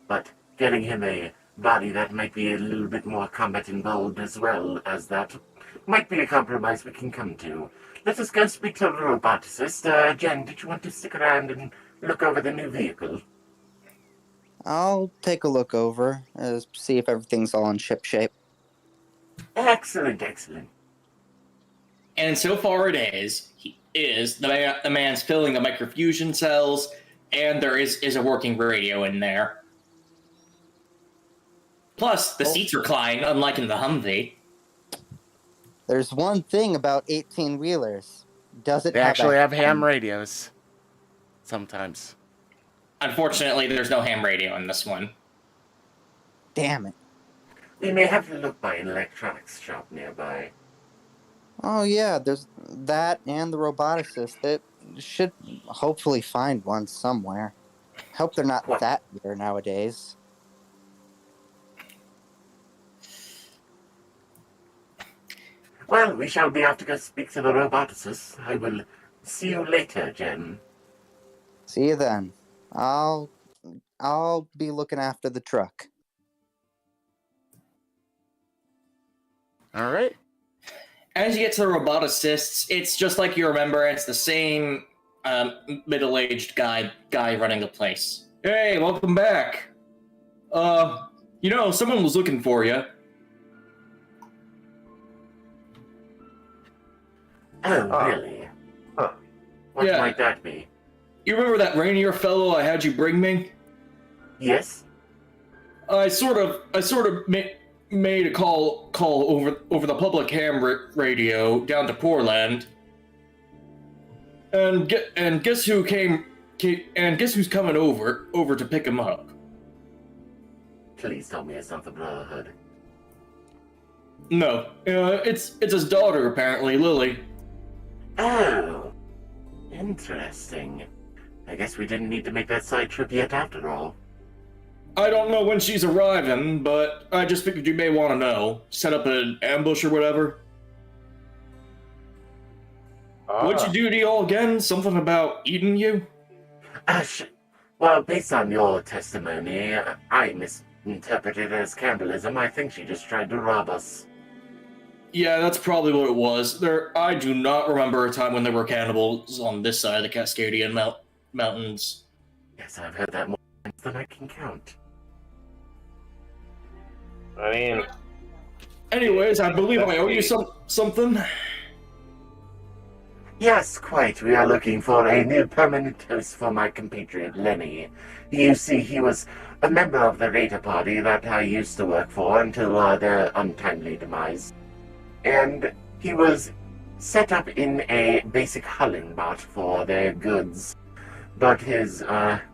But getting him a body that might be a little bit more combat involved as well as that might be a compromise we can come to. Let us go speak to the roboticist. Jen, did you want to stick around and look over the new vehicle? I'll take a look over, see if everything's all in ship shape. Excellent, excellent. And so far it is. The man's filling the microfusion cells, and there is a working radio in there. Plus, the seats recline, unlike in the Humvee. There's one thing about 18-wheelers. Does it They actually have ham radios. Sometimes. Unfortunately, there's no ham radio in this one. Damn it. We may have to look by an electronics shop nearby. Oh yeah, there's that and the roboticist. It should hopefully find one somewhere. Hope they're not that rare nowadays. Well, we shall be off to go speak to the roboticist. I will see you later, Jen. See you then. I'll be looking after the truck. All right. As you get to the roboticists, it's just like you remember. It's the same middle-aged guy running the place. Hey, welcome back. Someone was looking for you. Oh, really? Huh. What Yeah. might that be? You remember that Rainier fellow I had you bring me? Yes? I sort of made a call over the public ham radio down to Portland. And guess who came and guess who's coming over to pick him up? Please tell me it's not the Brotherhood. No, it's his daughter apparently, Lily. Oh, interesting. I guess we didn't need to make that side trip yet after all. I don't know when she's arriving, but I just figured you may want to know. Set up an ambush or whatever. What'd you do to y'all again? Something about eating you? Well, based on your testimony, I misinterpreted it as cannibalism. I think she just tried to rob us. Yeah, that's probably what it was. I do not remember a time when there were cannibals on this side of the Cascadian mountains. Yes, I've heard that more times than I can count. I mean... Anyways, I believe I owe you something. Yes, quite. We are looking for a new permanent host for my compatriot, Lenny. You see, he was a member of the Raider party that I used to work for until their untimely demise. And he was set up in a basic hulling bot for their goods. But his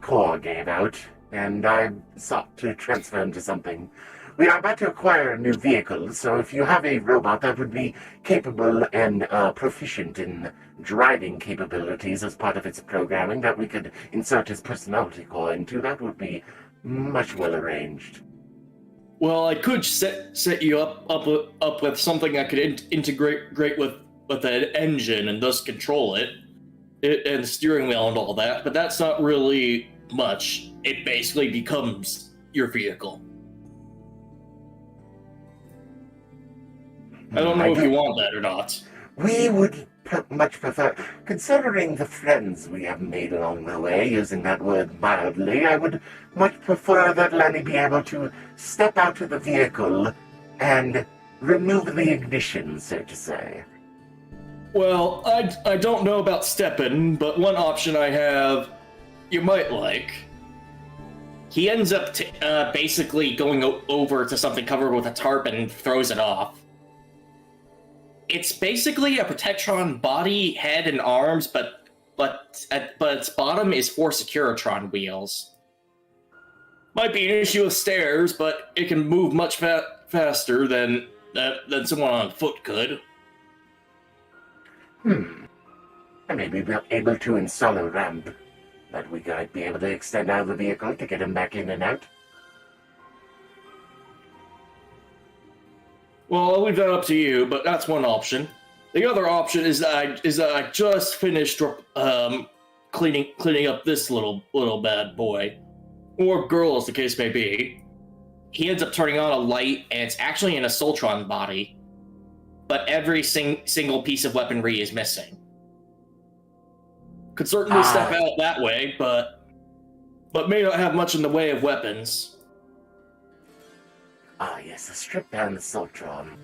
core gave out, and I sought to transfer him to something. We are about to acquire a new vehicle, so if you have a robot that would be capable and proficient in driving capabilities as part of its programming that we could insert his personality core into, that would be much well arranged. Well, I could set you up with something that could integrate with an engine and thus control it, and the steering wheel and all that. But that's not really much. It basically becomes your vehicle. I don't know if you want that or not. We would much prefer, considering the friends we have made along the way, using that word mildly, I would much prefer that Lenny be able to step out of the vehicle and remove the ignition, so to say. Well, I don't know about stepping, but one option I have you might like. He ends up basically going over to something covered with a tarp and throws it off. It's basically a Protectron body, head, and arms, but its bottom is 4 Securitron wheels. Might be an issue with stairs, but it can move much faster than someone on foot could. I may be able to install a ramp that we might be able to extend out of the vehicle to get him back in and out. Well, I'll leave that up to you, but that's one option. The other option is that I just finished cleaning up this little bad boy, or girl, as the case may be. He ends up turning on a light, and it's actually an Assaultron body, but every single piece of weaponry is missing. Could certainly step out that way, but may not have much in the way of weapons. Yes, a stripped-down Assaultron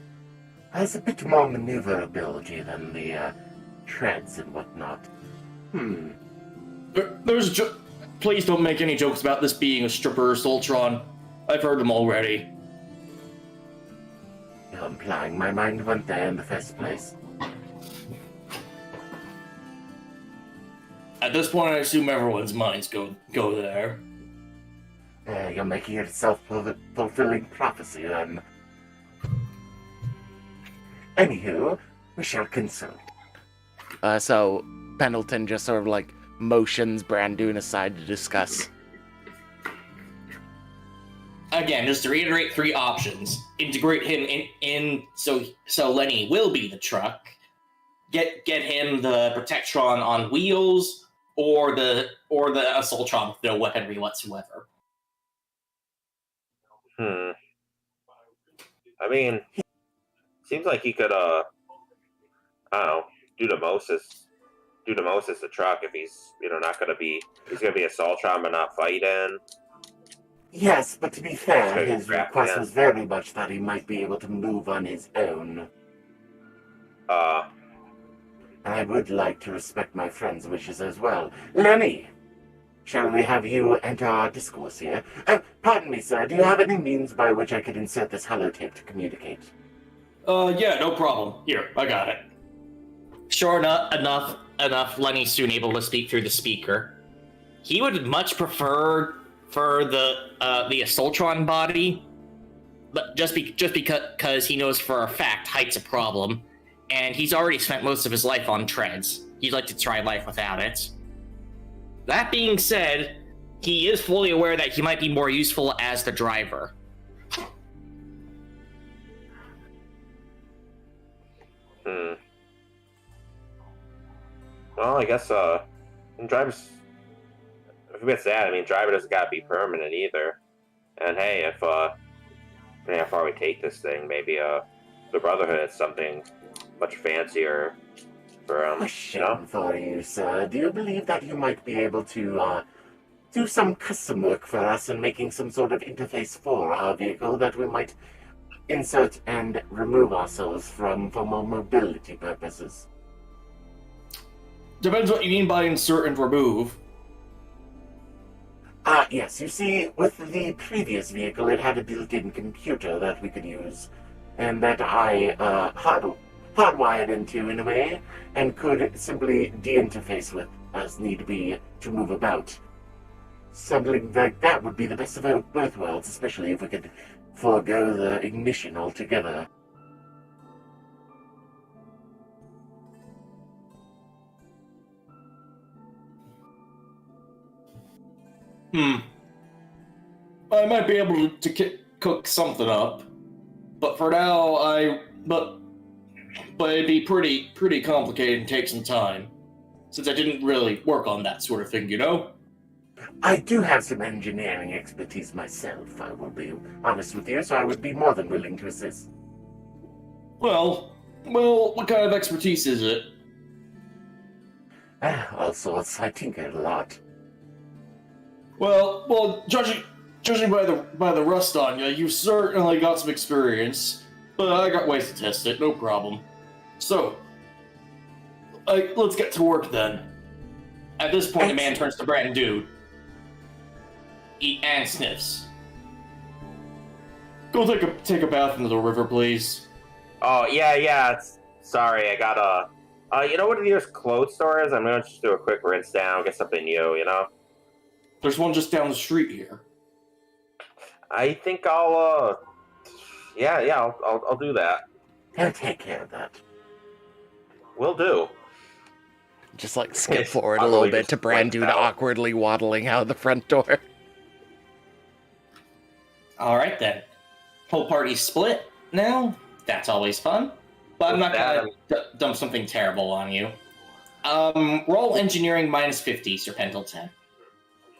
has a bit more maneuverability than the treads and whatnot. Please don't make any jokes about this being a stripper Assaultron. I've heard them already. You're implying my mind went there in the first place. At this point, I assume everyone's minds go there. You're making it a self-fulfilling prophecy, then. Anywho, we shall consult. So Pendleton just sort of like motions Bran Doon aside to discuss. Again, just to reiterate 3 options. Integrate him in so Lenny will be the truck. Get him the Protectron on wheels, or the Assaultron with no weaponry whatsoever. I mean, seems like he could, I don't know, do the most as the truck if he's, not gonna be, he's gonna be a Assaultron but not fighting. Yes, but to be fair, Okay, his request was very much that he might be able to move on his own. I would like to respect my friend's wishes as well. Lenny, shall we have you enter our discourse here? Pardon me, sir, do you have any means by which I could insert this holotape to communicate? Yeah, no problem. Here, I got it. Sure enough, Lenny's soon able to speak through the speaker. He would much prefer for the Assaultron body, but just because he knows for a fact height's a problem, and he's already spent most of his life on treads. He'd like to try life without it. That being said, he is fully aware that he might be more useful as the driver. Well, I guess, drivers, if it's that, I mean, driver doesn't gotta be permanent either. And hey, if, how far we take this thing, maybe, the Brotherhood is something much fancier for, Question for you, sir. Do you believe that you might be able to, do some custom work for us in making some sort of interface for our vehicle that we might insert and remove ourselves from for more mobility purposes? Depends what you mean by insert and remove. Yes. You see, with the previous vehicle, it had a built-in computer that we could use, and that I, hardwired into in a way, and could simply de-interface with as need be to move about. Something like that would be the best of both worlds, especially if we could forego the ignition altogether. I might be able to cook something up, but for now, but it'd be pretty complicated and take some time, since I didn't really work on that sort of thing, you know? I do have some engineering expertise myself, I will be honest with you, so I would be more than willing to assist. Well, what kind of expertise is it? All sorts. I tinker a lot. Well, judging by the rust on you, you've certainly got some experience, but I got ways to test it, no problem. So, let's get to work then. At this point, the man turns to Bran Doon. And sniffs. Go take a bath into the river, please. Oh, yeah, Sorry, I got a. You know what the nearest clothes store is? I'm gonna just do a quick rinse down, get something new. You know. There's one just down the street here. I think I'll. Yeah, I'll do that. I'll take care of that. Will do. Just like skip It's forward a utterly little bit just to Bran Doon wiped out. awkwardly waddling out the front door. All right then. Whole party split now. That's always fun. But I'm not gonna dump something terrible on you. Roll engineering -50, Sir Pendleton.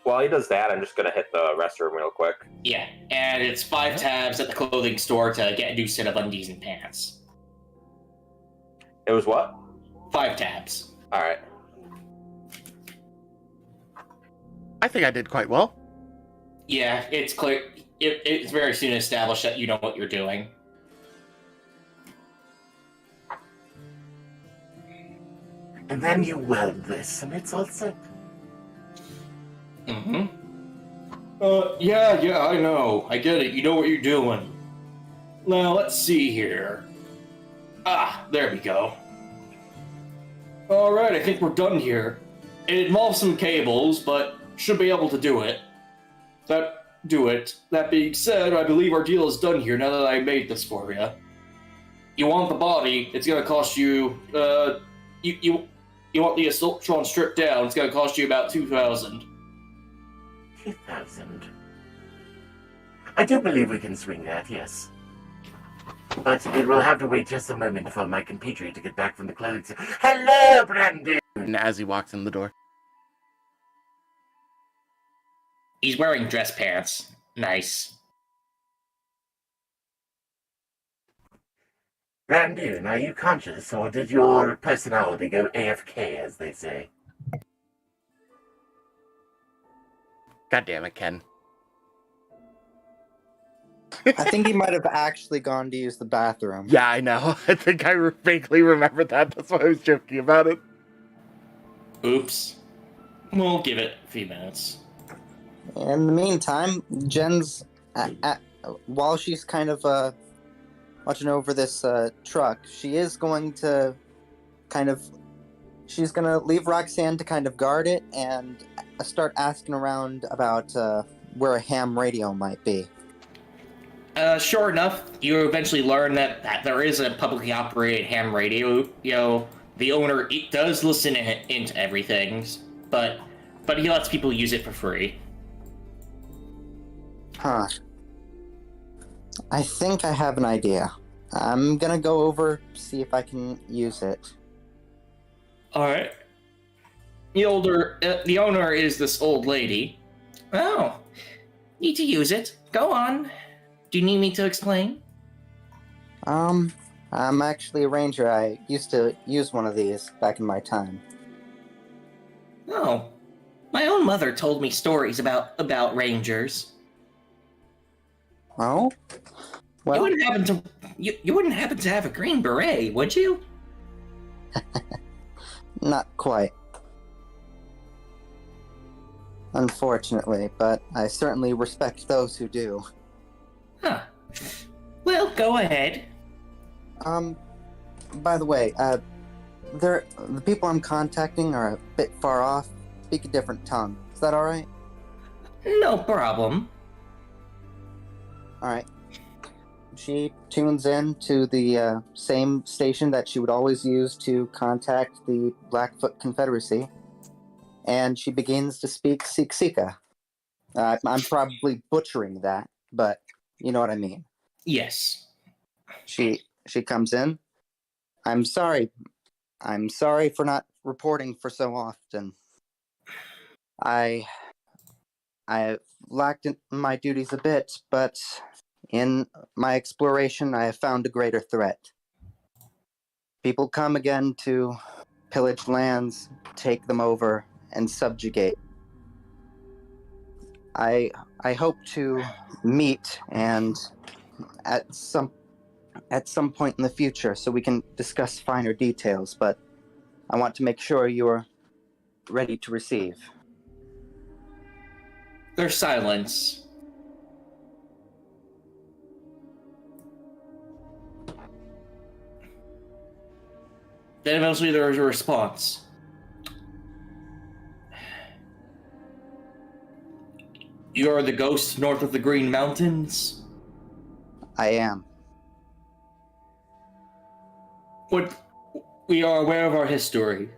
While he does that, I'm just gonna hit the restroom real quick. Yeah, and it's 5 tabs at the clothing store to get a new set of undies and pants. It was what? 5 tabs. All right. I think I did quite well. Yeah, it's clear. It's very soon established that you know what you're doing. And then you weld this, and it's all set. Mm-hmm. Yeah, I know. I get it. You know what you're doing. Now, let's see here. Ah, there we go. Alright, I think we're done here. It involves some cables, but should be able to do it. That being said, I believe our deal is done here now that I made this for you. You want the body, it's gonna cost you, you want the Assaultron stripped down, it's gonna cost you about 2,000. 2,000. I do believe we can swing that, yes. But it will have to wait just a moment for my compatriot to get back from the clothing store. Hello, Bran Doon! And as he walks in the door. He's wearing dress pants. Nice. Bran Doon, are you conscious, or did your personality go AFK, as they say? God damn it, Ken. I think he might have actually gone to use the bathroom. Yeah, I know. I think I vaguely remember that. That's why I was joking about it. Oops. We'll give it a few minutes. In the meantime, Jen's, while she's kind of watching over this truck, she is going to she's going to leave Roxanne to kind of guard it and start asking around about where a ham radio might be. Sure enough, you eventually learn that there is a publicly operated ham radio. You know, the owner does listen into everything, but he lets people use it for free. Huh. I think I have an idea. I'm gonna go over, see if I can use it. Alright. The owner is this old lady. Oh. Need to use it. Go on. Do you need me to explain? I'm actually a ranger. I used to use one of these back in my time. Oh. My own mother told me stories about rangers. Oh? Well, You wouldn't happen to have a green beret, would you? not quite. Unfortunately, but I certainly respect those who do. Huh. Well, go ahead. By the way, the people I'm contacting are a bit far off, speak a different tongue. Is that alright? No problem. Alright. She tunes in to the same station that she would always use to contact the Blackfoot Confederacy, and she begins to speak Siksika. I'm probably butchering that, but you know what I mean. Yes. She comes in. I'm sorry for not reporting for so often. I lacked in my duties a bit, but in my exploration, I have found a greater threat. People come again to pillage lands, take them over, and subjugate. I hope to meet and at some point in the future so we can discuss finer details, but I want to make sure you're ready to receive. There's silence. Then eventually there is a response. You are the ghost north of the Green Mountains? I am. We are aware of our history,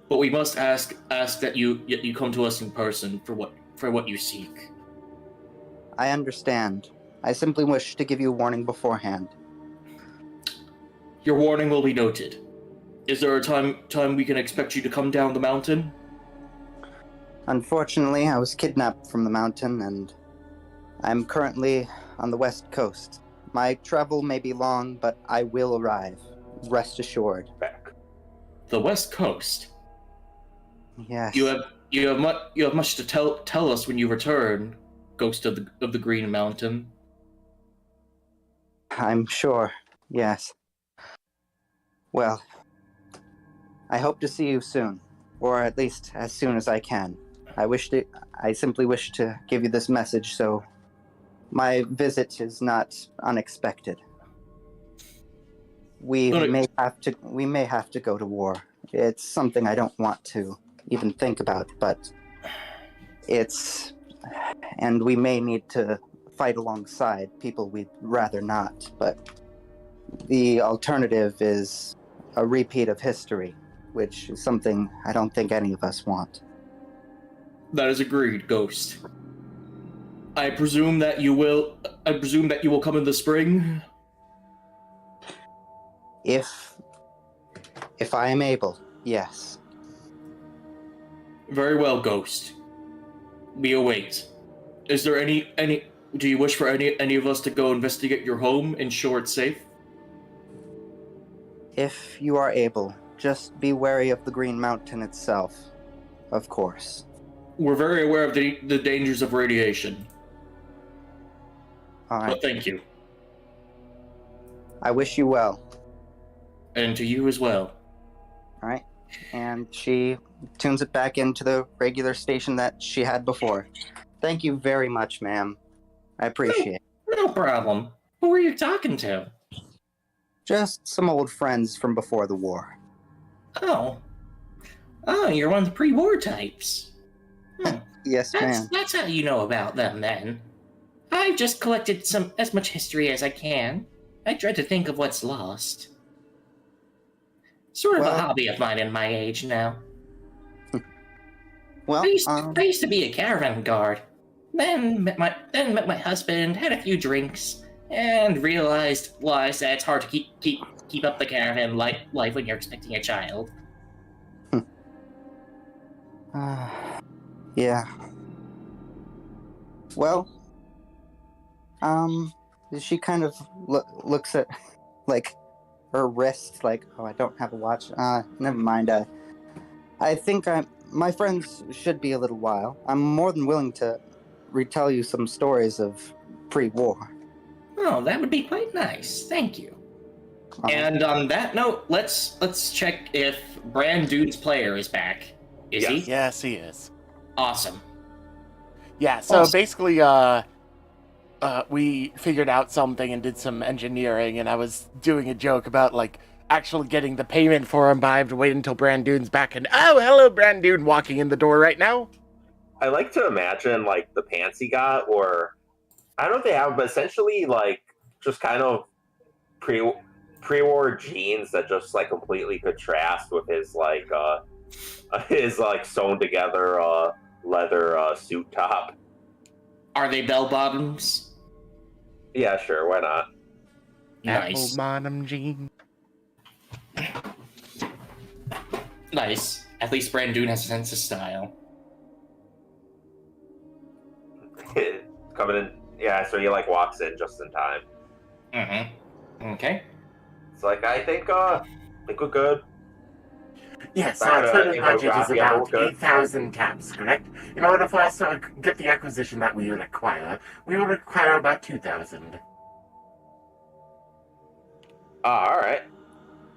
but we must ask that you come to us in person for what you seek. I understand. I simply wish to give you warning beforehand. Your warning will be noted. Is there a time we can expect you to come down the mountain? Unfortunately, I was kidnapped from the mountain, and I'm currently on the west coast. My travel may be long, but I will arrive. Rest assured. Back. The west coast. Yes. You have much to tell us when you return, ghost of the Green Mountain. I'm sure. Yes. Well, I hope to see you soon, or at least as soon as I can. I simply wish to give you this message so my visit is not unexpected. We may have to go to war. It's something I don't want to even think about, but and we may need to fight alongside people we'd rather not, but the alternative is a repeat of history, which is something I don't think any of us want. That is agreed, Ghost. I presume that you will come in the spring? If I am able, yes. Very well, Ghost. We await. Is there any do you wish for any of us to go investigate your home, ensure it's safe? If you are able, just be wary of the Green Mountain itself, of course. We're very aware of the dangers of radiation. All right. But thank you. I wish you well. And to you as well. All right. And she tunes it back into the regular station that she had before. Thank you very much, ma'am. I appreciate it. No problem. Who were you talking to? Just some old friends from before the war. Oh, you're one of the pre-war types. Yes, ma'am. That's how you know about them, then. I've just collected as much history as I can. I dread to think of what's lost. Sort of a hobby of mine in my age now. Well, I used to be a caravan guard. Then met my husband, had a few drinks, and realized that it's hard to keep up the caravan life when you're expecting a child. Yeah. Well, she kind of looks at, like, her wrist, like, oh, I don't have a watch. Never mind. I think my friends should be a little while. I'm more than willing to retell you some stories of pre-war. Oh, that would be quite nice. Thank you. And on that note, let's check if Bran Doon's player is back. Is he? Yes, he is. Awesome. Yeah, so basically, we figured out something and did some engineering, and I was doing a joke about, like, actually getting the payment for him, but I have to wait until Bran Doon's back, and oh, hello, Bran Doon, walking in the door right now. I like to imagine, like, the pants he got, or I don't know if they have, but essentially, like, just kind of pre-war jeans that just, like, completely contrast with his, like, sewn together leather suit top. Are they bell bottoms? Yeah, sure, why not? Nice. Apple bottom jean. Nice. At least Bran Doon has a sense of style. Coming in, yeah. So he like walks in just in time. Okay. It's like I think we're good. Yes, Alright, our total you know, budget is yeah, about we're good. 8,000 caps, correct? In order for us to get the acquisition that we require, we will require about 2,000. Alright.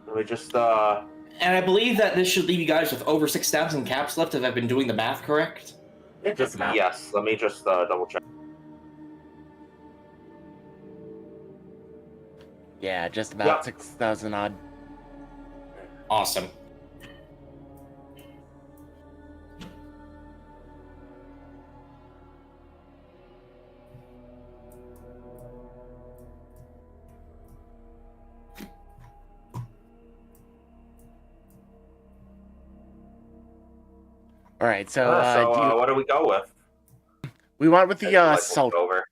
Let me just, And I believe that this should leave you guys with over 6,000 caps left if I've been doing the math correct. It just about. yes, let me just, double check. Yeah, just about Yep. 6,000 odd. Awesome. All right, so what do we go with? we went with the Look assault. over.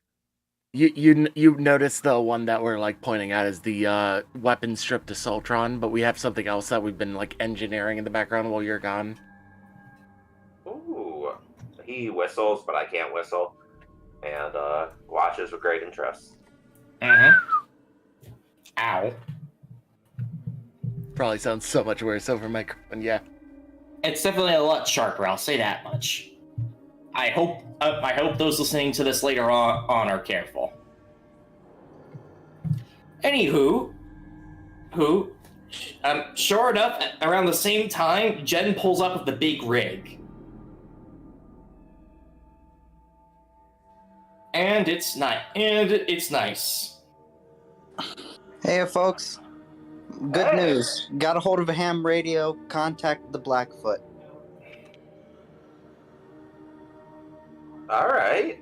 You notice the one that we're like pointing at is the weapon stripped assaultron, but we have something else that we've been like engineering in the background while you're gone. Ooh, he whistles, but I can't whistle, and watches with great interest. Ow. Probably sounds so much worse over microphone. Yeah. It's definitely a lot sharper, I'll say that much. I hope those listening to this later on are careful. Anywho, sure enough, around the same time, Jen pulls up with the big rig. And it's nice. Hey, folks. Good news. Got a hold of a ham radio. Contact the Blackfoot. All right.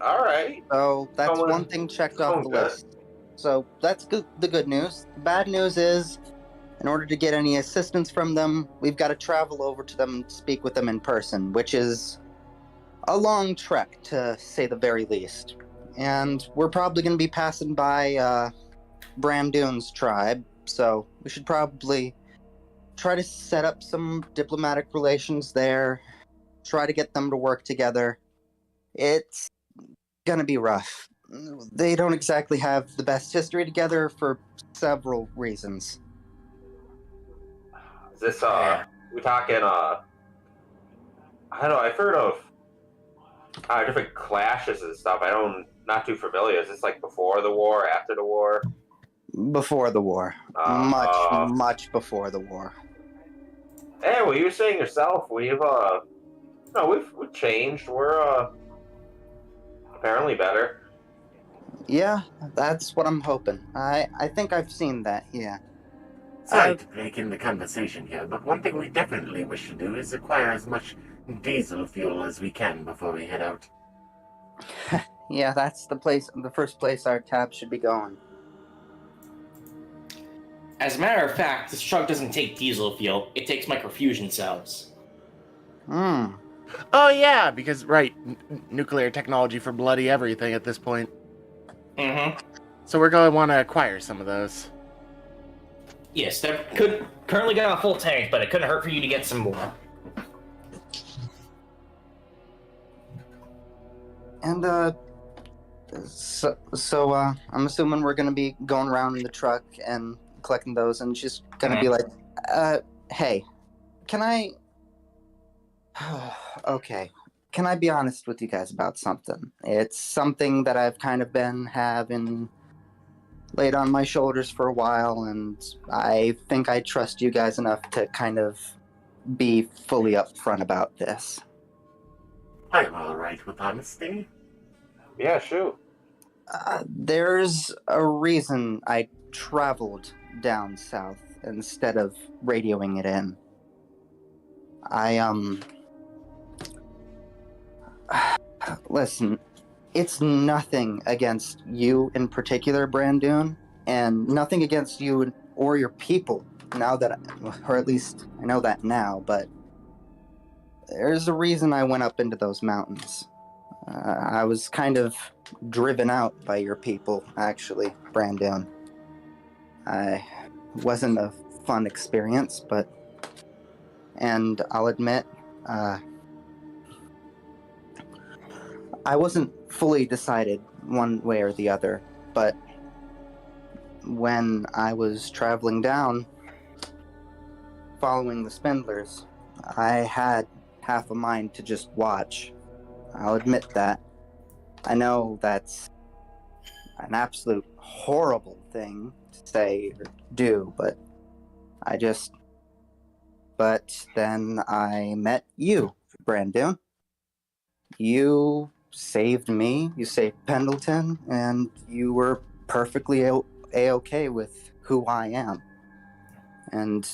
So that's one thing checked off the list. So that's good. The good news. The bad news is, in order to get any assistance from them, we've got to travel over to them and speak with them in person, which is a long trek, to say the very least. And we're probably going to be passing by Bran Doon's tribe, so we should probably try to set up some diplomatic relations there, try to get them to work together. It's gonna be rough. They don't exactly have the best history together for several reasons. Is this we talking I don't know, I've heard of different clashes and stuff. Not too familiar. Is this like before the war, after the war? Before the war. Much before the war. Hey, well, you were saying yourself, we've changed. We're apparently better. Yeah, that's what I'm hoping. I think I've seen that, yeah. Sorry to break in the conversation here, but one thing we definitely wish to do is acquire as much diesel fuel as we can before we head out. Yeah, that's the first place our tab should be going. As a matter of fact, this truck doesn't take diesel fuel, it takes microfusion cells. Oh yeah, because nuclear technology for bloody everything at this point. So we're going to want to acquire some of those. Yes, they're currently got a full tank, but it couldn't hurt for you to get some more. And so I'm assuming we're gonna be going around in the truck and collecting those, and she's gonna be like, hey, can I okay, can I be honest with you guys about something? It's something that I've kind of been having laid on my shoulders for a while, and I think I trust you guys enough to kind of be fully upfront about this. I'm all right with honesty. Yeah, shoot. There's a reason I traveled down south instead of radioing it in. Listen, it's nothing against you in particular, Bran Doon, and nothing against you or your people, now that, or at least I know that now, but there's a reason I went up into those mountains. I was kind of driven out by your people, actually, Bran Doon. I wasn't a fun experience, and I'll admit, I wasn't fully decided one way or the other, but when I was traveling down, following the Spindlers, I had half a mind to just watch. I'll admit that. I know that's an absolute horrible thing to say or do, but then I met you, Bran Doon. You saved me, you saved Pendleton, and you were perfectly A-okay with who I am. And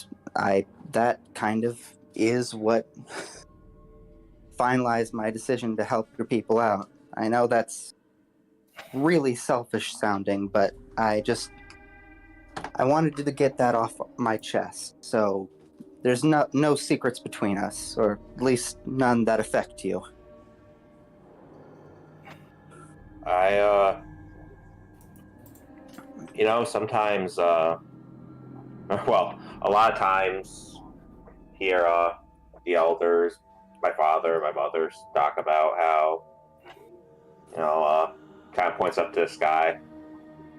that kind of is what finalized my decision to help your people out. I know that's really selfish sounding, but I wanted to get that off my chest. So There's no secrets between us, or at least none that affect you. Sometimes, well, a lot of times here, the elders, my father, my mother talk about how, kind of points up to the sky,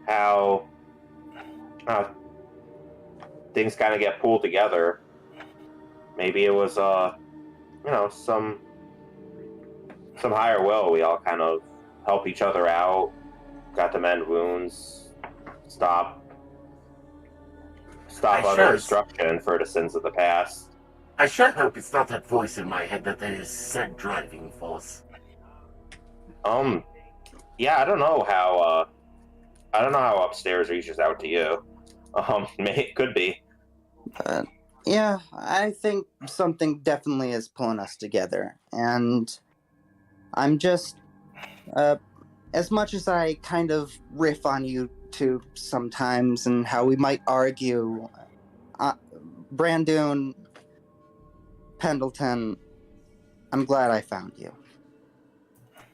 how things kind of get pulled together. Maybe it was, some higher will. We all kind of help each other out, got to mend wounds, stop utter destruction for the sins of the past. I sure hope it's not that voice in my head that is said driving force. Yeah, I don't know how upstairs reaches out to you. It could be. Yeah, I think something definitely is pulling us together, and I'm just, as much as I kind of riff on you two sometimes and how we might argue, Bran Doon, Pendleton, I'm glad I found you.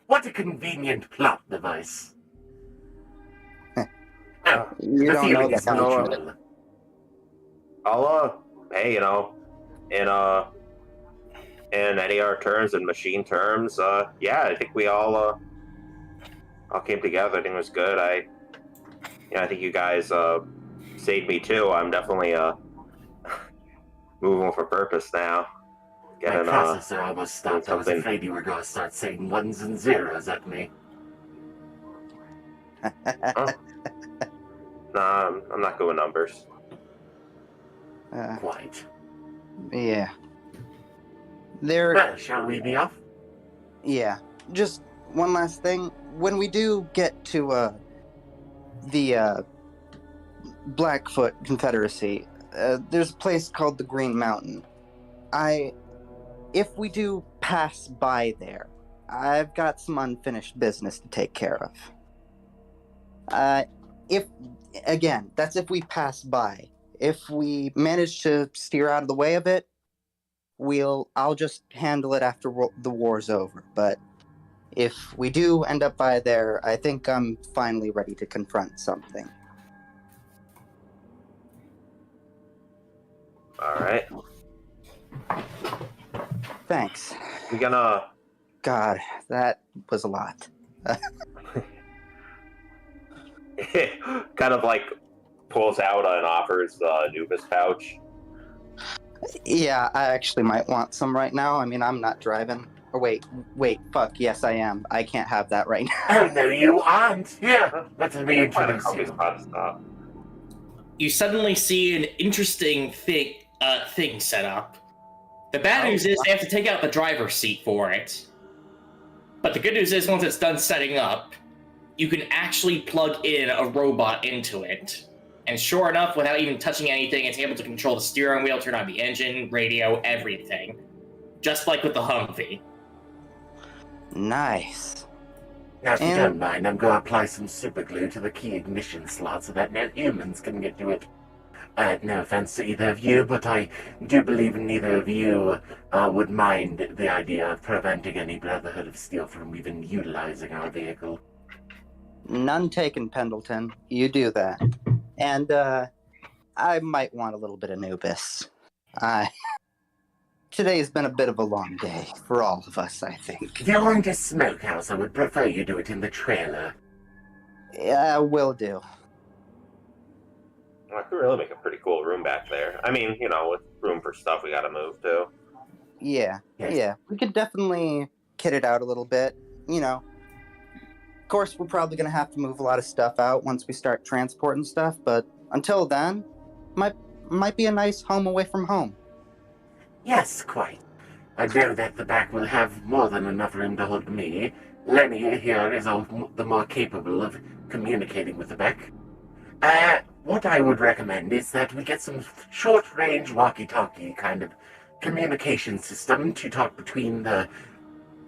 What a convenient plot device. You the don't know feeling is that, don't you? mutual. Hey, in any of our terms and machine terms, yeah, I think we all came together. I think it was good. I think you guys saved me too. I'm definitely moving for purpose now. My processor almost stopped. I was afraid you were going to start saying ones and zeros at me. Nah, I'm not good with numbers. Quite. Yeah. Well, shall we be off? Yeah. Just one last thing. When we do get to the Blackfoot Confederacy, there's a place called the Green Mountain. If we do pass by there, I've got some unfinished business to take care of. That's if we pass by. If we manage to steer out of the way of it, I'll just handle it after the war's over. But if we do end up by there, I think I'm finally ready to confront something. All right. Thanks. We gonna. God, that was a lot. Kind of like pulls out and offers the Anubis pouch. Yeah, I actually might want some right now. I mean, I'm not driving. Or wait, fuck, yes I am. I can't have that right now. Oh, no, you aren't. Yeah, let me introduce you. You suddenly see an interesting thing set up. The bad news is they have to take out the driver's seat for it. But the good news is once it's done setting up, you can actually plug in a robot into it. And sure enough, without even touching anything, it's able to control the steering wheel, turn on the engine, radio, everything. Just like with the Humvee. Nice. Now, if you don't mind, I'm going to apply some super glue to the key ignition slot so that no humans can get to it. No offense to either of you, but I do believe neither of you would mind the idea of preventing any Brotherhood of Steel from even utilizing our vehicle. None taken, Pendleton. You do that. And, I might want a little bit of Anubis. Today's been a bit of a long day for all of us, I think. If you're going to Smokehouse, I would prefer you do it in the trailer. Yeah, will do. I could really make a pretty cool room back there. I mean, with room for stuff we gotta move to. Yeah, Yes. yeah. We could definitely kit it out a little bit, Of course, we're probably going to have to move a lot of stuff out once we start transporting stuff, but until then, might be a nice home away from home. Yes, quite. I know that the back will have more than enough room to hold me. Lenny here is all the more capable of communicating with the back. What I would recommend is that we get some short-range walkie-talkie kind of communication system to talk between the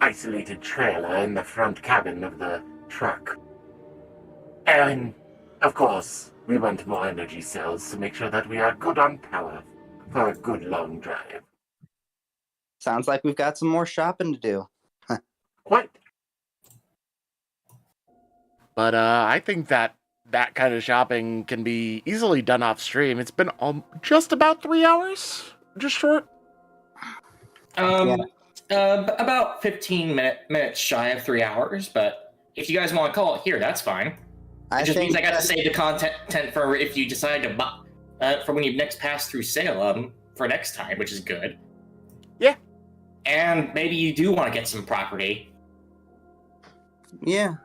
isolated trailer and the front cabin of the truck. And, of course, we want more energy cells to make sure that we are good on power for a good long drive. Sounds like we've got some more shopping to do. Quite. But I think that kind of shopping can be easily done off stream. It's been just about 3 hours, just short. About 15 minutes shy of 3 hours, but if you guys want to call it here, that's fine. It just means I got to save the content for if you decide to buy, for when you next pass through Salem for next time, which is good. Yeah. And maybe you do want to get some property. Yeah.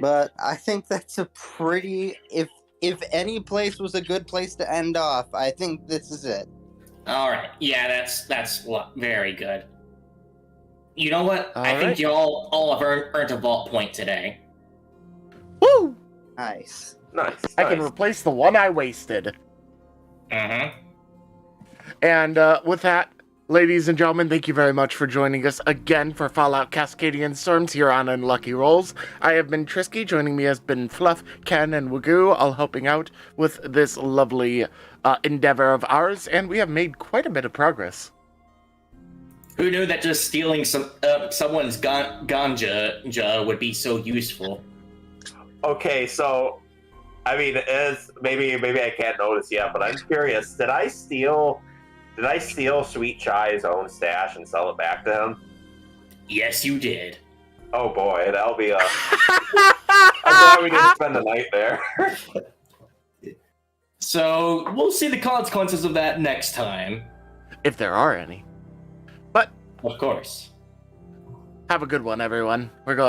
But I think that's a pretty... If any place was a good place to end off, I think this is it. All right. Yeah, that's very good. You know what? I think right. you all have earned a vault point today. Woo! Nice. Nice. I can replace the one I wasted. Mm-hmm. And with that, ladies and gentlemen, thank you very much for joining us again for Fallout Cascadian Storms here on Unlucky Rolls. I have been Trisky. Joining me has been Fluff, Ken, and Wagoo, all helping out with this lovely endeavor of ours, and we have made quite a bit of progress. Who knew that just stealing someone's ganja would be so useful? Okay, so I mean, maybe I can't notice yet, but I'm curious. Did I steal Sweet Chai's own stash and sell it back to him? Yes, you did. Oh boy, that'll be a. I'm glad we didn't spend the night there. So we'll see the consequences of that next time. If there are any. But Of course. have a good one, everyone. We're going